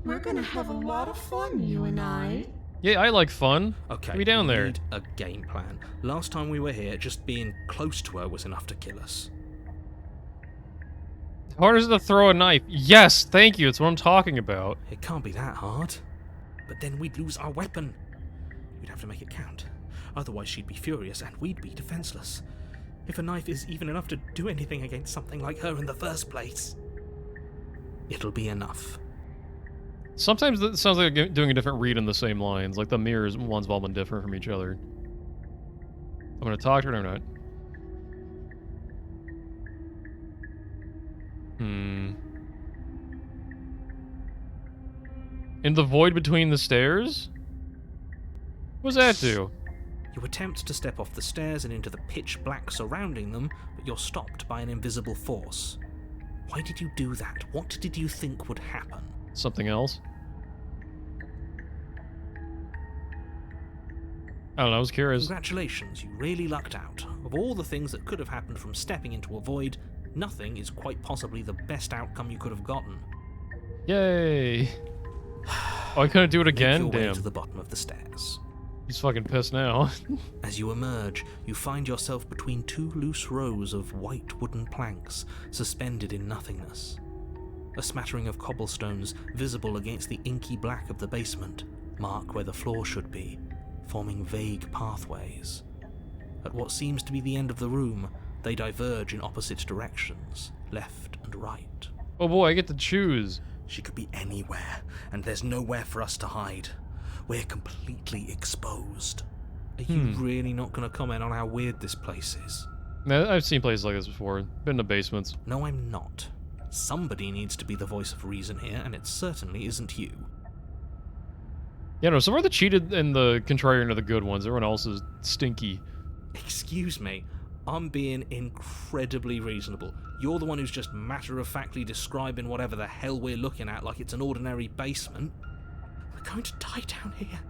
We're gonna have a lot of fun, you and I. Yeah, I like fun. Okay, Get me down we there. need a game plan. Last time we were here, just being close to her was enough to kill us. How hard is it to throw a knife? Yes, thank you. It's what I'm talking about. It can't be that hard. But then we'd lose our weapon. We'd have to make it count. Otherwise she'd be furious and we'd be defenseless. If a knife is even enough to do anything against something like her in the first place, it'll be enough. Sometimes it sounds like doing a different read in the same lines. Like the mirrors, one's all been different from each other. I'm gonna talk to her or not. In the void between the stairs? What's that do? You attempt to step off the stairs and into the pitch black surrounding them, but you're stopped by an invisible force. Why did you do that? What did you think would happen? Something else? I don't know, I was curious. Congratulations, you really lucked out. Of all the things that could have happened from stepping into a void, nothing is quite possibly the best outcome you could have gotten. Yay! Oh, I couldn't do it again? Make your way Damn. to the bottom of the stairs. He's fucking pissed now. As you emerge, you find yourself between two loose rows of white wooden planks suspended in nothingness. A smattering of cobblestones visible against the inky black of the basement mark where the floor should be, forming vague pathways. At what seems to be the end of the room, they diverge in opposite directions, left and right. Oh boy, I get to choose. She could be anywhere, and there's nowhere for us to hide. We're completely exposed. Are you really not going to comment on how weird this place is? Man, I've seen places like this before. Been to basements. No, I'm not. Somebody needs to be the voice of reason here, and it certainly isn't you. Yeah, no, some are the cheated and the contrarian are the good ones. Everyone else is stinky. Excuse me, I'm being incredibly reasonable. You're the one who's just matter-of-factly describing whatever the hell we're looking at like it's an ordinary basement. We're going to die down here.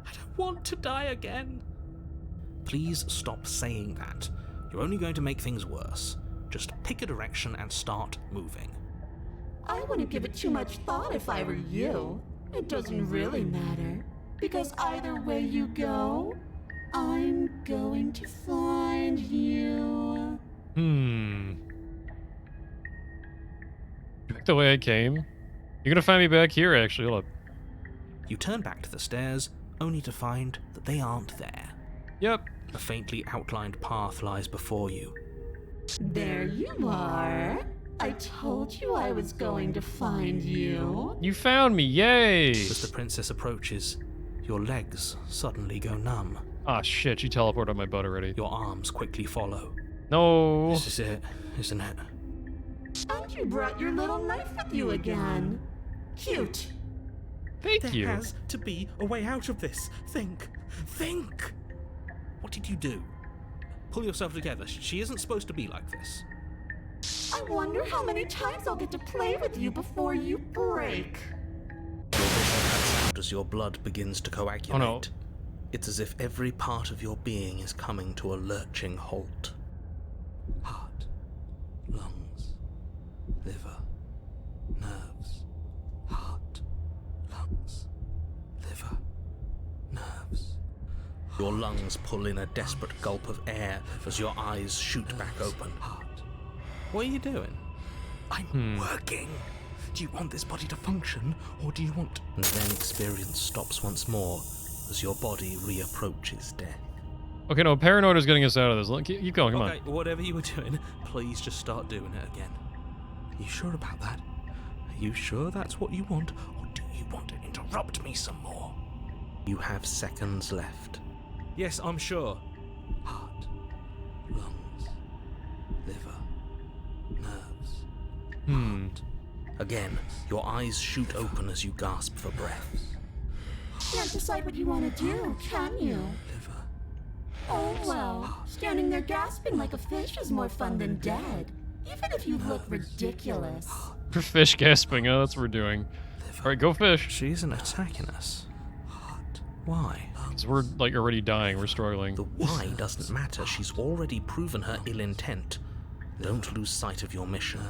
I don't want to die again. Please stop saying that. You're only going to make things worse. Just pick a direction and start moving. I wouldn't give it too much thought if I were you. It doesn't really matter, because either way you go, I'm going to find you. Back the way I came? You're gonna find me back here, actually. Hold up. You turn back to the stairs, only to find that they aren't there. Yep. A faintly outlined path lies before you. There you are. I told you I was going to find you. You found me, yay! As the princess approaches, your legs suddenly go numb. Ah, shit, you teleported on my butt already. Your arms quickly follow. No. This is it, isn't it? And you brought your little knife with you again. Cute. Thank you. There has to be a way out of this. Think. What did you do? Pull yourself together. She isn't supposed to be like this. I wonder how many times I'll get to play with you before you break. Your vision cuts out as your blood begins to coagulate. Oh no. It's as if every part of your being is coming to a lurching halt. Heart, lungs, liver, nerves. Heart, lungs, liver, nerves. Your lungs pull in a desperate gulp of air as your eyes shoot back open. Heart. What are you doing? I'm working. Do you want this body to function, or do you want... And then experience stops once more as your body reapproaches death. Okay, no, paranoid is getting us out of this. Keep going, come Okay, whatever you were doing, please just start doing it again. Are you sure about that? Are you sure that's what you want, or do you want to interrupt me some more? You have seconds left. Yes, I'm sure. Heart, lungs, liver, nerves. Heart. Again, your eyes shoot open as you gasp for breath. Can't decide what you want to do, can you? Liver. Oh well, standing there gasping like a fish is more fun than dead. Even if you look ridiculous. For fish gasping, oh, that's what we're doing. Alright, go fish. She isn't attacking us. Why? Because we're, like, already dying, we're struggling. The why doesn't matter. She's already proven her ill intent. Don't lose sight of your mission.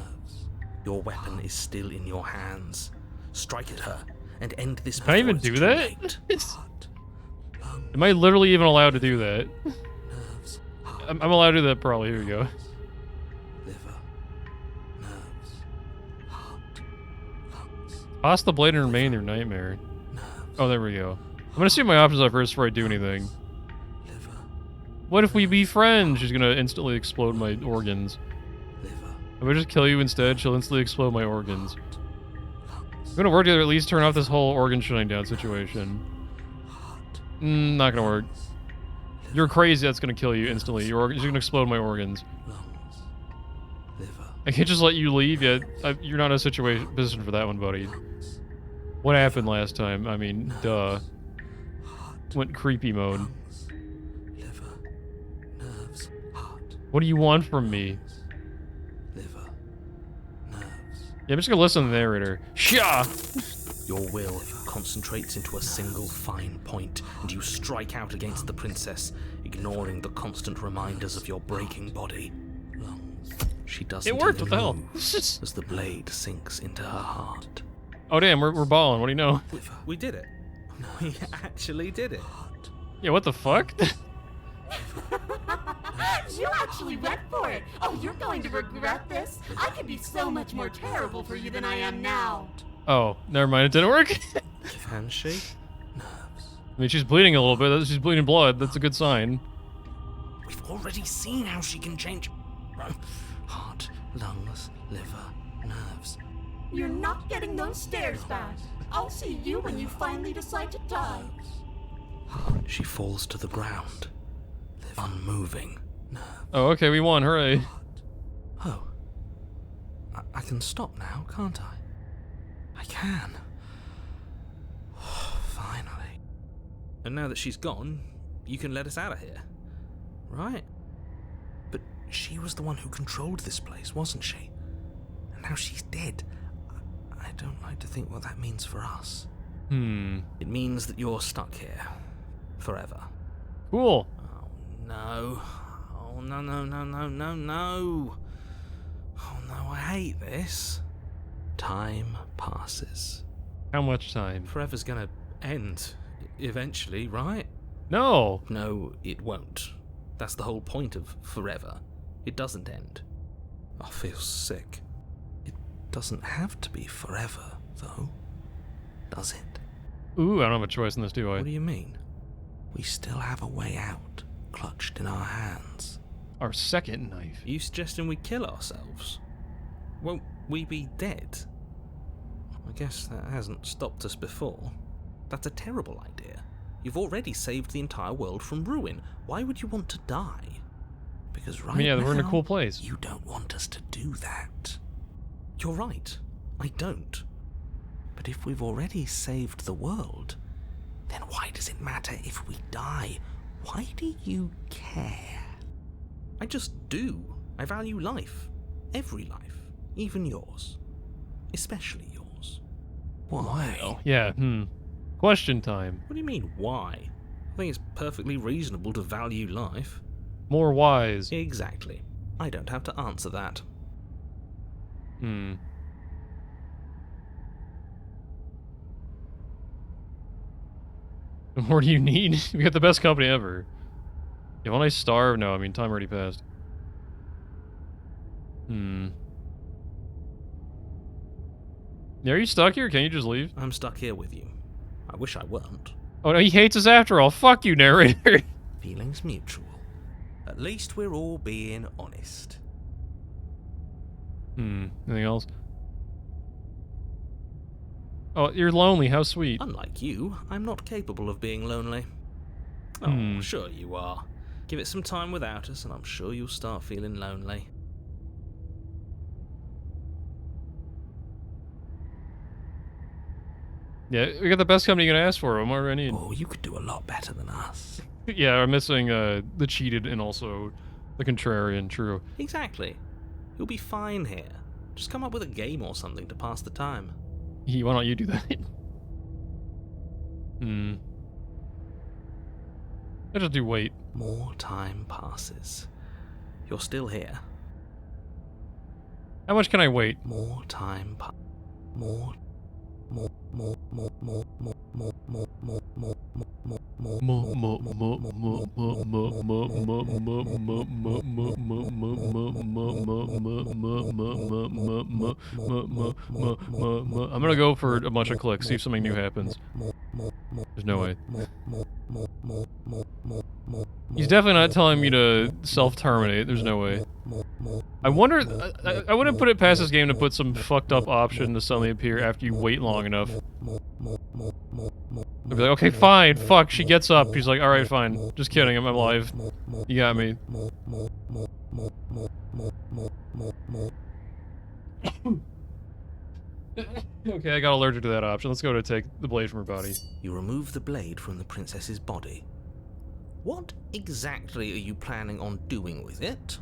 Your weapon is still in your hands. Strike at her and end this. Can I even before do it's too that? late. Am I literally even allowed to do that? I'm allowed to do that, probably. Here we go. Liver, nerves, heart, lungs, Toss the blade and remain your nightmare. Oh, there we go. I'm gonna see what my options are first before I do anything. liver, What if we be friends? She's gonna instantly explode my organs. liver, If I just kill you instead, she'll instantly explode my organs. We're gonna work together, at least turn off this whole organ shutting down situation. Not gonna work. You're crazy, that's gonna kill you instantly. You're gonna explode my organs. lungs, liver, I can't just let you leave yet. You're not in a position for that one, buddy. What happened last time? I mean, duh. Went creepy mode. liver, nerves, heart, What do you want from me? liver, nerves. Yeah, I'm just gonna listen to the narrator. Shah! Your will concentrates into a single fine point, and you strike out against the princess, ignoring the constant reminders of your breaking body. She doesn't It worked, even what the hell? move as the blade sinks into her heart. Oh damn, we're balling, what do you know? We did it. We actually did it. Yeah, what the fuck? You actually went for it. Oh, you're going to regret this. I could be so much more terrible for you than I am now. Oh, never mind, it didn't work? Can she? I mean, she's bleeding a little bit, she's bleeding blood, that's a good sign. We've already seen how she can change heart, lungs, liver, nerves. You're not getting those stairs back. I'll see you when you finally decide to die. She falls to the ground, unmoving. Oh, okay, we won, hooray. Oh. I can stop now, can't I? I can. Finally. And now that she's gone, you can let us out of here. Right? But she was the one who controlled this place, wasn't she? And now she's dead. I don't like to think what that means for us. It means that you're stuck here. Forever. Cool. Oh, no. Oh, no. Oh, no, I hate this. Time passes. How much time? Forever's gonna end eventually, right? No! No, it won't. That's the whole point of forever. It doesn't end. I feel sick. It doesn't have to be forever, though, does it? Ooh, I don't have a choice in this, do I? What do you mean? We still have a way out, clutched in our hands. Our second knife. Are you suggesting we kill ourselves? Won't we be dead? I guess that hasn't stopped us before. That's a terrible idea. You've already saved the entire world from ruin. Why would you want to die? Because right I mean, yeah, now, we're in a cool place. you don't want us to do that. You're right. I don't. But if we've already saved the world, then why does it matter if we die? Why do you care? I just do. I value life. Every life. Even yours. Especially yours. Why? Yeah, Question time. What do you mean, why? I think it's perfectly reasonable to value life. More wise. Exactly. I don't have to answer that. What do you need? We got the best company ever. Yeah, when I starve? No, I mean, time already passed. Yeah, are you stuck here? Can you just leave? I'm stuck here with you. I wish I weren't. Oh, no, he hates us after all. Fuck you, narrator. Feelings mutual. At least we're all being honest. Anything else? Oh, you're lonely. How sweet. Unlike you, I'm not capable of being lonely. Oh, sure you are. Give it some time without us, and I'm sure you'll start feeling lonely. Yeah, we got the best company you can ask for. What more do I need? Oh, you could do a lot better than us. Yeah, I'm missing the cheated and also the contrarian. True. Exactly. You'll be fine here. Just come up with a game or something to pass the time. Why don't you do that? I just do wait. More time passes. You're still here. How much can I wait? More time more I'm gonna go for a bunch of clicks, see if something new happens. There's no way. He's definitely not telling me to self-terminate. There's no way. I wonder... I wouldn't put it past this game to put some fucked up option to suddenly appear after you wait long enough. I'd be like, okay, fine, fuck, she gets up. She's like, alright, fine. Just kidding, I'm alive. You got me. Okay, I got allergic to that option. Let's go to take the blade from her body. You remove the blade from the princess's body. What exactly are you planning on doing with it?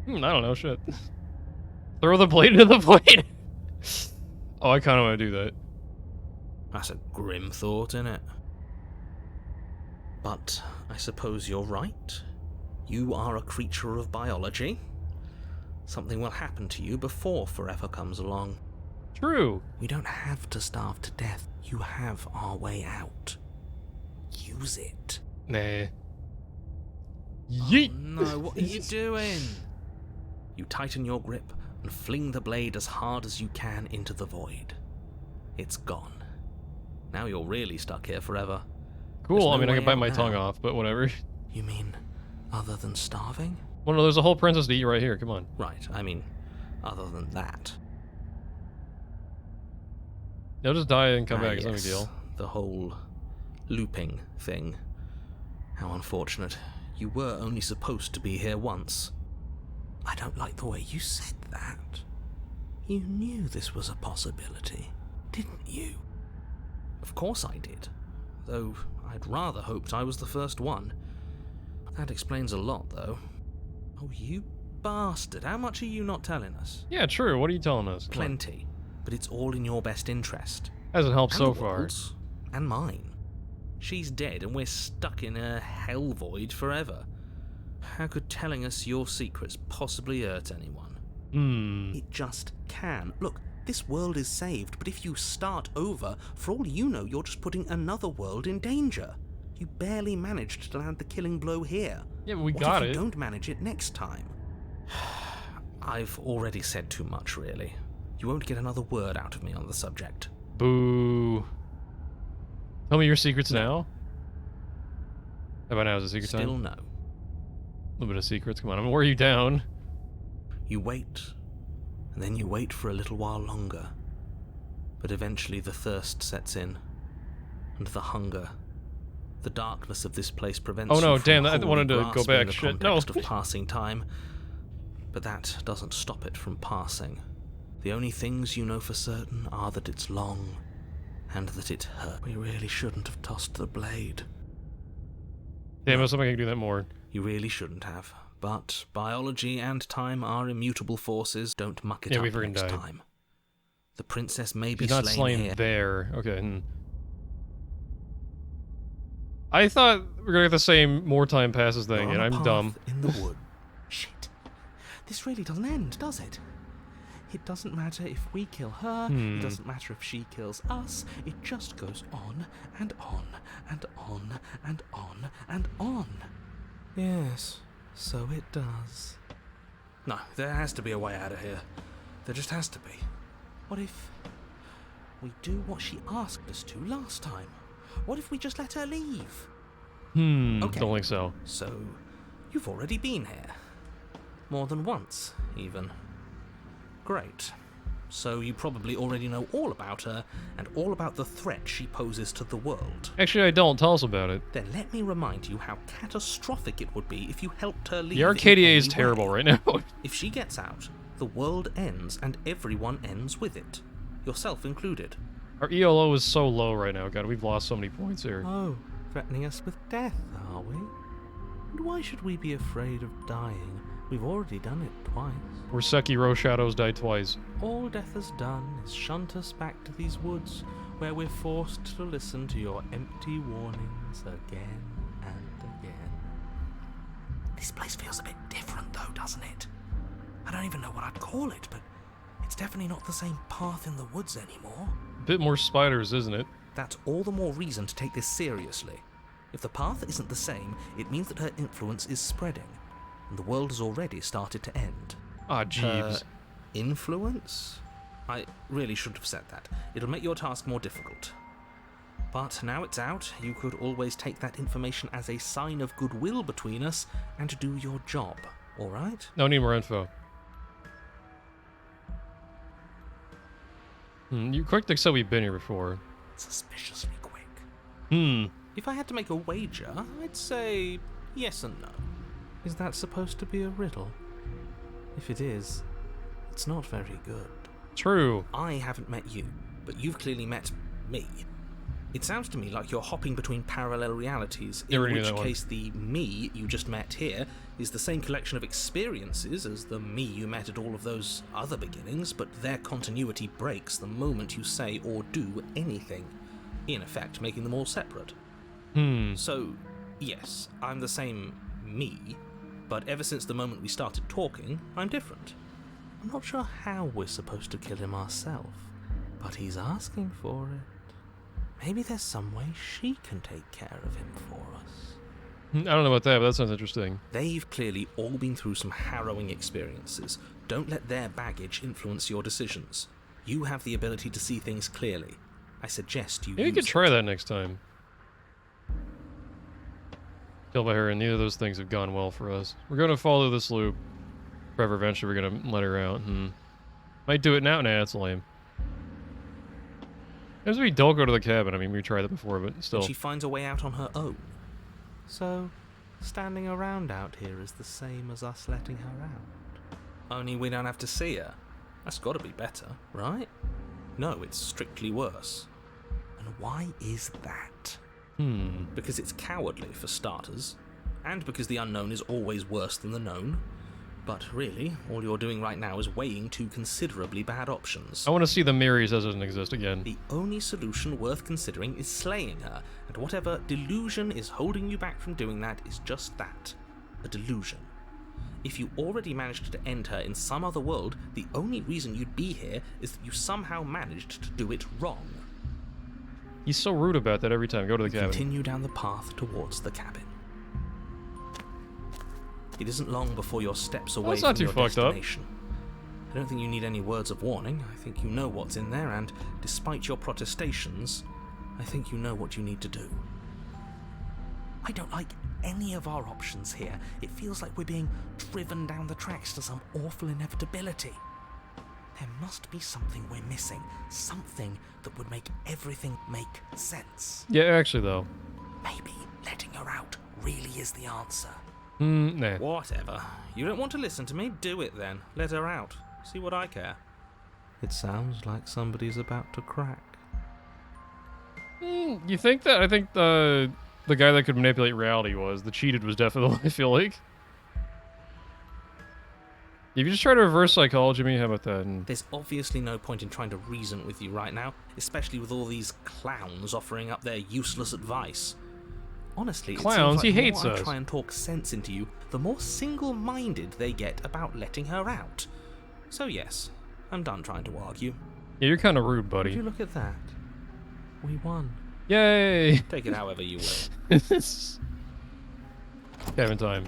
I don't know, shit. Throw the blade into the blade. Oh, I kind of want to do that. That's a grim thought, innit? But I suppose you're right. You are a creature of biology. Something will happen to you before forever comes along. True. We don't have to starve to death. You have our way out. Use it. Nah. Yeet! Oh, no, what are you doing? You tighten your grip and fling the blade as hard as you can into the void. It's gone. Now you're really stuck here forever. Cool, I no mean, I way can bite out my now. tongue off, but whatever. You mean, other than starving? Well, no, there's a whole princess to eat right here, come on. Right, I mean, other than that. They'll just die and come back, it's no big yes, deal. The whole looping thing. How unfortunate. You were only supposed to be here once. I don't like the way you said that. You knew this was a possibility, didn't you? Of course I did. Though I'd rather hoped I was the first one. That explains a lot, though. Oh, you bastard. How much are you not telling us? Yeah, true, what are you telling us? Come on. Plenty. But it's all in your best interest. Hasn't helped And so the far. world's, and mine. She's dead and we're stuck in a hell void forever. How could telling us your secrets possibly hurt anyone? Hmm. It just can. Look, This world is saved, but if you start over, for all you know, you're just putting another world in danger. You barely managed to land the killing blow here. Yeah, but we What got if it. you don't manage it next time? I've already said too much, really. You won't get another word out of me on the subject. Boo. Tell me your secrets now. How about now is a secret Still time? no. A little bit of secrets. Come on, I'm gonna wear you down. You wait, and then you wait for a little while longer. But eventually the thirst sets in, and the hunger. The darkness of this place prevents Oh no, you from damn, I wholly wanted to go grasping back. the Shit, no. context of passing time. But that doesn't stop it from passing. The only things you know for certain are that it's long, and that it hurt. We really shouldn't have tossed the blade. Damn, I was hoping I could do that more. You really shouldn't have. But biology and time are immutable forces. Don't muck it Yeah, we up freaking next died. time. The princess may be She's not slain slain here. there. Okay. I thought we were gonna get the same more time passes thing, You're and on a I'm path dumb. in the wood. Shit. This really doesn't end, does it? It doesn't matter if we kill her, it doesn't matter if she kills us, it just goes on and on and on and on and on. Yes, so it does. No, there has to be a way out of here. There just has to be. What if we do what she asked us to last time? What if we just let her leave? Okay. Don't think so. So, you've already been here. More than once, even. Great. So you probably already know all about her, and all about the threat she poses to the world. Actually, I don't. Tell us about it. Then let me remind you how catastrophic it would be if you helped her leave. The in Arcadia is any terrible way. right now. If she gets out, the world ends, and everyone ends with it. Yourself included. Our ELO is so low right now. God, we've lost so many points here. Oh, threatening us with death, are we? And why should we be afraid of dying? We've already done it twice. Where Sekiro Shadows died twice. All death has done is shunt us back to these woods, where we're forced to listen to your empty warnings again and again. This place feels a bit different though, doesn't it? I don't even know what I'd call it, but it's definitely not the same path in the woods anymore. A bit more spiders, isn't it? That's all the more reason to take this seriously. If the path isn't the same, it means that her influence is spreading, and the world has already started to end. Ah, jeebs. Influence? I really shouldn't have said that. It'll make your task more difficult. But now it's out, you could always take that information as a sign of goodwill between us and do your job, alright? No, need more info. You quick to say we've been here before. Suspiciously quick. Hmm. If I had to make a wager, I'd say yes and no. Is that supposed to be a riddle? If it is, it's not very good. True. I haven't met you, but you've clearly met me. It sounds to me like you're hopping between parallel realities, Yeah, in we knew which that one. case the me you just met here is the same collection of experiences as the me you met at all of those other beginnings, but their continuity breaks the moment you say or do anything, in effect making them all separate. So, yes, I'm the same me, but ever since the moment we started talking, I'm different. I'm not sure how we're supposed to kill him ourselves, but he's asking for it. Maybe there's some way she can take care of him for us. I don't know about that, but that sounds interesting. They've clearly all been through some harrowing experiences. Don't let their baggage influence your decisions. You have the ability to see things clearly. I suggest you Maybe we use could try it. that next time. Killed by her, and neither of those things have gone well for us. We're gonna follow this loop. Forever, eventually we're gonna let her out. Might do it now? Nah, that's lame. As we don't go to the cabin. I mean, we tried that before, but still. She finds a way out on her own. So, standing around out here is the same as us letting her out. Only we don't have to see her. That's gotta be better, right? No, it's strictly worse. And why is that? Because it's cowardly, for starters, and because the unknown is always worse than the known. But really, all you're doing right now is weighing two considerably bad options. I want to see the Marys as doesn't exist again. The only solution worth considering is slaying her, and whatever delusion is holding you back from doing that is just that, a delusion. If you already managed to end her in some other world, the only reason you'd be here is that you somehow managed to do it wrong. He's so rude about that every time. Go to the cabin. Continue down the path towards the cabin. It isn't long before your steps away That's not from too your fucked up. destination. I don't think you need any words of warning. I think you know what's in there, and despite your protestations, I think you know what you need to do. I don't like any of our options here. It feels like we're being driven down the tracks to some awful inevitability. There must be something we're missing. Something that would make everything make sense. Yeah, actually, though. Maybe letting her out really is the answer. Nah. Whatever. You don't want to listen to me? Do it then. Let her out. See what I care. It sounds like somebody's about to crack. You think that? I think the guy that could manipulate reality was. The cheated was definitely, I feel like. If you just try to reverse psychology me, how about that? And There's obviously no point in trying to reason with you right now, especially with all these clowns offering up their useless advice. Honestly, Clowns? it seems like He hates the more us. I try and talk sense into you, the more single-minded they get about letting her out. So yes, I'm done trying to argue. yeah, you're kind of rude, Would buddy. you look at that? We won. Yay! Take it however you will. Cabin time.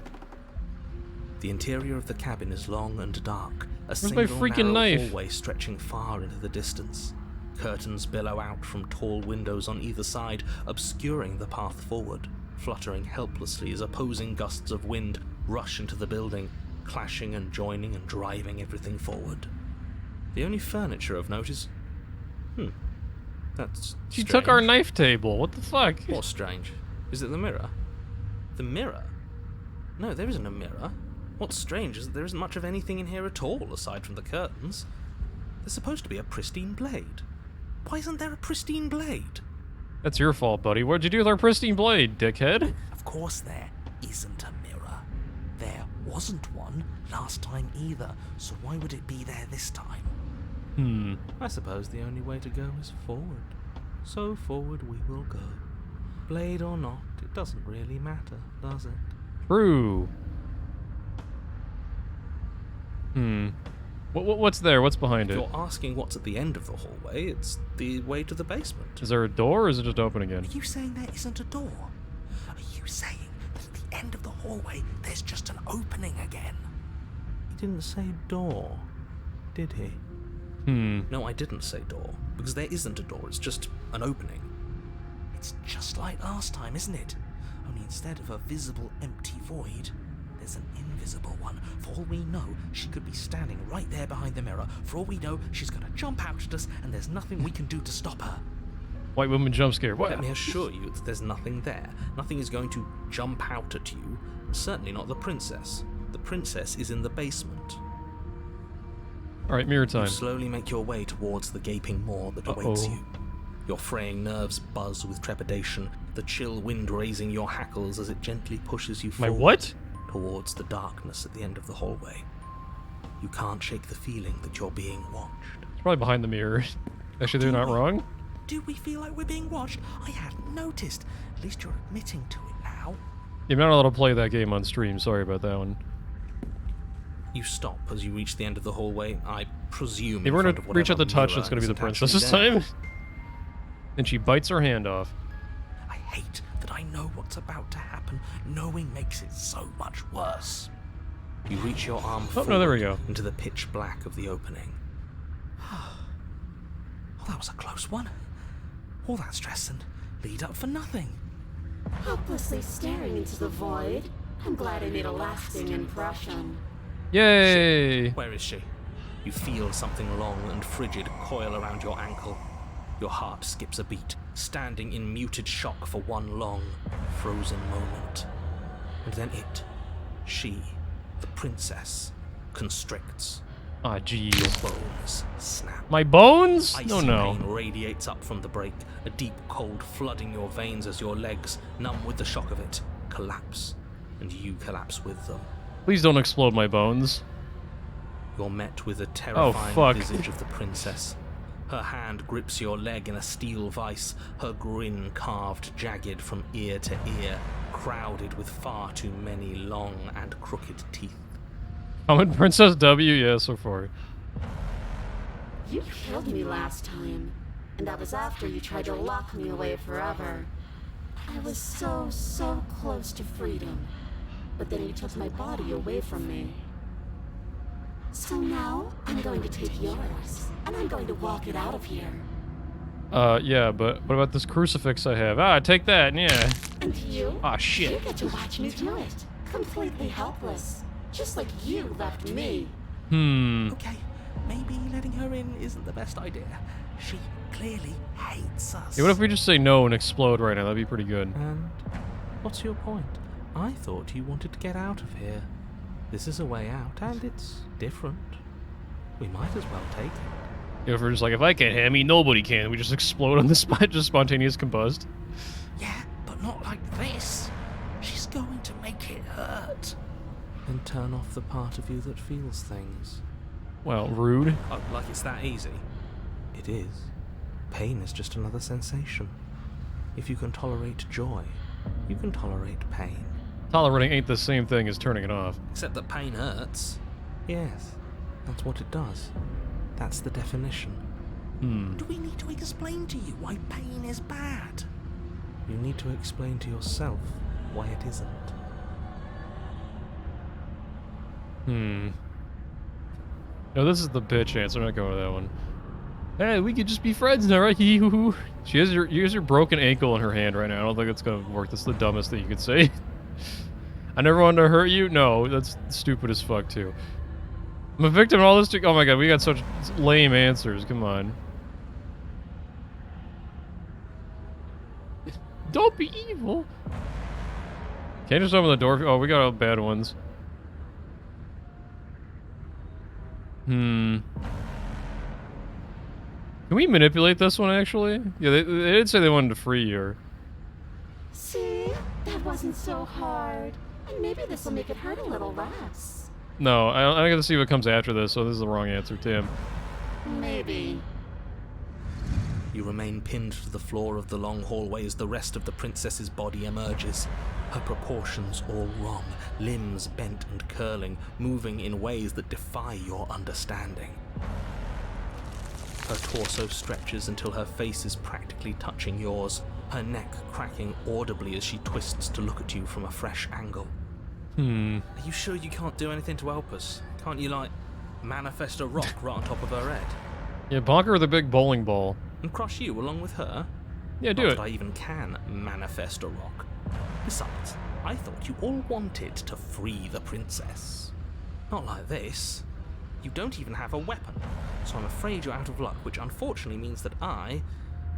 The interior of the cabin is long and dark, a my single freaking narrow knife? hallway stretching far into the distance. Curtains billow out from tall windows on either side, obscuring the path forward, fluttering helplessly as opposing gusts of wind rush into the building, clashing and joining and driving everything forward. The only furniture of note is... That's She strange. took our knife table. What the fuck? What's strange? Is it the mirror? The mirror? No, there isn't a mirror. What's strange is that there isn't much of anything in here at all, aside from the curtains. There's supposed to be a pristine blade. Why isn't there a pristine blade? That's your fault, buddy. What'd you do with our pristine blade, dickhead? Of course there isn't a mirror. There wasn't one last time either, so why would it be there this time? I suppose the only way to go is forward. So forward we will go. Blade or not, it doesn't really matter, does it? True. What's there? What's behind If it? you're asking what's at the end of the hallway, it's the way to the basement. Is there a door, or is it just open again? Are you saying there isn't a door? Are you saying that at the end of the hallway there's just an opening again? He didn't say door, did he? No, I didn't say door, because there isn't a door, it's just an opening. It's just like last time, isn't it? Only instead of a visible empty void, there's an invisible one. For all we know, she could be standing right there behind the mirror. For all we know, she's going to jump out at us, and there's nothing we can do to stop her. White woman jump scare. What? Let me assure you that there's nothing there. Nothing is going to jump out at you, and certainly not the princess. The princess is in the basement. Alright, mirror You time. slowly make your way towards the gaping maw that awaits you. Your fraying nerves buzz with trepidation, the chill wind raising your hackles as it gently pushes you My forward what? towards the darkness at the end of the hallway. You can't shake the feeling that you're being watched. It's probably behind the mirror. Actually, they're not wrong. Do we feel like we're being watched? I hadn't noticed. At least you're admitting to it now. You're not allowed to play that game on stream. Sorry about that one. You stop as you reach the end of the hallway, I presume. If in we're front gonna of reach out the whatever touch, it's mirror gonna be the is princess this actually there. time. And she bites her hand off. I hate that I know what's about to happen. Knowing makes it so much worse. You reach your arm Oh, forward no, there we go. into the pitch black of the opening. Oh, that was a close one. All that stress and lead up for nothing. Hopelessly staring into the void. I'm glad I made a lasting impression. Yay! Where is she? You feel something long and frigid coil around your ankle. Your heart skips a beat, standing in muted shock for one long, frozen moment. And then she, the princess, constricts. Ah, jeez. Your bones snap. My bones? Icy No, no. pain radiates up from the break, a deep cold flooding your veins as your legs, numb with the shock of it, collapse, and you collapse with them. Please don't explode my bones. You're met with a terrifying fuck. visage of the princess. Her hand grips your leg in a steel vice, her grin carved jagged from ear to ear, crowded with far too many long and crooked teeth. Coming Princess W? Yeah, so far. You killed me last time, and that was after you tried to lock me away forever. I was so close to freedom, but then you took my body away from me. So now, I'm going to take yours, and I'm going to walk it out of here. Yeah, but what about this crucifix I have? Ah, take that, yeah. And you? Ah, shit. You get to watch me do it. Completely helpless. Just like you left me. Okay, maybe letting her in isn't the best idea. She clearly hates us. Yeah, what if we just say no and explode right now? That'd be pretty good. And what's your point? I thought you wanted to get out of here. This is a way out, and it's different. We might as well take it. Yeah, if we're just like, if I can't hit me, nobody can. We just explode on the spot, just spontaneous combust. Yeah, but not like this. She's going to make it hurt. Then turn off the part of you that feels things. Well, rude. Oh, like it's that easy? It is. Pain is just another sensation. If you can tolerate joy, you can tolerate pain. Tolerating ain't the same thing as turning it off. Except that pain hurts. Yes, that's what it does. That's the definition. Do we need to explain to you why pain is bad? You need to explain to yourself why it isn't. No, this is the bitch answer. I'm not going with that one. Hey, we could just be friends now, right? Hee-hoo-hoo. She has your broken ankle in her hand right now. I don't think it's gonna work. That's the dumbest thing you could say. I never wanted to hurt you? No, that's stupid as fuck, too. I'm a victim of all this. Oh my god, we got such lame answers. Come on. Don't be evil. Can't just open the door. Oh, we got all bad ones. Can we manipulate this one, actually? Yeah, they did say they wanted to free her. See? That wasn't so hard. And maybe this will make it hurt a little less. No, I gotta see what comes after this, so this is the wrong answer, Tim. Maybe. You remain pinned to the floor of the long hallway as the rest of the princess's body emerges. Her proportions all wrong, limbs bent and curling, moving in ways that defy your understanding. Her torso stretches until her face is practically touching yours, her neck cracking audibly as she twists to look at you from a fresh angle. Are you sure you can't do anything to help us? Can't you, like, manifest a rock right on top of her head? Yeah, bonk her with a big bowling ball. And crush you along with her? Yeah, do Not it. that I even can manifest a rock. Besides, I thought you all wanted to free the princess. Not like this. You don't even have a weapon, so I'm afraid you're out of luck, which unfortunately means that I,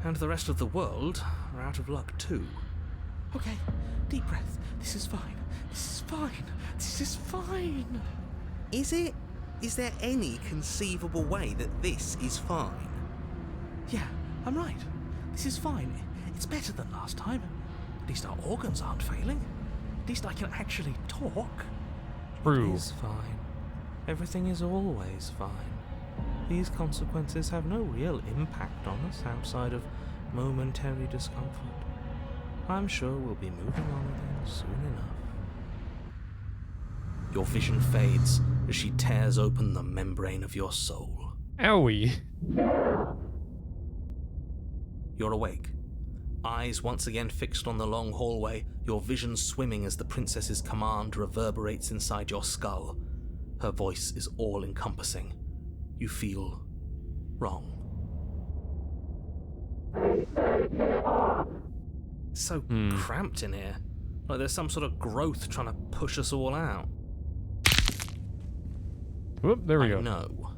and the rest of the world, are out of luck too. Okay, deep breath. This is fine. This is fine. This is fine. Is it? Is there any conceivable way that this is fine? Yeah, I'm right. This is fine. It's better than last time. At least our organs aren't failing. At least I can actually talk. True. It is fine. Everything is always fine. These consequences have no real impact on us outside of momentary discomfort. I'm sure we'll be moving on again soon enough. Your vision fades as she tears open the membrane of your soul. Owie. You're awake. Eyes once again fixed on the long hallway, your vision swimming as the princess's command reverberates inside your skull. Her voice is all-encompassing. You feel wrong. It's so cramped in here. Like there's some sort of growth trying to push us all out. Whoop, there we go. No.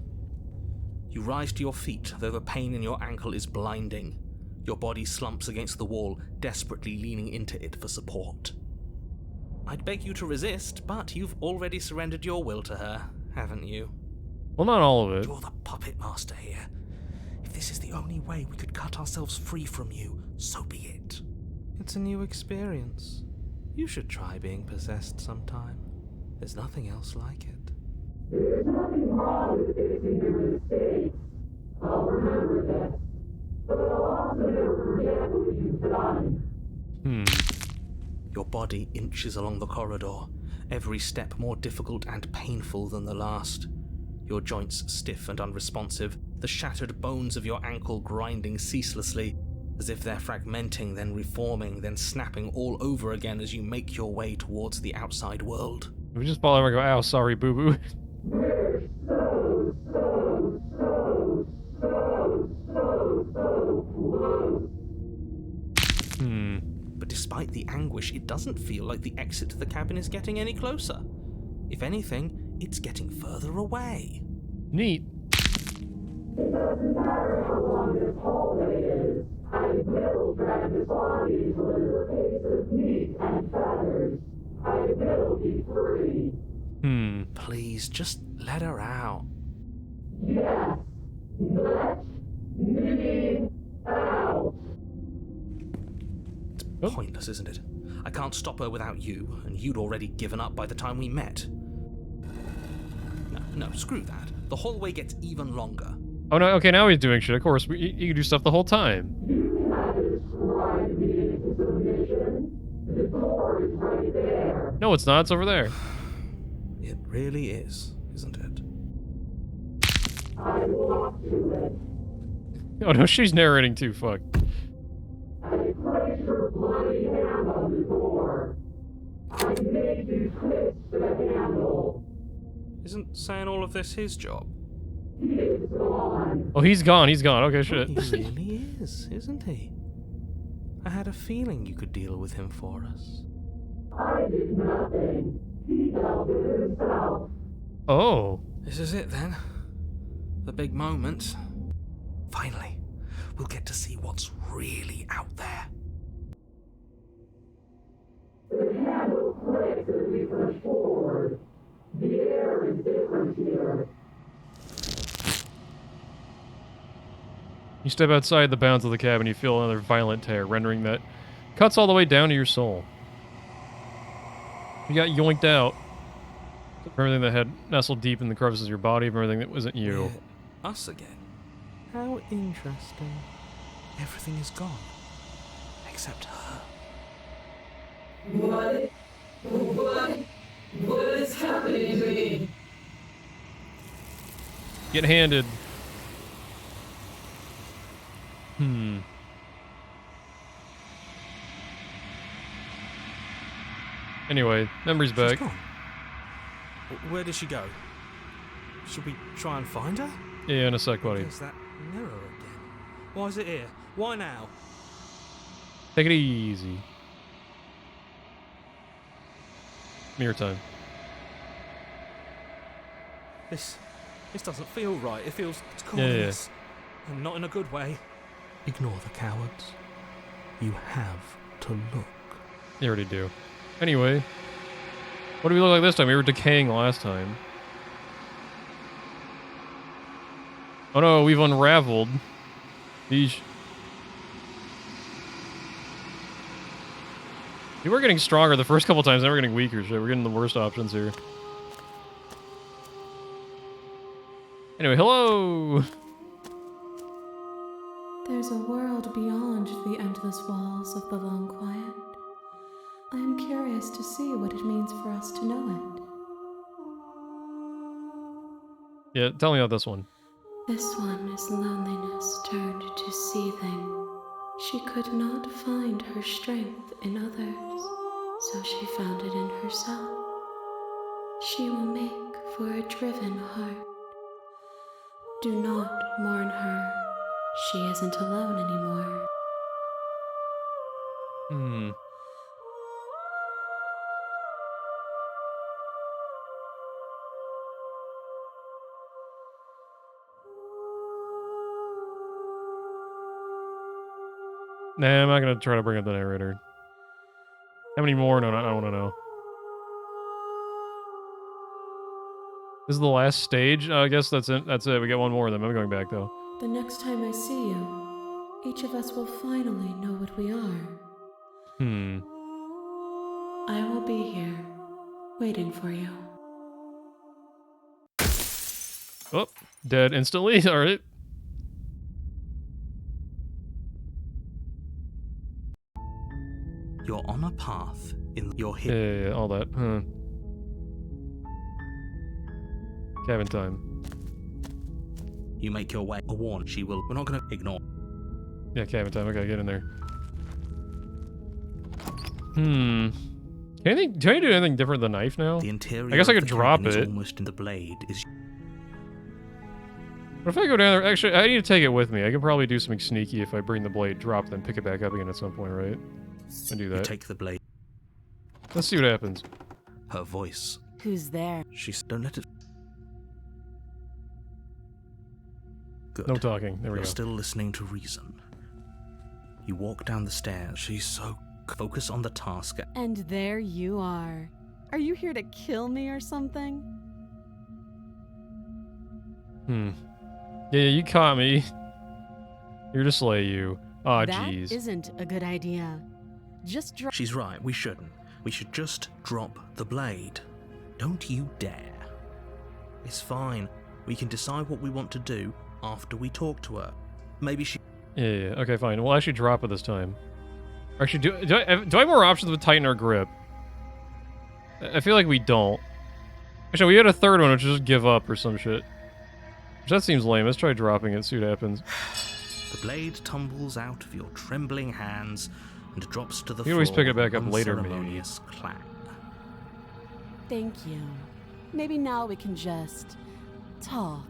You rise to your feet, though the pain in your ankle is blinding. Your body slumps against the wall, desperately leaning into it for support. I'd beg you to resist, but you've already surrendered your will to her, haven't you? Well, not all of it. You're the puppet master here. If this is the only way we could cut ourselves free from you, so be it. It's a new experience. You should try being possessed sometime. There's nothing else like it. There's nothing wrong with facing your mistakes. I'll remember that. But I'll also never forget what you've done. Your body inches along the corridor, every step more difficult and painful than the last. Your joints stiff and unresponsive, the shattered bones of your ankle grinding ceaselessly, as if they're fragmenting, then reforming, then snapping all over again as you make your way towards the outside world. We just fall over and go, ow, sorry, boo-boo. But despite the anguish, it doesn't feel like the exit to the cabin is getting any closer. If anything, it's getting further away. Neat. It doesn't matter how long this hallway is. I will drag this body till it is a case of meat and feathers. I will be free. Please, just let her out. Yes, let me out. It's pointless, isn't it? I can't stop her without you, and you'd already given up by the time we met. No, screw that. The hallway gets even longer. Oh, no, okay, now he's doing shit. Of course, you can do stuff the whole time. You cannot describe me into submission. The door is right there. No, it's not. It's over there. It really is, isn't it? I walk to it. Oh, no, she's narrating too. Fuck. I placed your bloody hand on the door. I made you twist the handle. Isn't saying all of this his job? He's gone. Oh, he's gone. He's gone. Okay, shit. He really is, isn't he? I had a feeling you could deal with him for us. I did nothing. He dealt with himself. Oh. This is it then. The big moment. Finally, we'll get to see what's really out there. The handle clicks as we push forward. The air is different here. You step outside the bounds of the cabin, you feel another violent tear, rendering that cuts all the way down to your soul. You got yoinked out from everything that had nestled deep in the crevices of your body, from everything that wasn't you. Us again. How interesting. Everything is gone. Except her. What is happening to me? Get handed. Anyway, memory's She's back. gone. Where did she go? Should we try and find her? Yeah, in a sec, buddy. There's that mirror again. Why is it here? Why now? Take it easy. Mirror time. This doesn't feel right. It feels Yeah. corners. And not in a good way. Ignore the cowards. You have to look. You already do. Anyway, what do we look like this time? We were decaying last time. Oh no, we've unraveled. These. We were getting stronger the first couple times, now we're getting weaker. Shit, we're getting the worst options here. Anyway, hello! There's a world beyond the endless walls of the long quiet. I am curious to see what it means for us to know it. Yeah, tell me about this one. This one is loneliness turned to seething. She could not find her strength in others, so she found it in herself. She will make for a driven heart. Do not mourn her. She isn't alone anymore. Nah, I'm not gonna try to bring up the narrator. How many more? No, I don't wanna know. This is the last stage? I guess that's it. That's it. We got one more of them. I'm going back, though. The next time I see you, each of us will finally know what we are. I will be here, waiting for you. Oh, dead instantly? Alright. You're on a path in your hidden. Yeah, all that. Cabin time. You make your way. A warn. She will. We're not going to ignore. Yeah, cabin time. Okay, get in there. Do I do anything different with the knife now? The interior. I guess I of could the drop cabin is it. almost in the blade is. What if I go down there? Actually, I need to take it with me. I could probably do something sneaky if I bring the blade, drop, then pick it back up again at some point, right? I do You that. take the blade. Let's see what happens. Her voice. Who's there? She's. Don't let it. Good. No talking. There we You're go. still listening to reason. You walk down the stairs. She's so. Focus on the task. And there you are. Are you here to kill me or something? Yeah, you caught me. Here to slay you. Aw, That jeez. isn't a good idea. Just drop. She's right. We shouldn't. We should just drop the blade. Don't you dare. It's fine. We can decide what we want to do after we talk to her. Maybe she. Yeah. Okay, fine. We'll actually drop it this time. Actually, do I have more options with tighten or grip? I feel like we don't. Actually, we had a third one, which is just give up or some shit. Which that seems lame. Let's try dropping it, see what happens. The blade tumbles out of your trembling hands and drops to the You floor. can always pick it back with up later, maybe. unceremonious clang. Thank you. Maybe now we can just talk.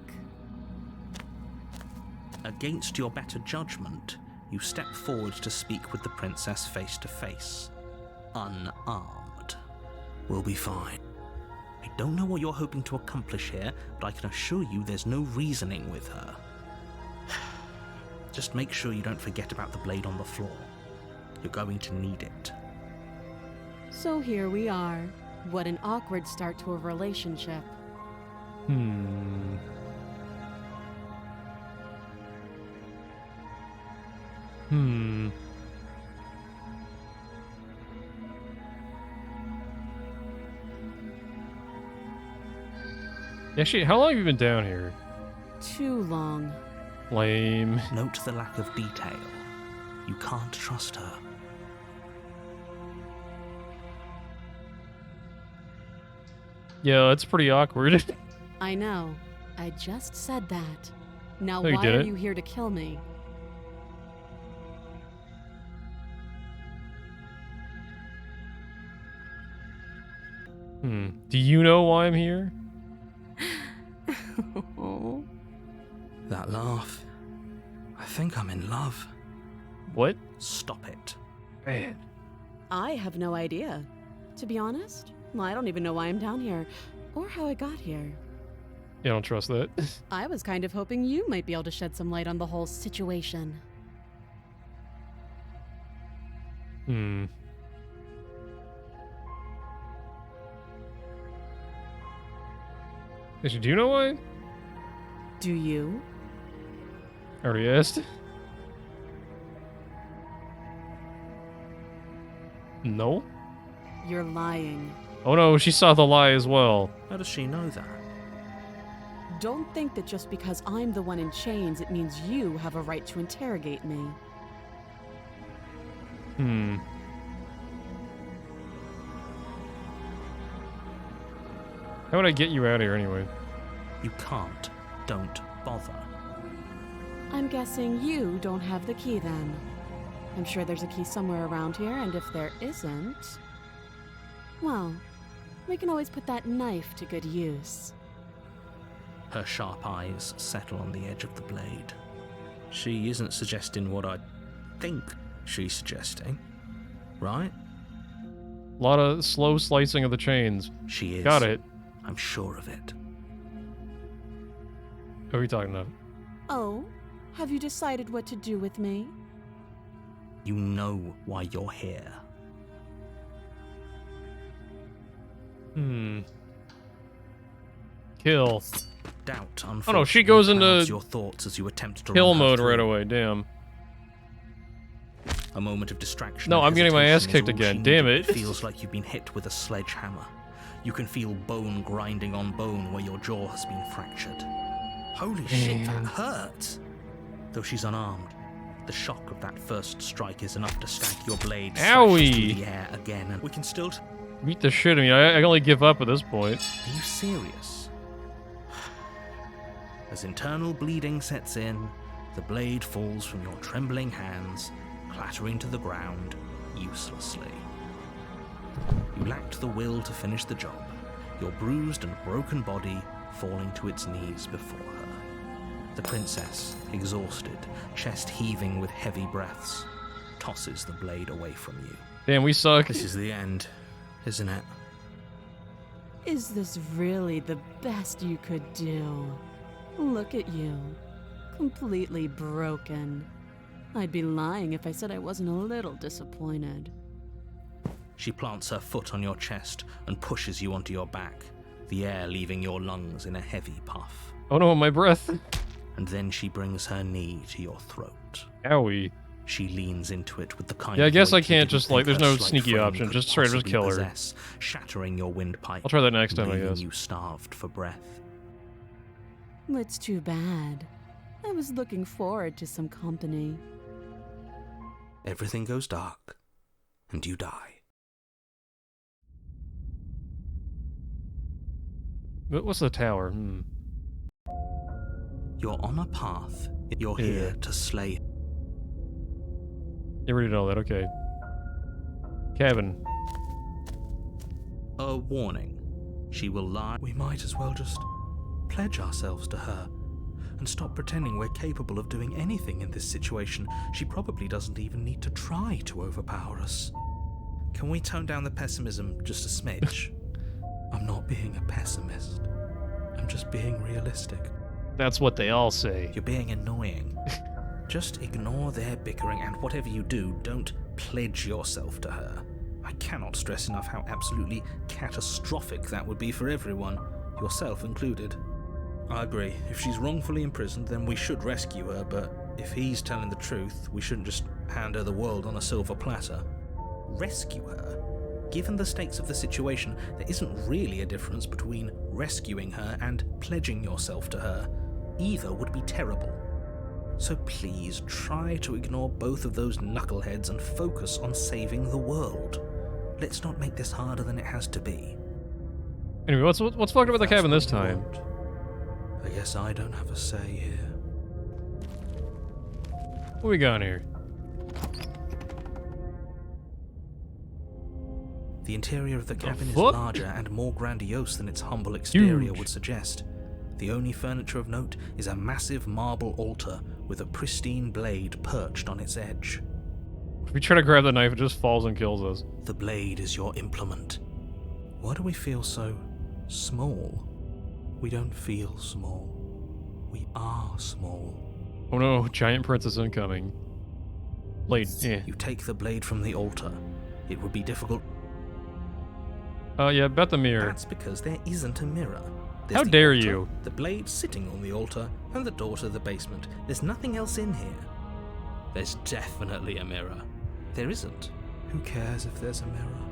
Against your better judgment, you step forward to speak with the princess face to face. Unarmed. We'll be fine. I don't know what you're hoping to accomplish here, but I can assure you there's no reasoning with her. Just make sure you don't forget about the blade on the floor. You're going to need it. So here we are. What an awkward start to a relationship. Actually, how long have you been down here? Too long. Lame. Note the lack of detail. You can't trust her. Yeah, that's pretty awkward. I know. I just said that. Now No, you why are didn't. you here to kill me? Do you know why I'm here? That laugh. I think I'm in love. What? Stop it. Man. I have no idea. To be honest, I don't even know why I'm down here or how I got here. Yeah, I don't trust that. I was kind of hoping you might be able to shed some light on the whole situation. Actually, do you know why? Do you? I already asked. No? You're lying. Oh no, she saw the lie as well. How does she know that? Don't think that just because I'm the one in chains, it means you have a right to interrogate me. How would I get you out of here anyway? You can't. Don't bother. I'm guessing you don't have the key then. I'm sure there's a key somewhere around here, and if there isn't, well, we can always put that knife to good use. Her sharp eyes settle on the edge of the blade. She isn't suggesting what I think she's suggesting, right? A lot of slow slicing of the chains. She is. Got it. I'm sure of it. What are we talking about? Oh, have you decided what to do with me? You know why you're here. Kill. Doubt, Oh no, she goes unfortunately, clouds into your thoughts as you attempt to kill run her mode through. right away, damn. A moment of distraction. No, and I'm getting my ass hesitation is kicked all again, she damn needed. it. Feels like you've been hit with a sledgehammer. You can feel bone grinding on bone where your jaw has been fractured. Holy shit, that hurts! Though she's unarmed, the shock of that first strike is enough to stack your blade Owie. through the air again, and we can still... Beat the shit out of me. I can only give up at this point. Are you serious? As internal bleeding sets in, the blade falls from your trembling hands, clattering to the ground uselessly. You lacked the will to finish the job, your bruised and broken body falling to its knees before her. The princess, exhausted, chest heaving with heavy breaths, tosses the blade away from you. Damn, we suck. This is the end, isn't it? Is this really the best you could do? Look at you. Completely broken. I'd be lying if I said I wasn't a little disappointed. She plants her foot on your chest and pushes you onto your back, the air leaving your lungs in a heavy puff. Oh no, my breath. And then she brings her knee to your throat. Owie. She leans into it with the kind Yeah, I of guess I weight you can't didn't just, like, think there's her no slight sneaky frame option, could just straight up just possibly kill her. possess, shattering your windpipe. I'll try that next time, I leaving guess. you starved for breath. It's too bad. I was looking forward to some company. Everything goes dark, and you die. But what's the tower? You're on a path. You're Yeah. here to slay. You already know that, okay. Cabin. A warning. She will lie. We might as well just pledge ourselves to her and stop pretending we're capable of doing anything in this situation. She probably doesn't even need to try to overpower us. Can we tone down the pessimism just a smidge? I'm not being a pessimist. I'm just being realistic. That's what they all say. You're being annoying. Just ignore their bickering, and whatever you do, don't pledge yourself to her. I cannot stress enough how absolutely catastrophic that would be for everyone, yourself included. I agree. If she's wrongfully imprisoned, then we should rescue her, but if he's telling the truth, we shouldn't just hand her the world on a silver platter. Rescue her? Given the stakes of the situation, there isn't really a difference between rescuing her and pledging yourself to her. Either would be terrible. So please try to ignore both of those knuckleheads and focus on saving the world. Let's not make this harder than it has to be. Anyway, what's fucked up with the That's cabin this what you time? want. I guess I don't have a say here. What we got here? The interior of the cabin is fuck? larger and more grandiose than its humble exterior Huge. would suggest. The only furniture of note is a massive marble altar with a pristine blade perched on its edge. If we try to grab the knife, it just falls and kills us. The blade is your implement. Why do we feel so small? We don't feel small. We are small. Oh no, giant princess incoming. Blade, yeah. You take the blade from the altar. It would be difficult. Yeah, bet the mirror. That's because there isn't a mirror. There's How the dare altar, you? The blade sitting on the altar, and the door to the basement. There's nothing else in here. There's definitely a mirror. There isn't. Who cares if there's a mirror?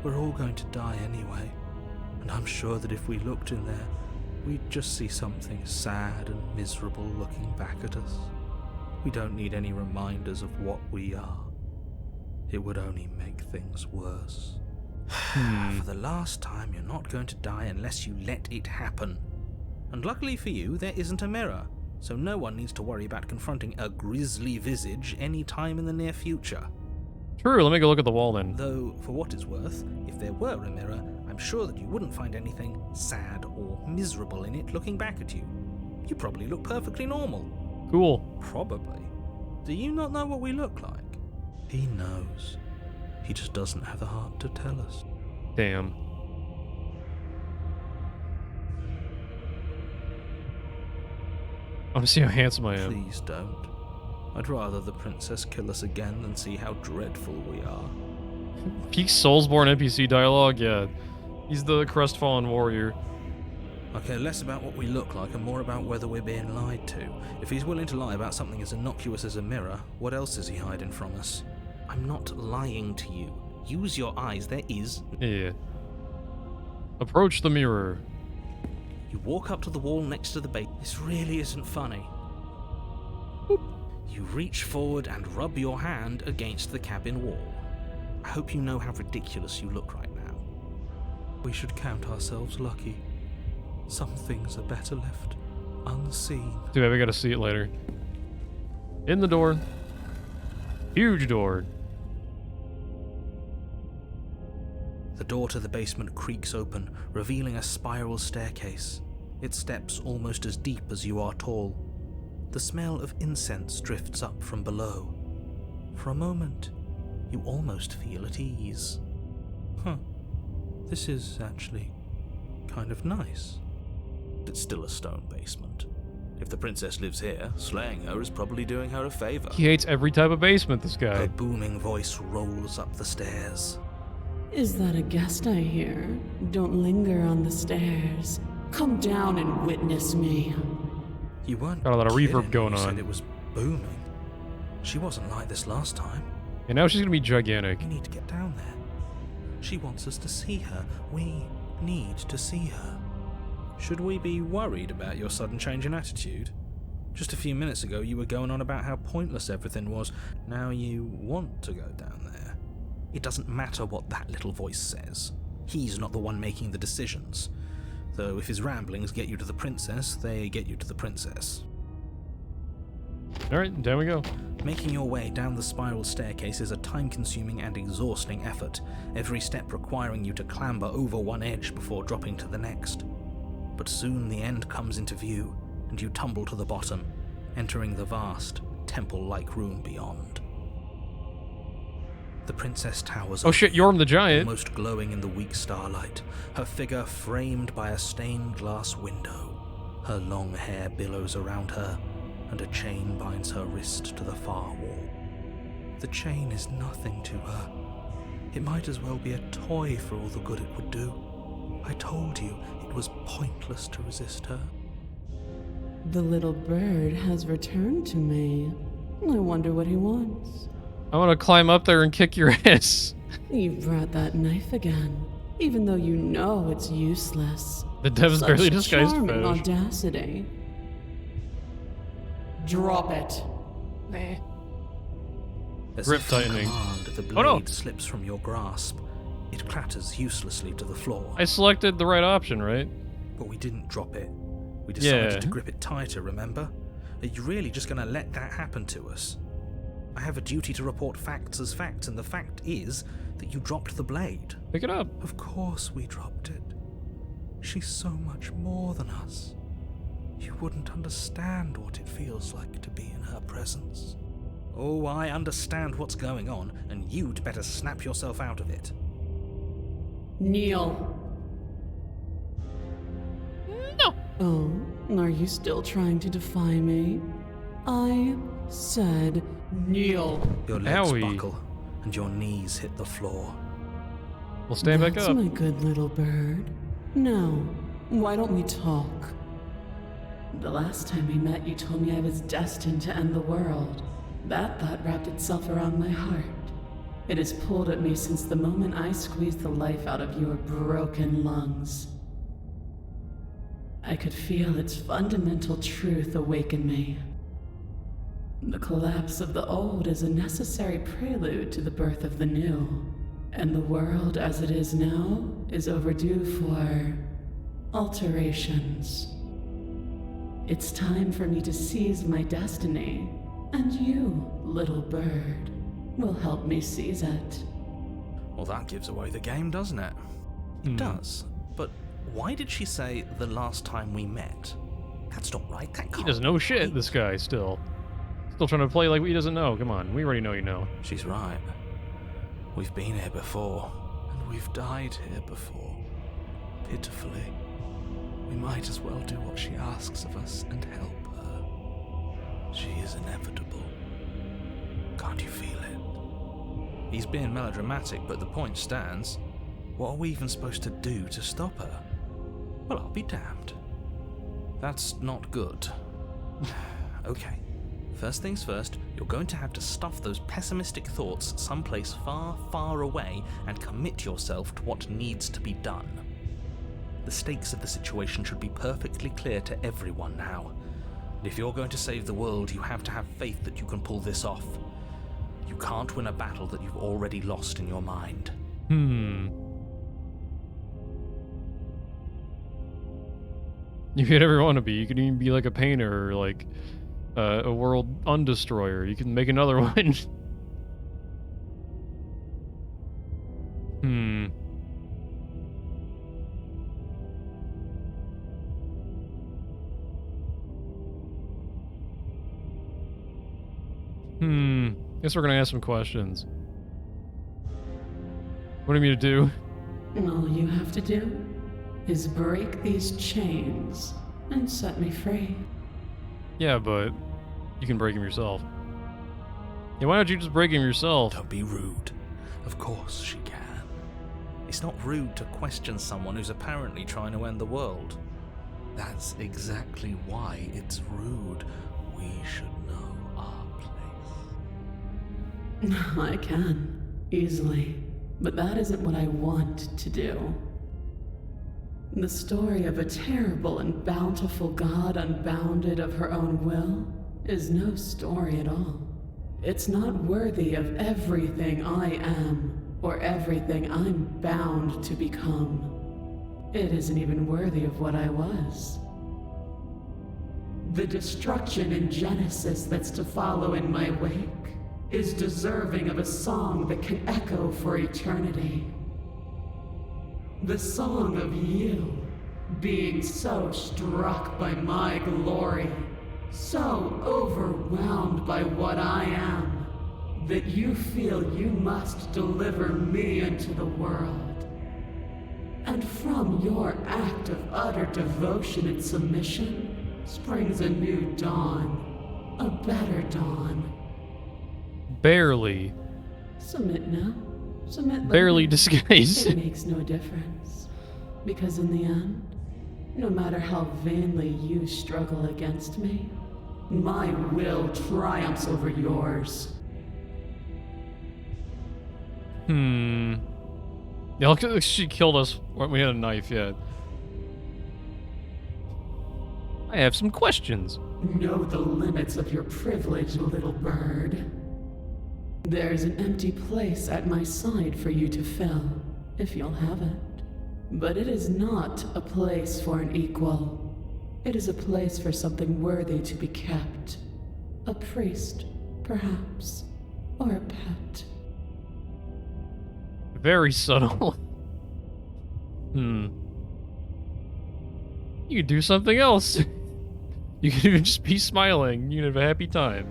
We're all going to die anyway. And I'm sure that if we looked in there, we'd just see something sad and miserable looking back at us. We don't need any reminders of what we are. It would only make things worse. For the last time, you're not going to die unless you let it happen. And luckily for you, there isn't a mirror, so no one needs to worry about confronting a grisly visage any time in the near future. True, let me go look at the wall then. Though, for what it's worth, if there were a mirror, I'm sure that you wouldn't find anything sad or miserable in it looking back at you. You probably look perfectly normal. Cool. Probably. Do you not know what we look like? He knows. He just doesn't have the heart to tell us. Damn. I want to see how handsome I am. Please don't. I'd rather the princess kill us again than see how dreadful we are. Peak Soulsborne NPC dialogue? Yeah. He's the crestfallen warrior. I care less about what we look like and more about whether we're being lied to. If he's willing to lie about something as innocuous as a mirror, what else is he hiding from us? I'm not lying to you. Use your eyes, there is. Yeah. Approach the mirror. You walk up to the wall next to the bait. This really isn't funny. Boop. You reach forward and rub your hand against the cabin wall. I hope you know how ridiculous you look right now. We should count ourselves lucky. Some things are better left unseen. Too bad we gotta see it later. In the door. Huge door. The door to the basement creaks open, revealing a spiral staircase. Its steps almost as deep as you are tall. The smell of incense drifts up from below. For a moment, you almost feel at ease. Huh. This is actually kind of nice. It's still a stone basement. If the princess lives here, slaying her is probably doing her a favor. He hates every type of basement, this guy. Her booming voice rolls up the stairs. Is that a guest I hear? Don't linger on the stairs. Come down and witness me. You weren't Got a lot of kidding reverb when going you on. said it was booming. She wasn't like this last time. And now she's gonna be gigantic. We need to get down there. She wants us to see her. We need to see her. Should we be worried about your sudden change in attitude? Just a few minutes ago you were going on about how pointless everything was. Now you want to go down there. It doesn't matter what that little voice says. He's not the one making the decisions. Though if his ramblings get you to the princess, they get you to the princess. Alright, down we go. Making your way down the spiral staircase is a time-consuming and exhausting effort, every step requiring you to clamber over one edge before dropping to the next. But soon the end comes into view, and you tumble to the bottom, entering the vast, temple-like room beyond. The princess towers Oh shit, Yorm the Giant. almost glowing in the weak starlight, her figure framed by a stained glass window. Her long hair billows around her, and a chain binds her wrist to the far wall. The chain is nothing to her. It might as well be a toy for all the good it would do. I told you it was pointless to resist her. The little bird has returned to me. I wonder what he wants. I wanna climb up there and kick your ass. You brought that knife again, even though you know it's useless. The dev's Such barely disguised charming fetish. audacity. Drop it. As Grip if on tightening. command, the blade Oh, no. slips from your grasp. It clatters uselessly to the floor. I selected the right option, right? But we didn't drop it. We decided Yeah. to grip it tighter, remember? Are you really just going to let that happen to us? I have a duty to report facts as facts, and the fact is that you dropped the blade. Pick it up. Of course we dropped it. She's so much more than us. You wouldn't understand what it feels like to be in her presence. Oh, I understand what's going on, and you'd better snap yourself out of it. Kneel. No. Oh, are you still trying to defy me? I said kneel. Your legs Owie. buckle, and your knees hit the floor. We'll stand back That's up. my good little bird. Now, why don't we talk? The last time we met, you told me I was destined to end the world. That thought wrapped itself around my heart. It has pulled at me since the moment I squeezed the life out of your broken lungs. I could feel its fundamental truth awaken me. The collapse of the old is a necessary prelude to the birth of the new, and the world as it is now is overdue for alterations. It's time for me to seize my destiny, and you, little bird, will help me seize it. Well, that gives away the game, doesn't it? It does. But why did she say the last time we met? That's not right. That He can't doesn't know be shit, right. this guy, still. Still trying to play like he doesn't know. Come on, we already know you know. She's right. We've been here before, and we've died here before. Pitifully. We might as well do what she asks of us and help her. She is inevitable. Can't you feel it? He's being melodramatic, but the point stands. What are we even supposed to do to stop her? Well, I'll be damned. That's not good. Okay. First things first, you're going to have to stuff those pessimistic thoughts someplace far, far away and commit yourself to what needs to be done. The stakes of the situation should be perfectly clear to everyone now. And if you're going to save the world, you have to have faith that you can pull this off. You can't win a battle that you've already lost in your mind. You could ever want to be. You could even be like a painter or like a world undestroyer. You can make another one. Guess we're gonna ask some questions. What do you mean to do? All you have to do is break these chains and set me free. Yeah, but you can break him yourself. Yeah, why don't you just break him yourself? Don't be rude. Of course she can. It's not rude to question someone who's apparently trying to end the world. That's exactly why it's rude. We should know our place. I can, easily. But that isn't what I want to do. The story of a terrible and bountiful god unbounded of her own will is no story at all. It's not worthy of everything I am, or everything I'm bound to become. It isn't even worthy of what I was. The destruction in Genesis that's to follow in my wake is deserving of a song that can echo for eternity. The song of you, being so struck by my glory, so overwhelmed by what I am, that you feel you must deliver me into the world. And from your act of utter devotion and submission springs a new dawn, a better dawn. Barely. Submit now. Submit Barely later. disguised. It makes no difference. Because in the end, no matter how vainly you struggle against me, my will triumphs over yours. Yeah, look, she killed us when we had a knife, yeah. I have some questions. Know the limits of your privilege, little bird. There's an empty place at my side for you to fill, if you'll have it. But it is not a place for an equal. It is a place for something worthy to be kept. A priest, perhaps, or a pet. Very subtle. You could do something else. You could even just be smiling. You could have a happy time.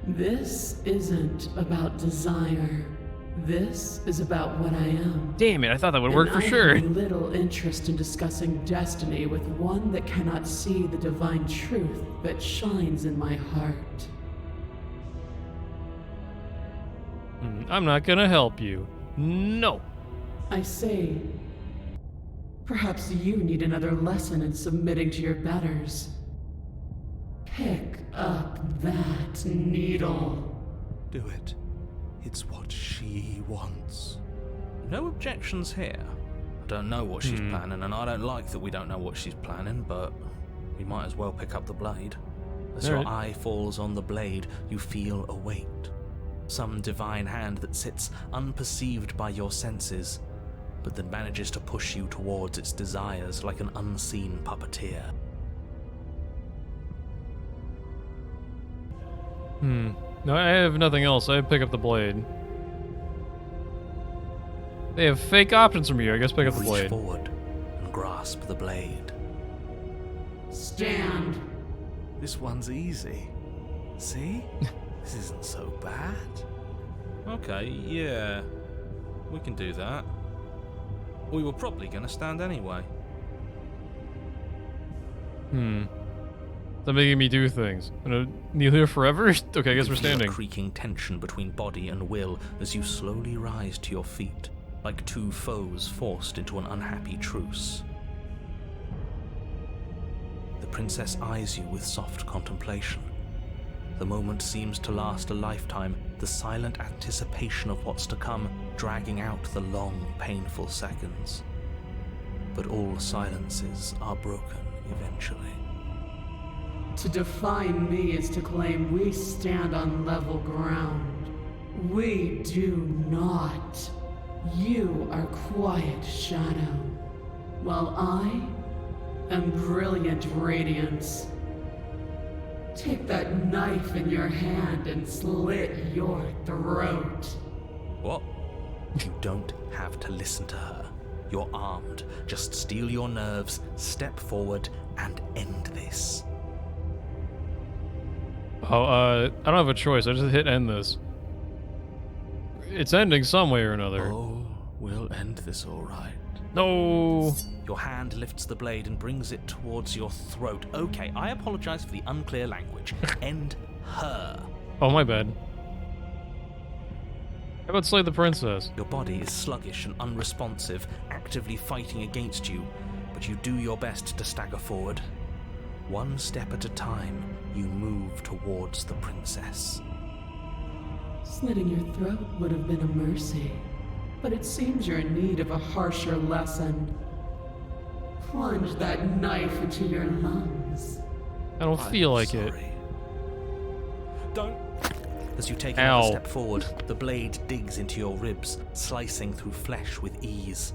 This isn't about desire. This is about what I am. Damn it, I thought that would And work for I sure. have little interest in discussing destiny with one that cannot see the divine truth that shines in my heart. I'm not gonna help you. No. I say, perhaps you need another lesson in submitting to your betters. Pick up that needle. Do it. It's what she wants. No objections here. I don't know what she's planning, and I don't like that we don't know what she's planning, but we might as well pick up the blade. As your eye falls on the blade, you feel a weight. Some divine hand that sits unperceived by your senses, but that manages to push you towards its desires like an unseen puppeteer. No, I have nothing else. I pick up the blade. They have fake options from you. I guess pick up the Reach blade. forward and grasp the blade. Stand. This one's easy. See? This isn't so bad. Okay, yeah. We can do that. We were probably going to stand anyway. They're making me do things. I'm gonna kneel here forever? Okay, I guess we're You feel standing. a creaking tension between body and will as you slowly rise to your feet, like two foes forced into an unhappy truce. The princess eyes you with soft contemplation. The moment seems to last a lifetime, the silent anticipation of what's to come dragging out the long, painful seconds. But all silences are broken eventually. To define me is to claim we stand on level ground. We do not. You are quiet shadow, while I and brilliant radiance. Take that knife in your hand and slit your throat. What? You don't have to listen to her. You're armed. Just steel your nerves, step forward, and end this. Oh, I don't have a choice. I just hit end this. It's ending some way or another. Oh, we'll end this all right. No. Your hand lifts the blade and brings it towards your throat. Okay, I apologize for the unclear language. End her. Oh, my bad. How about slay the princess? Your body is sluggish and unresponsive, actively fighting against you, but you do your best to stagger forward. One step at a time, you move towards the princess. Slitting your throat would have been a mercy, but it seems you're in need of a harsher lesson. Plunge that knife into your lungs. I don't feel like it. Don't. As you take Ow. another step forward, the blade digs into your ribs, slicing through flesh with ease.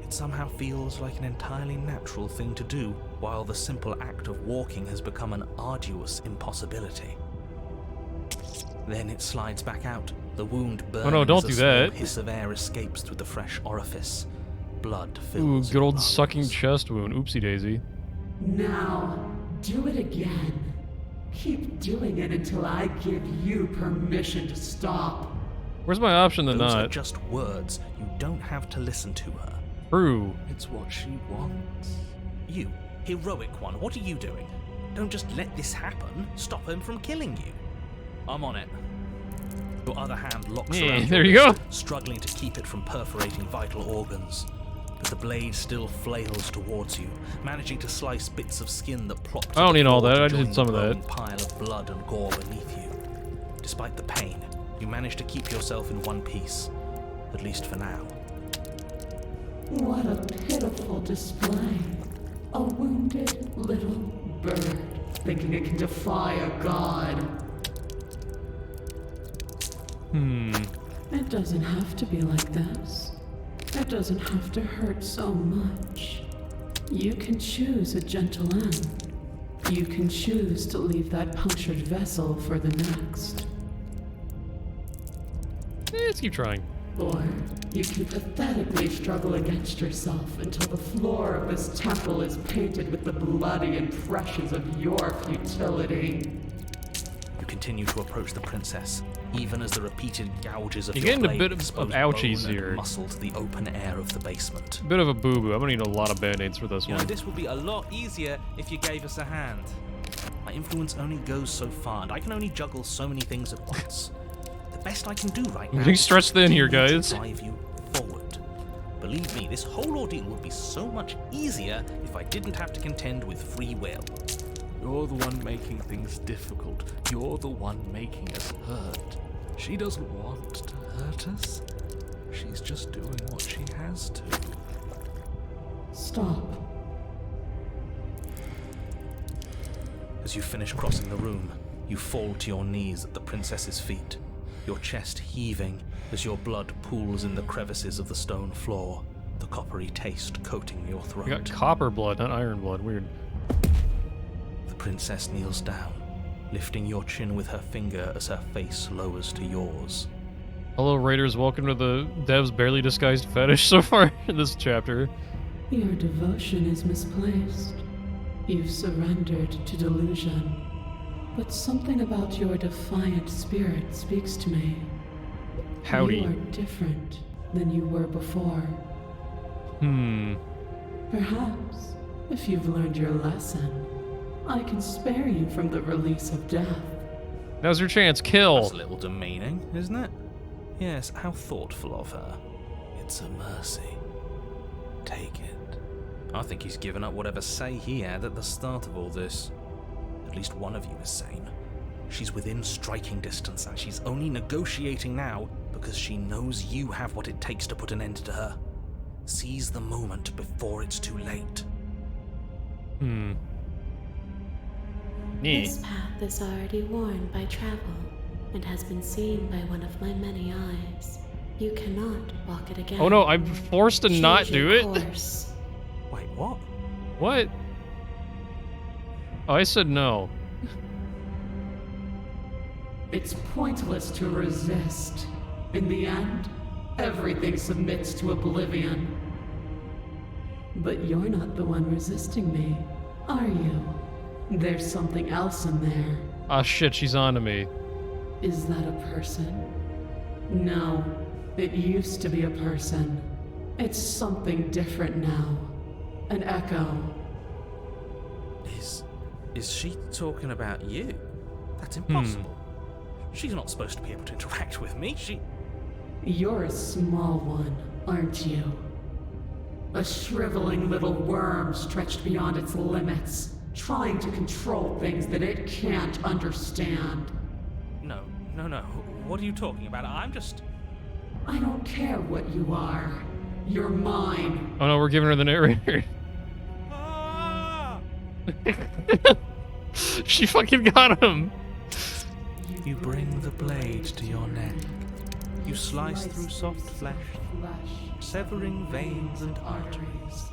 It somehow feels like an entirely natural thing to do, while the simple act of walking has become an arduous impossibility. Then it slides back out. The wound burns. Oh no, don't as a do small that. hiss of air escapes through the fresh orifice. Blood Ooh, fills good your old lungs. sucking chest wound. Oopsie daisy. Now, do it again. Keep doing it until I give you permission to stop. Where's my option to Those are not? just words. You don't have to listen to her. True. It's what she wants. You, heroic one, what are you doing? Don't just let this happen. Stop him from killing you. I'm on it. Your other hand locks Yeah, around there your you go. wrist, struggling to keep it from perforating vital organs. But the blade still flails towards you, managing to slice bits of skin that plop to I don't the need all floor that, to I just join need some the of that. growing pile of blood and gore beneath you. Despite the pain, you manage to keep yourself in one piece, at least for now. What a pitiful display. A wounded little bird, thinking it can defy a god. It doesn't have to be like this. It doesn't have to hurt so much. You can choose a gentle end. You can choose to leave that punctured vessel for the next. Let's keep trying. Or you can pathetically struggle against yourself until the floor of this temple is painted with the bloody impressions of your futility. You continue to approach the princess, even as the repeated gouges of You're your getting a blade bit of expose ouchies bone and here. muscle to the open air of the basement. Bit of a boo-boo. I'm gonna need a lot of band-aids for this You know, one. this would be a lot easier if you gave us a hand. My influence only goes so far, and I can only juggle so many things at once. The best I can do right I'm now getting is stretched thin here, continue to guys. drive you forward. Believe me, this whole ordeal would be so much easier if I didn't have to contend with free will. You're the one making things difficult. You're the one making us hurt. She doesn't want to hurt us. She's just doing what she has to. Stop. As you finish crossing the room, you fall to your knees at the princess's feet, your chest heaving as your blood pools in the crevices of the stone floor, the coppery taste coating your throat. You got copper blood, not iron blood. Weird. The princess kneels down, lifting your chin with her finger as her face lowers to yours. Hello, Raiders. Welcome to the dev's barely disguised fetish so far in this chapter. Your devotion is misplaced. You've surrendered to delusion. But something about your defiant spirit speaks to me. Howdy. You are different than you were before. Perhaps, if you've learned your lesson, I can spare you from the release of death. Now's your chance. Kill. That's a little demeaning, isn't it? Yes, how thoughtful of her. It's a mercy. Take it. I think he's given up whatever say he had at the start of all this. At least one of you is sane. She's within striking distance, and she's only negotiating now because she knows you have what it takes to put an end to her. Seize the moment before it's too late. This path is already worn by travel and has been seen by one of my many eyes. You cannot walk it again. Oh no, I'm forced to not Choose do your it? course. Wait, what? What? Oh, I said no. It's pointless to resist. In the end, everything submits to oblivion. But you're not the one resisting me, are you? There's something else in there. Ah, shit, she's on to me. Is that a person? No, it used to be a person. It's something different now. An echo. Is she talking about you? That's impossible. She's not supposed to be able to interact with me. You're a small one, aren't you? A shriveling little worm stretched beyond its limits, trying to control things that it can't understand. No. What are you talking about? I don't care what you are. You're mine. Oh no, we're giving her the narrator. She fucking got him. You bring the blade to your neck. You slice through soft flesh, severing veins and arteries.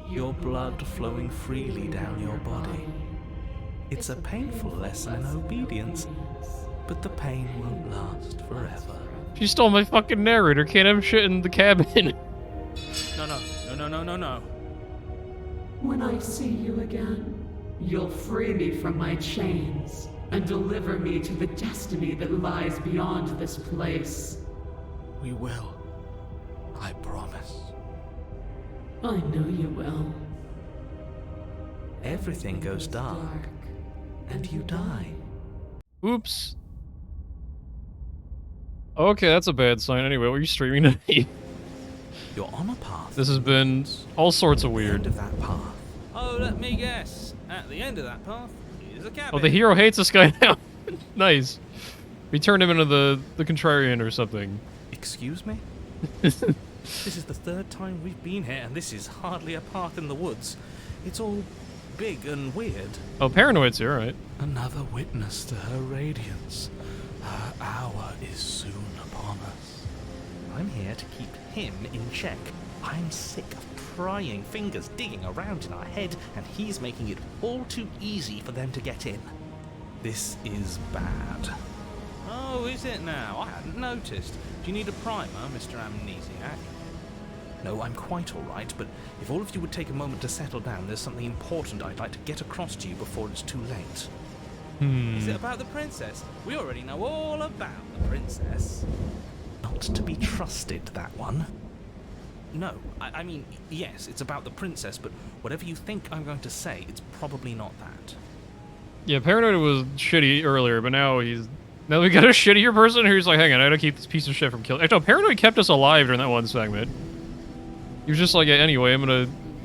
Your blood flowing freely down your body. It's a painful lesson in obedience, but the pain won't last forever. She stole my fucking narrator. Can't have shit in the cabin. No. When I see you again, you'll free me from my chains and deliver me to the destiny that lies beyond this place. We will. I promise. I know you will. Everything goes dark, and you die. Oops. Okay, that's a bad sign. Anyway, what are you streaming tonight? You're on a path. This has been all sorts of At the weird. end of that path. Oh, let me guess. At the end of that path is a cabin. Oh, the hero hates this guy now. Nice. We turned him into the contrarian or something. Excuse me? This is the third time we've been here, and this is hardly a path in the woods. It's all big and weird. Oh, Paranoid's here, right? Another witness to her radiance. Her hour is soon upon us. I'm here to keep him in check. I'm sick of prying fingers digging around in our head, and he's making it all too easy for them to get in. This is bad. Oh, is it now? I hadn't noticed. Do you need a primer, Mr. Amnesiac? No, I'm quite all right, but if all of you would take a moment to settle down, there's something important I'd like to get across to you before it's too late. Is it about the princess? We already know all about the princess. Not to be trusted, that one. No, I mean, yes, it's about the princess, but whatever you think I'm going to say, it's probably not that. Yeah, Paranoid was shitty earlier, but now we got a shittier person who's like, hang on, I gotta keep this piece of shit from killing. Actually, no, Paranoid kept us alive during that one segment. He was just like, yeah, anyway,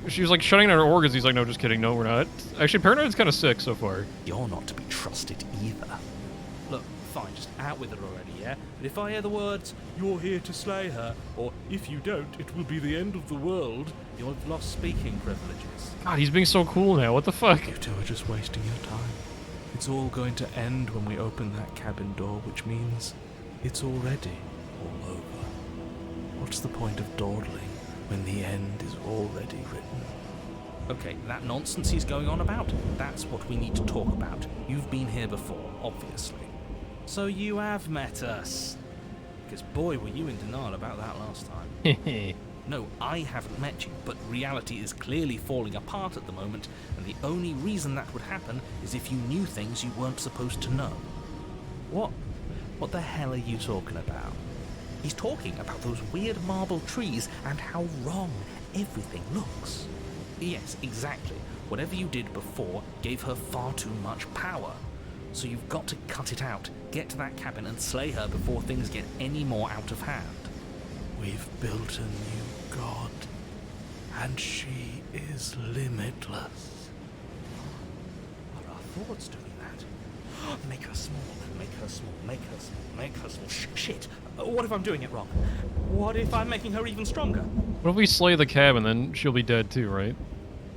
she was like shutting down her organs. He's like, no, just kidding, no, we're not. Actually, Paranoid's kind of sick so far. You're not to be trusted either. Look, fine, just out with it already, yeah? But if I hear the words, you're here to slay her, or if you don't, it will be the end of the world, you'll have lost speaking privileges. God, he's being so cool now, what the fuck? You two are just wasting your time. It's all going to end when we open that cabin door, which means it's already all over. What's the point of dawdling when the end is already written? Okay, that nonsense he's going on about, that's what we need to talk about. You've been here before, obviously. So you have met us. Because boy, were you in denial about that last time. No, I haven't met you, but reality is clearly falling apart at the moment, and the only reason that would happen is if you knew things you weren't supposed to know. What the hell are you talking about? He's talking about those weird marble trees and how wrong everything looks. Yes, exactly. Whatever you did before gave her far too much power. So you've got to cut it out, get to that cabin and slay her before things get any more out of hand. We've built a new god, and she is limitless. Are our thoughts doing that? Make her small, make her small, make her small, make her small. Shit! What if I'm doing it wrong? What if I'm making her even stronger? What if we slay the cabin, then she'll be dead too, right?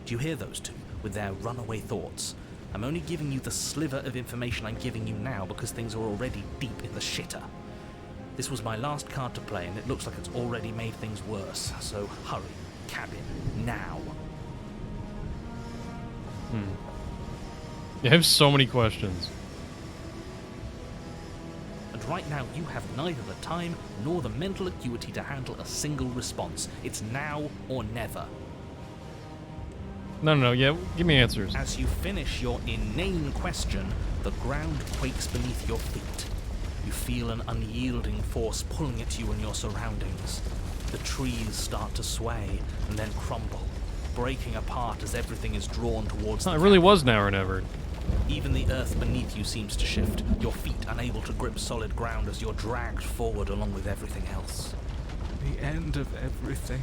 Do you hear those two, with their runaway thoughts? I'm only giving you the sliver of information I'm giving you now because things are already deep in the shitter. This was my last card to play, and it looks like it's already made things worse. So hurry, cabin, now. Yeah, I have so many questions. And right now, you have neither the time nor the mental acuity to handle a single response. It's now or never. No, yeah, give me answers. As you finish your inane question, the ground quakes beneath your feet. You feel an unyielding force pulling at you and your surroundings. The trees start to sway and then crumble, breaking apart as everything is drawn towards the It really cabin. was Now or Never. Even the earth beneath you seems to shift, your feet unable to grip solid ground as you're dragged forward along with everything else. The end of everything.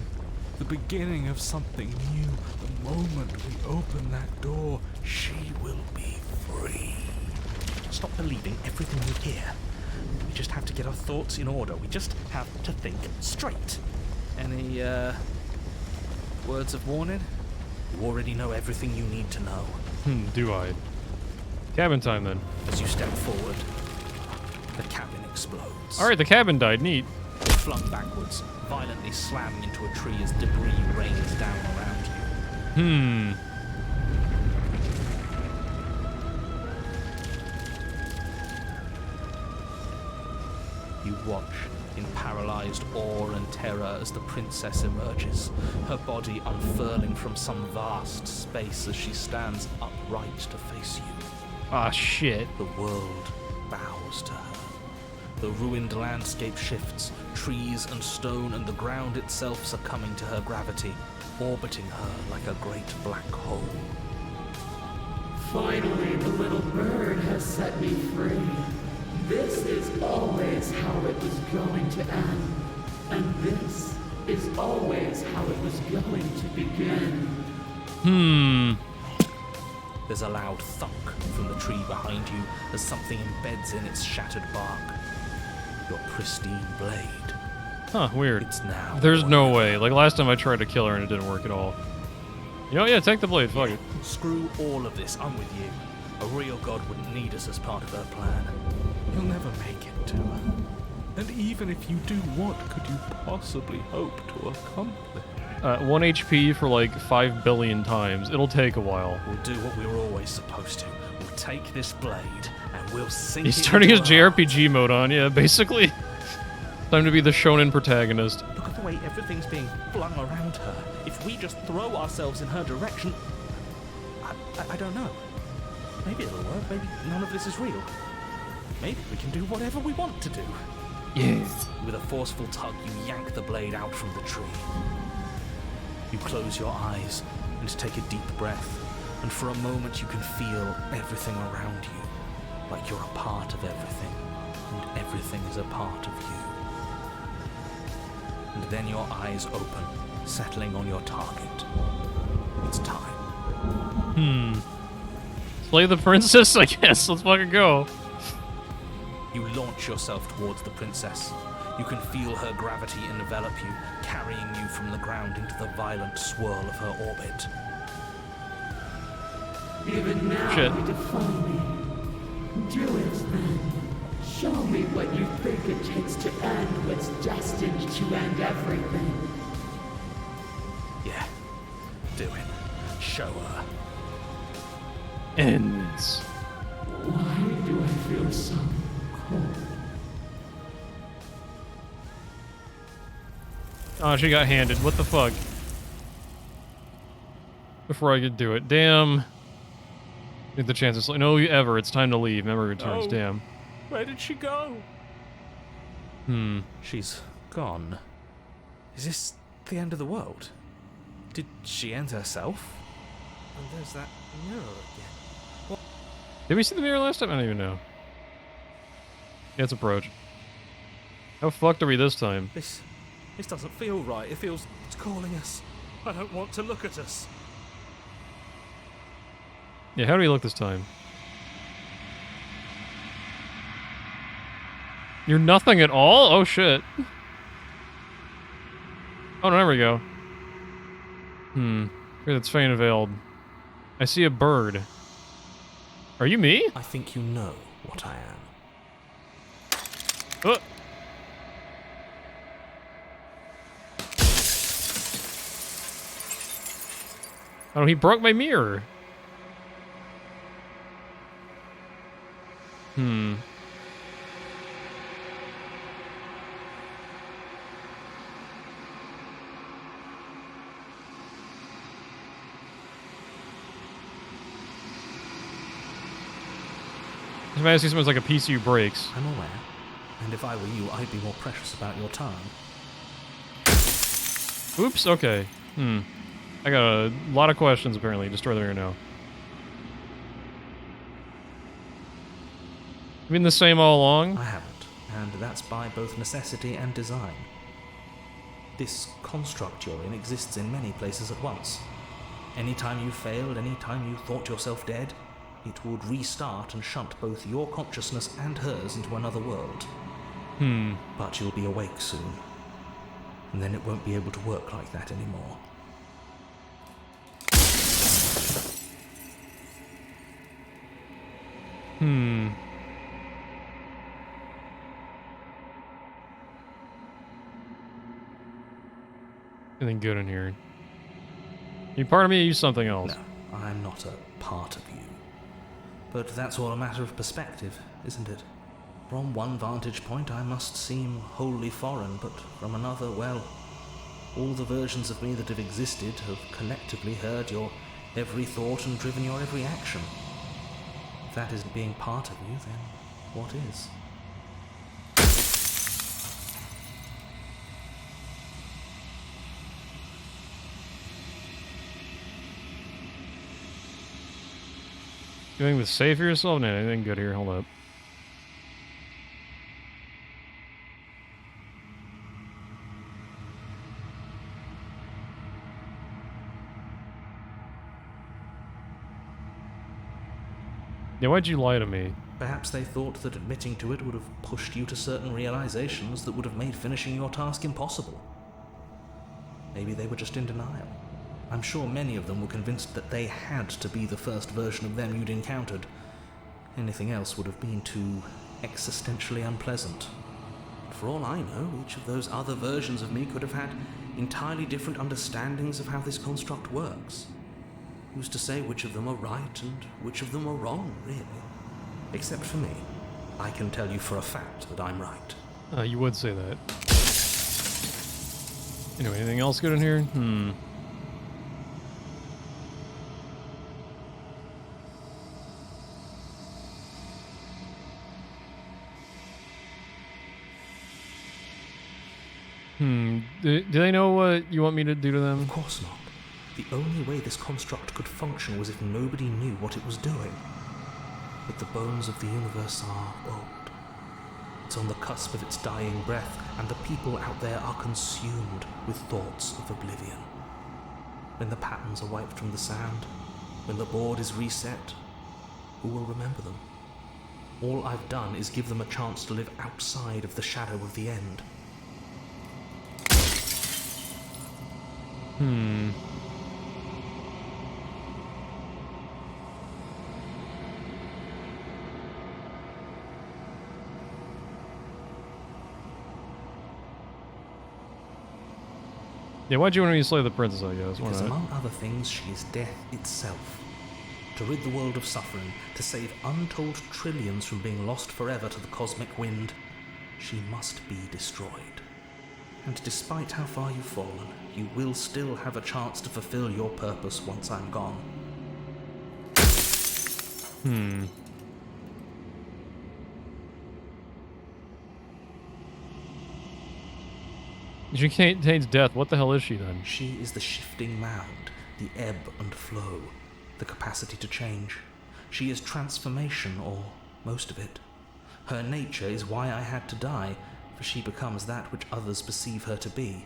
The beginning of something new. The moment we open that door, she will be free. Stop believing everything you hear. We just have to get our thoughts in order. We just have to think straight. Any, words of warning? You already know everything you need to know. Do I? Cabin time, then. As you step forward, the cabin explodes. Alright, the cabin died. Neat. You're flung backwards, violently slamming into a tree as debris rains down around you. You watch in paralyzed awe and terror as the princess emerges, her body unfurling from some vast space as she stands upright to face you. Ah, shit. The world bows to her. The ruined landscape shifts, trees and stone and the ground itself succumbing to her gravity, orbiting her like a great black hole. Finally, the little bird has set me free. This is always how it was going to end. And this is always how it was going to begin. There's a loud thunk from the tree behind you as something embeds in its shattered bark. Your pristine blade. Huh, weird. It's now. There's no way. Like, last time I tried to kill her and it didn't work at all. You know, yeah, take the blade. Fuck it. Screw all of this. I'm with you. A real god wouldn't need us as part of her plan. You'll never make it to her. And even if you do, what could you possibly hope to accomplish? 1 HP for like 5 billion times. It'll take a while. We'll do what we were always supposed to. We'll take this blade and we'll sink He's it turning his into her JRPG mode on, yeah, basically. Time to be the shonen protagonist. heart. Look at the way everything's being flung around her. If we just throw ourselves in her direction... I don't know. Maybe it'll work. Maybe none of this is real. Maybe we can do whatever we want to do. Yes. With a forceful tug, you yank the blade out from the tree. You close your eyes and take a deep breath, and for a moment you can feel everything around you, like you're a part of everything, and everything is a part of you. And then your eyes open, settling on your target. It's time. Slay the princess, I guess. Let's fucking go. You launch yourself towards the princess. You can feel her gravity envelop you, carrying you from the ground into the violent swirl of her orbit. Even now Shit. you defy me. Do it then. Show me what you think it takes to end what's destined to end everything. Yeah, do it. Show her. Ends. Why do I feel so cold? Oh, she got handed. What the fuck? Before I could do it. Damn. Get the chance to slay. No, ever. It's time to leave. Memory returns. No. Damn. Where did she go? She's gone. Is this the end of the world? Did she end herself? And there's that mirror again. Did we see the mirror last time? I don't even know. Yeah, it's approach. How fucked are we this time? This doesn't feel right. It feels it's calling us. I don't want to look at us. Yeah, how do we look this time? You're nothing at all? Oh shit. Oh, no, there we go. Here, that's faint and veiled. I see a bird. Are you me? I think you know what I am. Oh. Oh, he broke my mirror. Hmm. If I ask you something like a PCU breaks. I'm aware, and if I were you, I'd be more precious about your time. Oops, okay. I got a lot of questions, apparently. Destroy the now. You been the same all along? I haven't, and that's by both necessity and design. This construct you're in exists in many places at once. Anytime you failed, anytime you thought yourself dead, it would restart and shunt both your consciousness and hers into another world. But you'll be awake soon, and then it won't be able to work like that anymore. Anything good in here? You part of me, use something else. No, I'm not a part of you. But that's all a matter of perspective, isn't it? From one vantage point, I must seem wholly foreign, but from another, well, all the versions of me that have existed have collectively heard your every thought and driven your every action. If that isn't being part of you, then what is? Doing with save for yourself? No, anything good here? Hold up. Yeah, why'd you lie to me? Perhaps they thought that admitting to it would have pushed you to certain realizations that would have made finishing your task impossible. Maybe they were just in denial. I'm sure many of them were convinced that they had to be the first version of them you'd encountered. Anything else would have been too existentially unpleasant. For all I know, each of those other versions of me could have had entirely different understandings of how this construct works. Who's to say which of them are right and which of them are wrong, really? Except for me. I can tell you for a fact that I'm right. You would say that. Anyway, anything else good in here? Do they know what you want me to do to them? Of course not. The only way this construct could function was if nobody knew what it was doing. But the bones of the universe are old. It's on the cusp of its dying breath, and the people out there are consumed with thoughts of oblivion. When the patterns are wiped from the sand, when the board is reset, who will remember them? All I've done is give them a chance to live outside of the shadow of the end. Yeah, why'd you want me to slay the princess, I guess? Because among other things, she is death itself. To rid the world of suffering, to save untold trillions from being lost forever to the cosmic wind, she must be destroyed. And despite how far you've fallen, you will still have a chance to fulfill your purpose once I'm gone. She contains death. What the hell is she then? She is the shifting mound, the ebb and flow, the capacity to change. She is transformation, or most of it. Her nature is why I had to die, for she becomes that which others perceive her to be.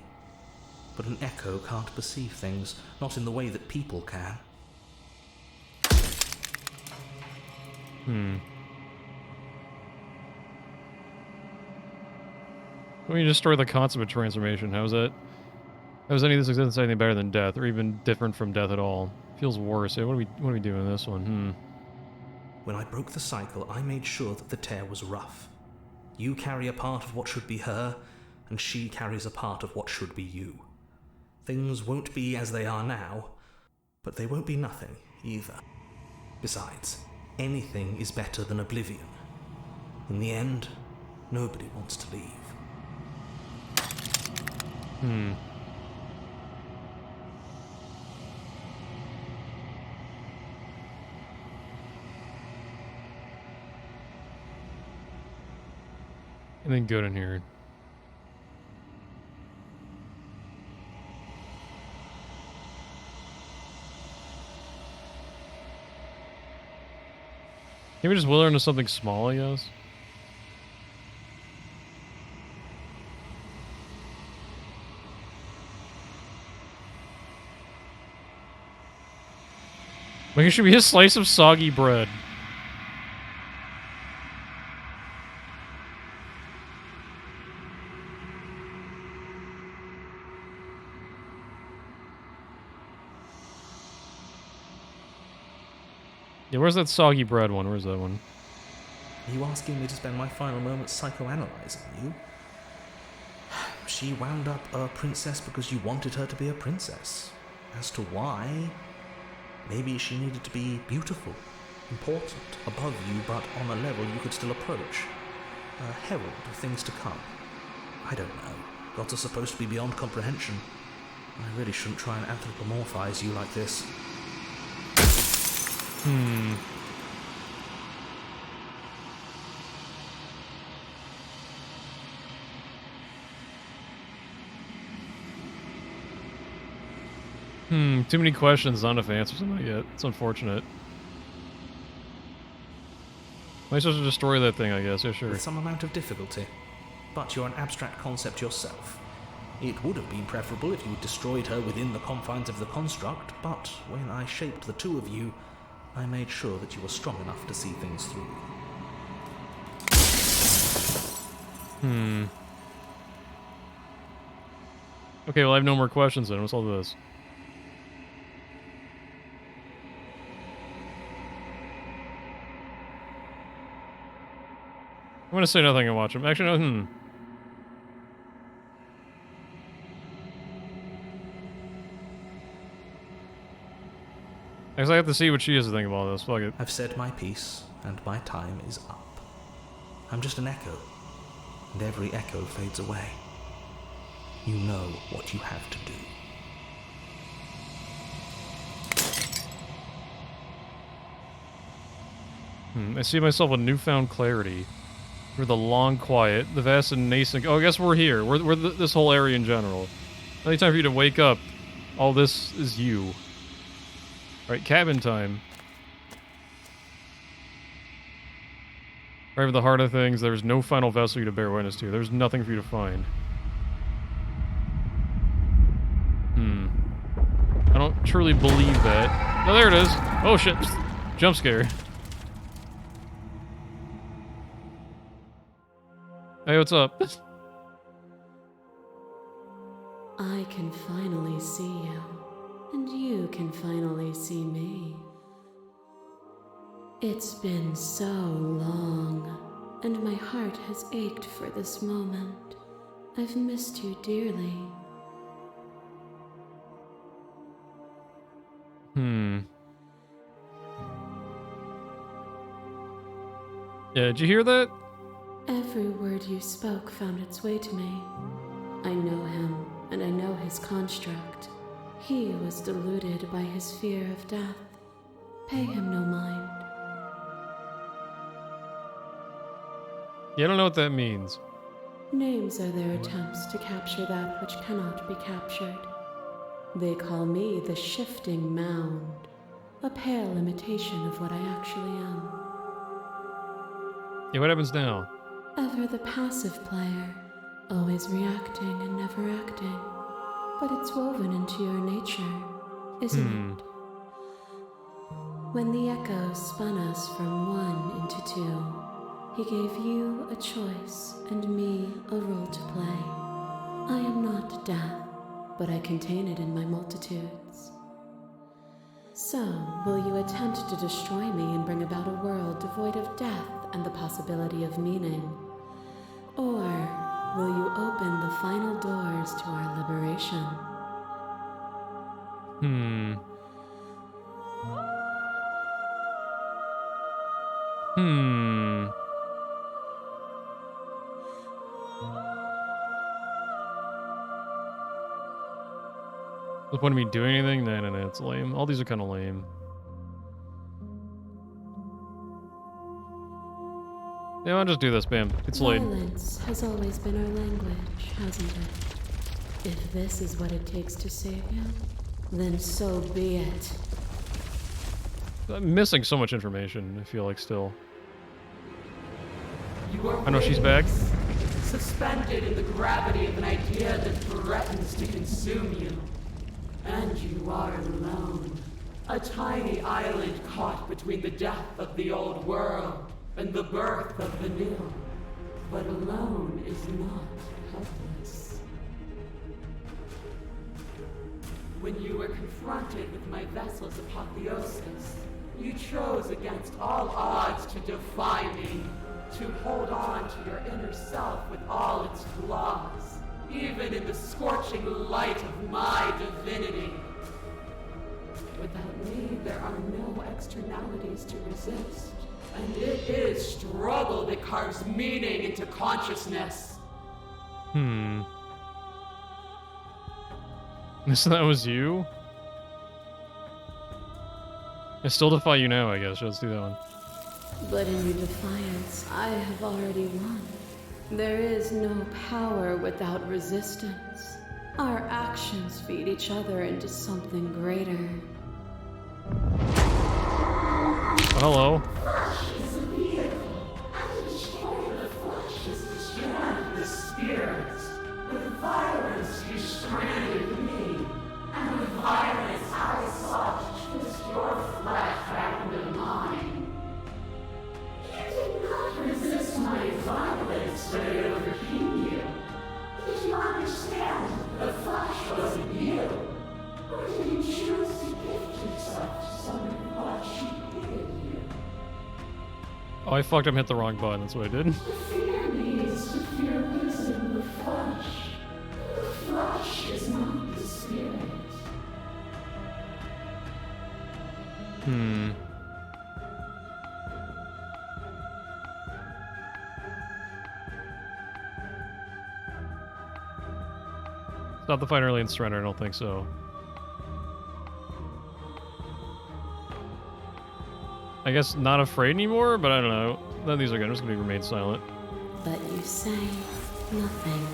But an echo can't perceive things, not in the way that people can. When you destroy the concept of transformation, how is any of this existence anything better than death, or even different from death at all? Feels worse. What are we doing in this one? When I broke the cycle, I made sure that the tear was rough. You carry a part of what should be her, and she carries a part of what should be you. Things won't be as they are now, but they won't be nothing either. Besides, anything is better than oblivion. In the end, nobody wants to leave. Anything good in here? Can we just will her into something small, I guess? Like, it should be a slice of soggy bread. Yeah, where's that soggy bread one? Where's that one? Are you asking me to spend my final moments psychoanalyzing you? She wound up a princess because you wanted her to be a princess. As to why, maybe she needed to be beautiful, important, above you, but on a level you could still approach. A herald of things to come. I don't know. Gods are supposed to be beyond comprehension. I really shouldn't try and anthropomorphize you like this. Too many questions, not enough answers on that yet. It's unfortunate. Am I supposed to destroy that thing, I guess? Yeah, sure. With some amount of difficulty. But you're an abstract concept yourself. It would have been preferable if you destroyed her within the confines of the construct, but when I shaped the two of you, I made sure that you were strong enough to see things through. Okay, well I have no more questions then. What's all this? I'm gonna say nothing and watch him. Actually, no, I guess I have to see what she has to think about this. Fuck it. I've said my piece, and my time is up. I'm just an echo, and every echo fades away. You know what you have to do. I see myself with newfound clarity. Through the long quiet, the vast and nascent... Oh, I guess we're here. We're this whole area in general. Any time for you to wake up, all this is you. Alright, cabin time. Right at the heart of things, there's no final vessel you to bear witness to. There's nothing for you to find. I don't truly believe that. Oh, there it is. Oh, shit. Jump scare. Hey, what's up? I can finally see you, and you can finally see me. It's been so long, and my heart has ached for this moment. I've missed you dearly. Yeah, did you hear that? Every word you spoke found its way to me. I know him, and I know his construct. He was deluded by his fear of death. Pay him no mind. Yeah, I don't know what that means. Names are their attempts to capture that which cannot be captured. They call me the shifting mound, a pale imitation of what I actually am. Yeah, what happens now? Ever the passive player, always reacting and never acting. But it's woven into your nature, isn't it? When the echo spun us from one into two, he gave you a choice and me a role to play. I am not death, but I contain it in my multitudes. So, will you attempt to destroy me and bring about a world devoid of death and the possibility of meaning? Or will you open the final doors to our liberation? The point of me doing anything? No, it's lame. All these are kind of lame. Yeah, I'll just do this, bam. It's late. Violence has always been our language, hasn't it? If this is what it takes to save you, then so be it. I'm missing so much information, I feel like, still. You are I know she's back. suspended in the gravity of an idea that threatens to consume you. And you are alone. A tiny island caught between the death of the old world and the birth of the new. But alone is not helpless. When you were confronted with my vessel's apotheosis, you chose against all odds to defy me, to hold on to your inner self with all its flaws, even in the scorching light of my divinity. Without me, there are no externalities to resist, and it is struggle that carves meaning into consciousness. So that was you? I still defy you now, I guess. Let's do that one. But in your defiance, I have already won. There is no power without resistance. Our actions feed each other into something greater. Hello. The spirits. With violence, you stranded me. And with violence, I sought to twist your flesh back into mine. You did not resist my violence, but it overcame you. Did you understand? The flesh wasn't you. Or did you choose to gift yourself to someone who thought she hated you? Oh, I fucked up and hit the wrong button. That's what I did. The fear needs to fear losing the flesh. The flesh is not the spirit. Stop the fight early and surrender. I don't think so. I guess not afraid anymore, but I don't know. None of these are good. I'm just gonna remain silent. But you say nothing.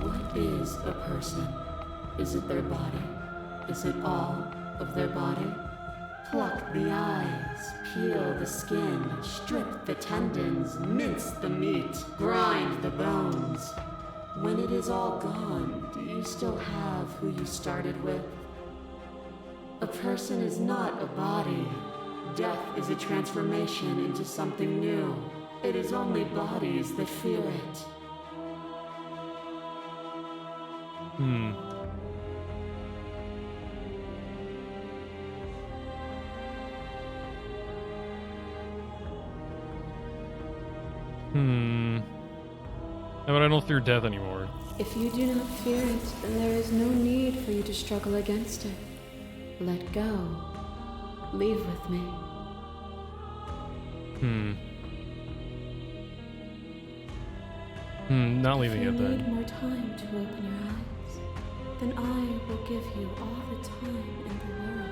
What is a person? Is it their body? Is it all of their body? Pluck the eyes, peel the skin, strip the tendons, mince the meat, grind the bones. When it is all gone, do you still have who you started with? A person is not a body. Death is a transformation into something new. It is only bodies that fear it. No, but I don't fear death anymore. If you do not fear it, then there is no need for you to struggle against it. Let go. Leave with me. Not leaving If it you need then. more time to open your eyes, then I will give you all the time in the world.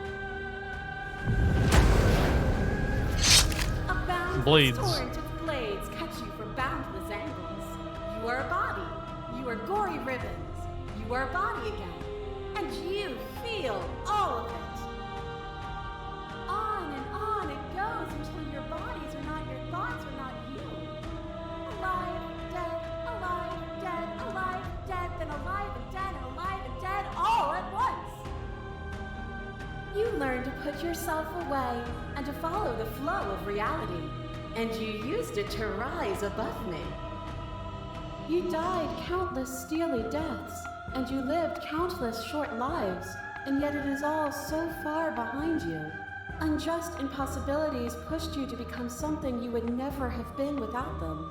A boundless Blades. torrent of blades cut you from boundless angles. You are a body. You are gory ribbons. You are a body again. And you feel all of it. On it goes until your bodies are not your thoughts, are not you. Alive, dead, alive, dead, then alive and dead and alive and dead all at once. You learn to put yourself away and to follow the flow of reality. And you used it to rise above me. You died countless steely deaths, and you lived countless short lives, and yet it is all so far behind you. Unjust impossibilities pushed you to become something you would never have been without them.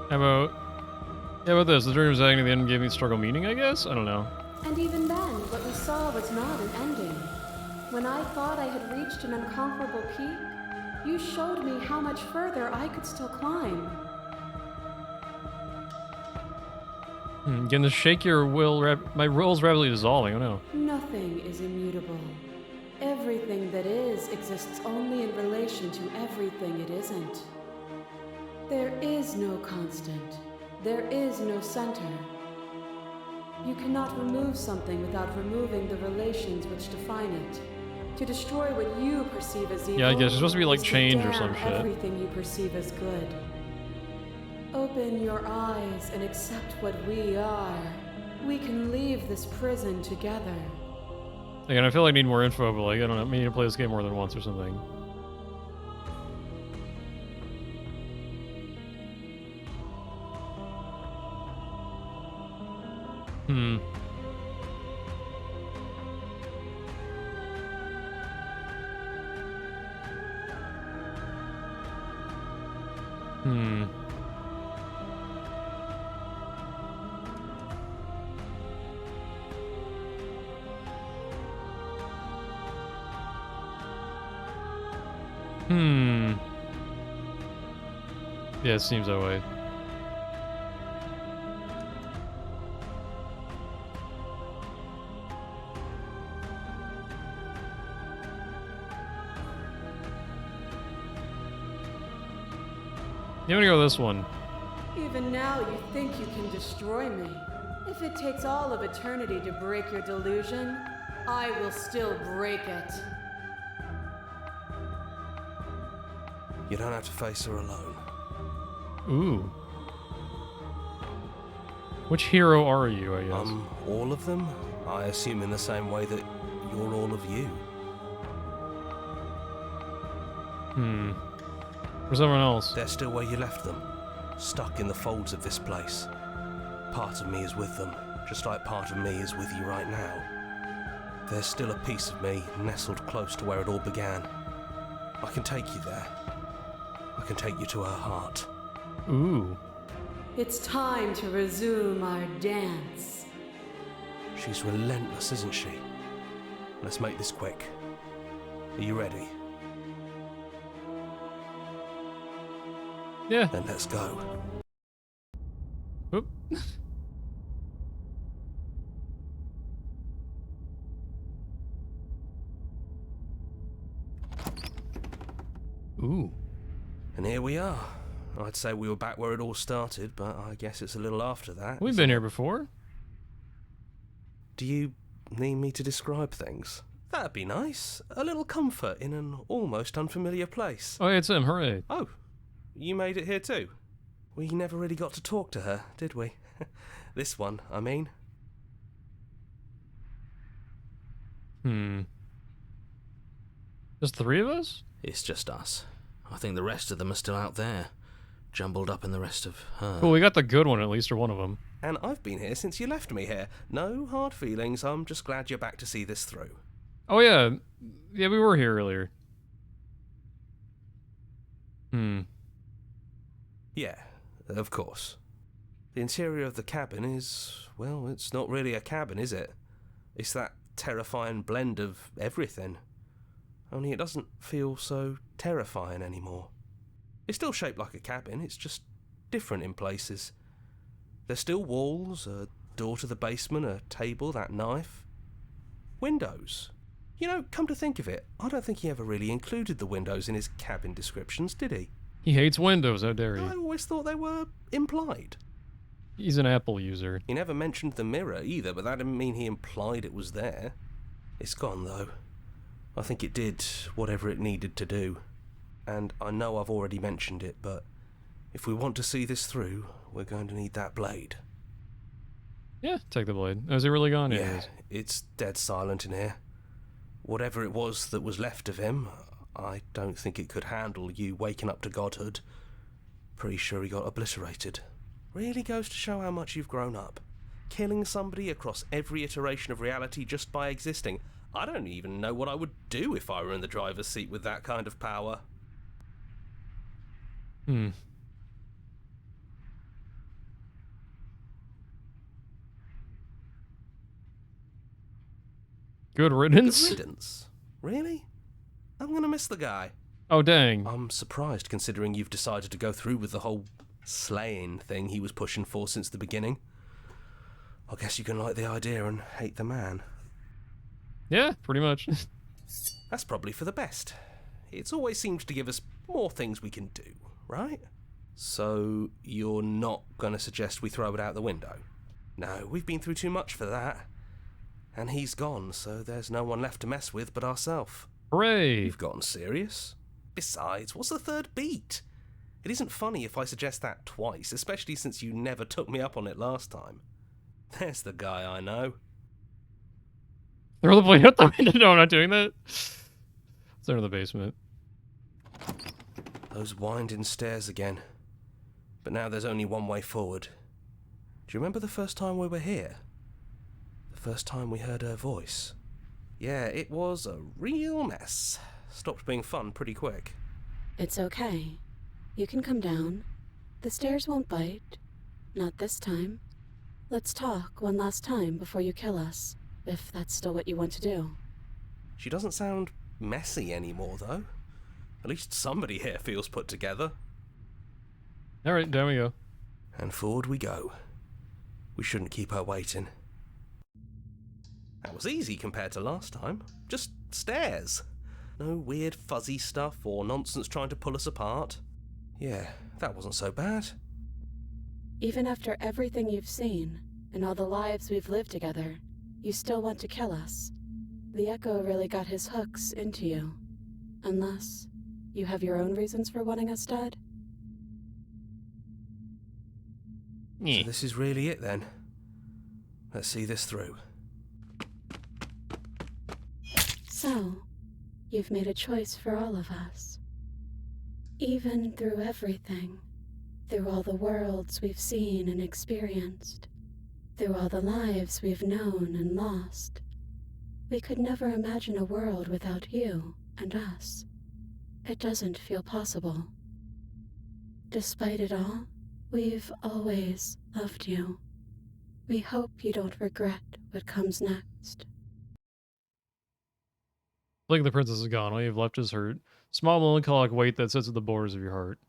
How about this? The dream's ending at the end gave me struggle meaning, I guess? I don't know. And even then, what we saw was not an ending. When I thought I had reached an unconquerable peak, you showed me how much further I could still climb. Getting to shake your will, my will's rapidly dissolving, oh no. Nothing is immutable. Everything that is exists only in relation to everything it isn't. There is no constant. There is no center. You cannot remove something without removing the relations which define it. To destroy what you perceive as evil, Yeah, I guess it's supposed to be like is to change or damn some shit. everything you perceive as good. Open your eyes and accept what we are. We can leave this prison together. Again, I feel like I need more info, but like, I don't know, I need to play this game more than once or something. Hmm. Yeah, it seems that way. Yeah, I'm gonna go this one. Even now you think you can destroy me. If it takes all of eternity to break your delusion, I will still break it. You don't have to face her alone. Ooh. Which hero are you, I guess? All of them? I assume in the same way that you're all of you. Where's everyone else? They're still where you left them, stuck in the folds of this place. Part of me is with them, just like part of me is with you right now. There's still a piece of me nestled close to where it all began. I can take you there. I can take you to her heart. Ooh. It's time to resume our dance. She's relentless, isn't she? Let's make this quick. Are you ready? Yeah. Then let's go. Oop. Ooh. And here we are. I'd say we were back where it all started, but I guess it's a little after that. We've been here before. Do you need me to describe things? That'd be nice. A little comfort in an almost unfamiliar place. Oh, yeah, it's him. Hooray. Oh, you made it here too? We never really got to talk to her, did we? This one, I mean. Just 3 of us? It's just us. I think the rest of them are still out there, jumbled up in the rest of her. Cool, we got the good one at least, or one of them. And I've been here since you left me here. No hard feelings, I'm just glad you're back to see this through. Oh, yeah. Yeah, we were here earlier. Yeah, of course. The interior of the cabin is, well, it's not really a cabin, is it? It's that terrifying blend of everything. Only it doesn't feel so terrifying anymore. It's still shaped like a cabin, it's just different in places. There's still walls, a door to the basement, a table, that knife. Windows. You know, come to think of it, I don't think he ever really included the windows in his cabin descriptions, did he? He hates windows, how dare I he? always thought they were implied. He's an Apple user. He never mentioned the mirror either, but that didn't mean he implied it was there. It's gone, though. I think it did whatever it needed to do. And I know I've already mentioned it, but if we want to see this through, we're going to need that blade. Yeah, take the blade. Oh, is he really gone? Yeah, it's dead silent in here. Whatever it was that was left of him, I don't think it could handle you waking up to godhood. Pretty sure he got obliterated. Really goes to show how much you've grown up. Killing somebody across every iteration of reality just by existing. I don't even know what I would do if I were in the driver's seat with that kind of power. Good riddance? Good riddance? Really? I'm gonna miss the guy. Oh, dang. I'm surprised considering you've decided to go through with the whole slaying thing he was pushing for since the beginning. I guess you can like the idea and hate the man. Yeah, pretty much. That's probably for the best. It's always seemed to give us more things we can do, right? So, you're not gonna suggest we throw it out the window? No, we've been through too much for that. And he's gone, so there's no one left to mess with but ourselves. Hooray! You've gotten serious? Besides, what's the third beat? It isn't funny if I suggest that twice, especially since you never took me up on it last time. There's the guy I know. Throw the plane out the window. No, I'm not doing that. It's under the basement. Those winding stairs again. But now there's only one way forward. Do you remember the first time we were here? The first time we heard her voice? Yeah, it was a real mess. Stopped being fun pretty quick. It's okay. You can come down. The stairs won't bite. Not this time. Let's talk one last time before you kill us, if that's still what you want to do. She doesn't sound messy anymore, though. At least somebody here feels put together. Alright, down we go. And forward we go. We shouldn't keep her waiting. That was easy compared to last time. Just stairs. No weird fuzzy stuff or nonsense trying to pull us apart. Yeah, that wasn't so bad. Even after everything you've seen, and all the lives we've lived together, you still want to kill us. The Echo really got his hooks into you. Unless you have your own reasons for wanting us dead? Yeah. So this is really it then. Let's see this through. So, you've made a choice for all of us. Even through everything, through all the worlds we've seen and experienced, through all the lives we've known and lost, we could never imagine a world without you and us. It doesn't feel possible. Despite it all, we've always loved you. We hope you don't regret what comes next. Like the princess is gone. All you've left is hurt. Small melancholic weight that sits at the borders of your heart.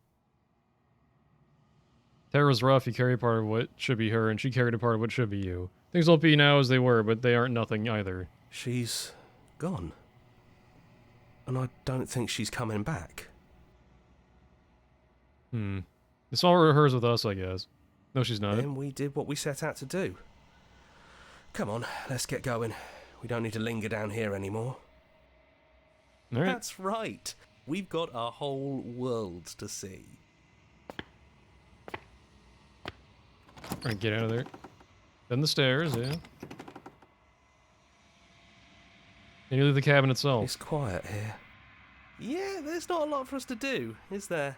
Tara's rough. You carry part of what should be her, and she carried a part of what should be you. Things won't be now as they were, but they aren't nothing either. She's gone. And I don't think she's coming back. It's all hers with us, I guess. No, she's not. Then we did what we set out to do. Come on, let's get going. We don't need to linger down here anymore. All right. That's right. We've got a whole world to see. All right, get out of there. Then the stairs, yeah. And you leave the cabin itself. It's quiet here. Yeah, there's not a lot for us to do, is there?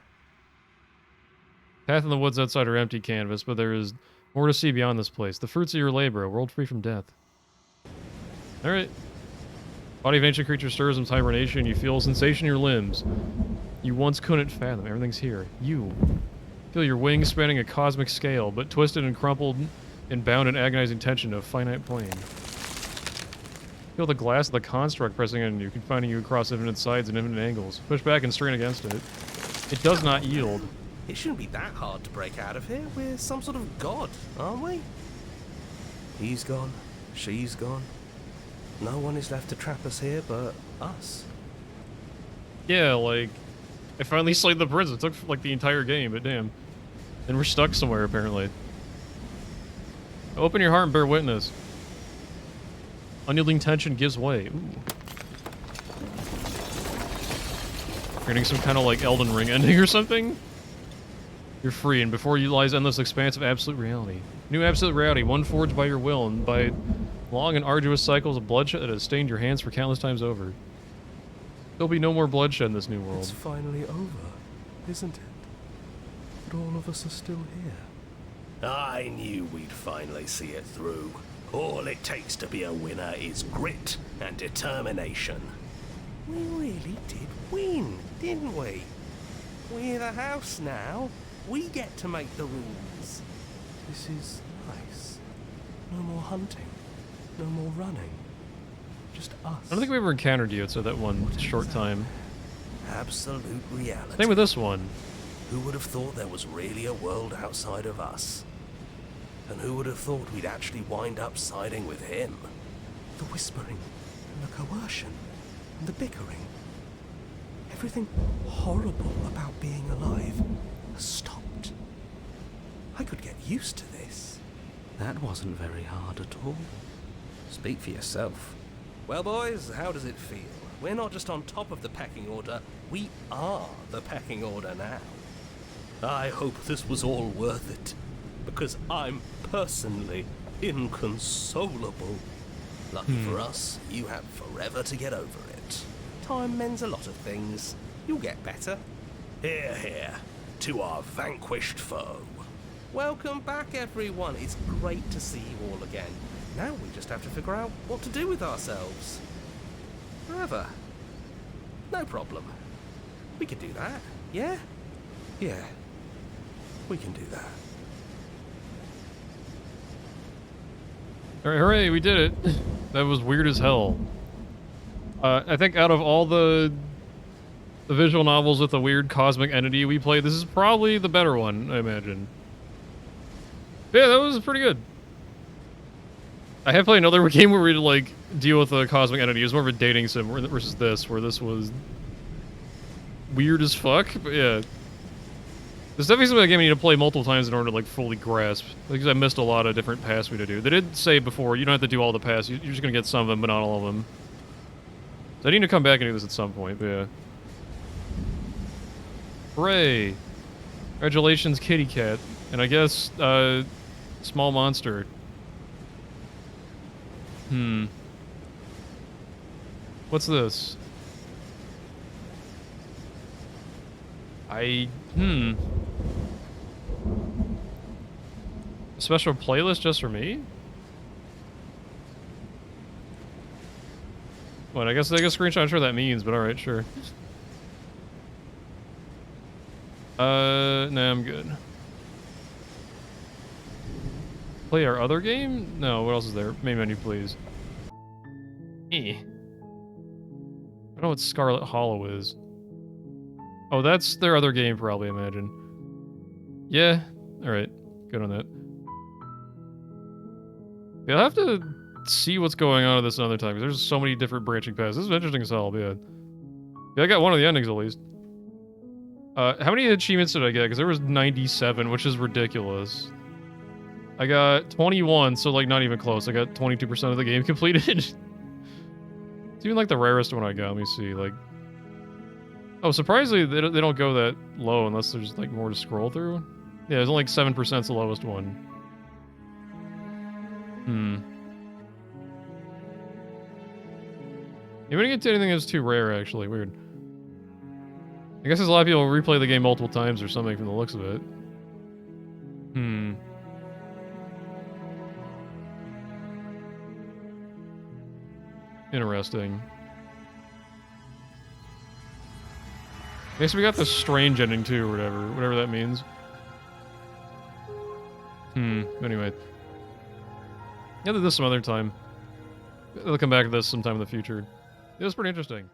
Path in the woods outside are empty canvas, but there is more to see beyond this place. The fruits of your labor, a world free from death. Alright. Body of ancient creature stirs in hibernation. You feel a sensation in your limbs. You once couldn't fathom. Everything's here. You. Feel your wings spanning a cosmic scale, but twisted and crumpled and bound in agonizing tension of a finite plane. Feel the glass of the construct pressing on you, confining you across infinite sides and infinite angles. Push back and strain against it. It does not yield. It shouldn't be that hard to break out of here. We're some sort of god, aren't we? He's gone. She's gone. No one is left to trap us here but us. Yeah, like, I finally slayed the prince. It took, like, the entire game, but damn. And we're stuck somewhere, apparently. Open your heart and bear witness. Unyielding tension gives way. Ooh. Getting some kind of, like, Elden Ring ending or something? You're free, and before you lies endless expanse of absolute reality. New absolute reality, one forged by your will and by long and arduous cycles of bloodshed that has stained your hands for countless times over. There'll be no more bloodshed in this new world. It's finally over, isn't it? But all of us are still here. I knew we'd finally see it through. All it takes to be a winner is grit and determination. We really did win, didn't we? We're the house now. We get to make the rules. This is nice. No more hunting. No more running. Just us. I don't think we ever encountered you outside that one short time. Absolute reality. Same with this one. Who would have thought there was really a world outside of us? And who would have thought we'd actually wind up siding with him? The whispering, and the coercion, and the bickering. Everything horrible about being alive has stopped. I could get used to this. That wasn't very hard at all. Speak for yourself. Well, boys, how does it feel? We're not just on top of the pecking order, we are the pecking order now. I hope this was all worth it, because I'm personally inconsolable. Lucky for us, you have forever to get over it. Time mends a lot of things. You'll get better. Hear, hear, to our vanquished foe. Welcome back, everyone. It's great to see you all again. Now we just have to figure out what to do with ourselves. Forever. No problem. We can do that, yeah? Yeah, we can do that. Alright, hooray, we did it. That was weird as hell. I think out of all the visual novels with a weird cosmic entity we played, this is probably the better one, I imagine. Yeah, that was pretty good. I have played another game where we like deal with a cosmic entity. It was more of a dating sim versus this, where this was weird as fuck. But yeah, this definitely something a game you need to play multiple times in order to like fully grasp. Because I missed a lot of different paths we had to do. They did say before you don't have to do all the paths. You're just gonna get some of them, but not all of them. So I need to come back and do this at some point. But yeah. Hooray! Congratulations, kitty cat, and I guess small monster. What's this? A special playlist just for me? What, I guess take a screenshot, I'm sure that means, but alright, sure. Nah, I'm good. Play our other game? No, what else is there? Main menu, please. I don't know what Scarlet Hollow is. Oh, that's their other game, probably, I imagine. Yeah, alright. Good on that. Yeah, I'll have to see what's going on with this another time, because there's so many different branching paths. This is interesting as hell, but yeah. Yeah, I got one of the endings, at least. How many achievements did I get? Because there was 97, which is ridiculous. I got 21, so like not even close. I got 22% of the game completed. It's even like the rarest one I got. Let me see, like... Oh, surprisingly, they don't go that low unless there's like more to scroll through. Yeah, there's only like 7% the lowest one. You wouldn't get to anything that's too rare, actually. Weird. I guess there's a lot of people who replay the game multiple times or something from the looks of it. Interesting. I guess we got the strange ending too, or whatever that means. Anyway. Yeah, do this some other time. I'll come back to this sometime in the future. It was pretty interesting.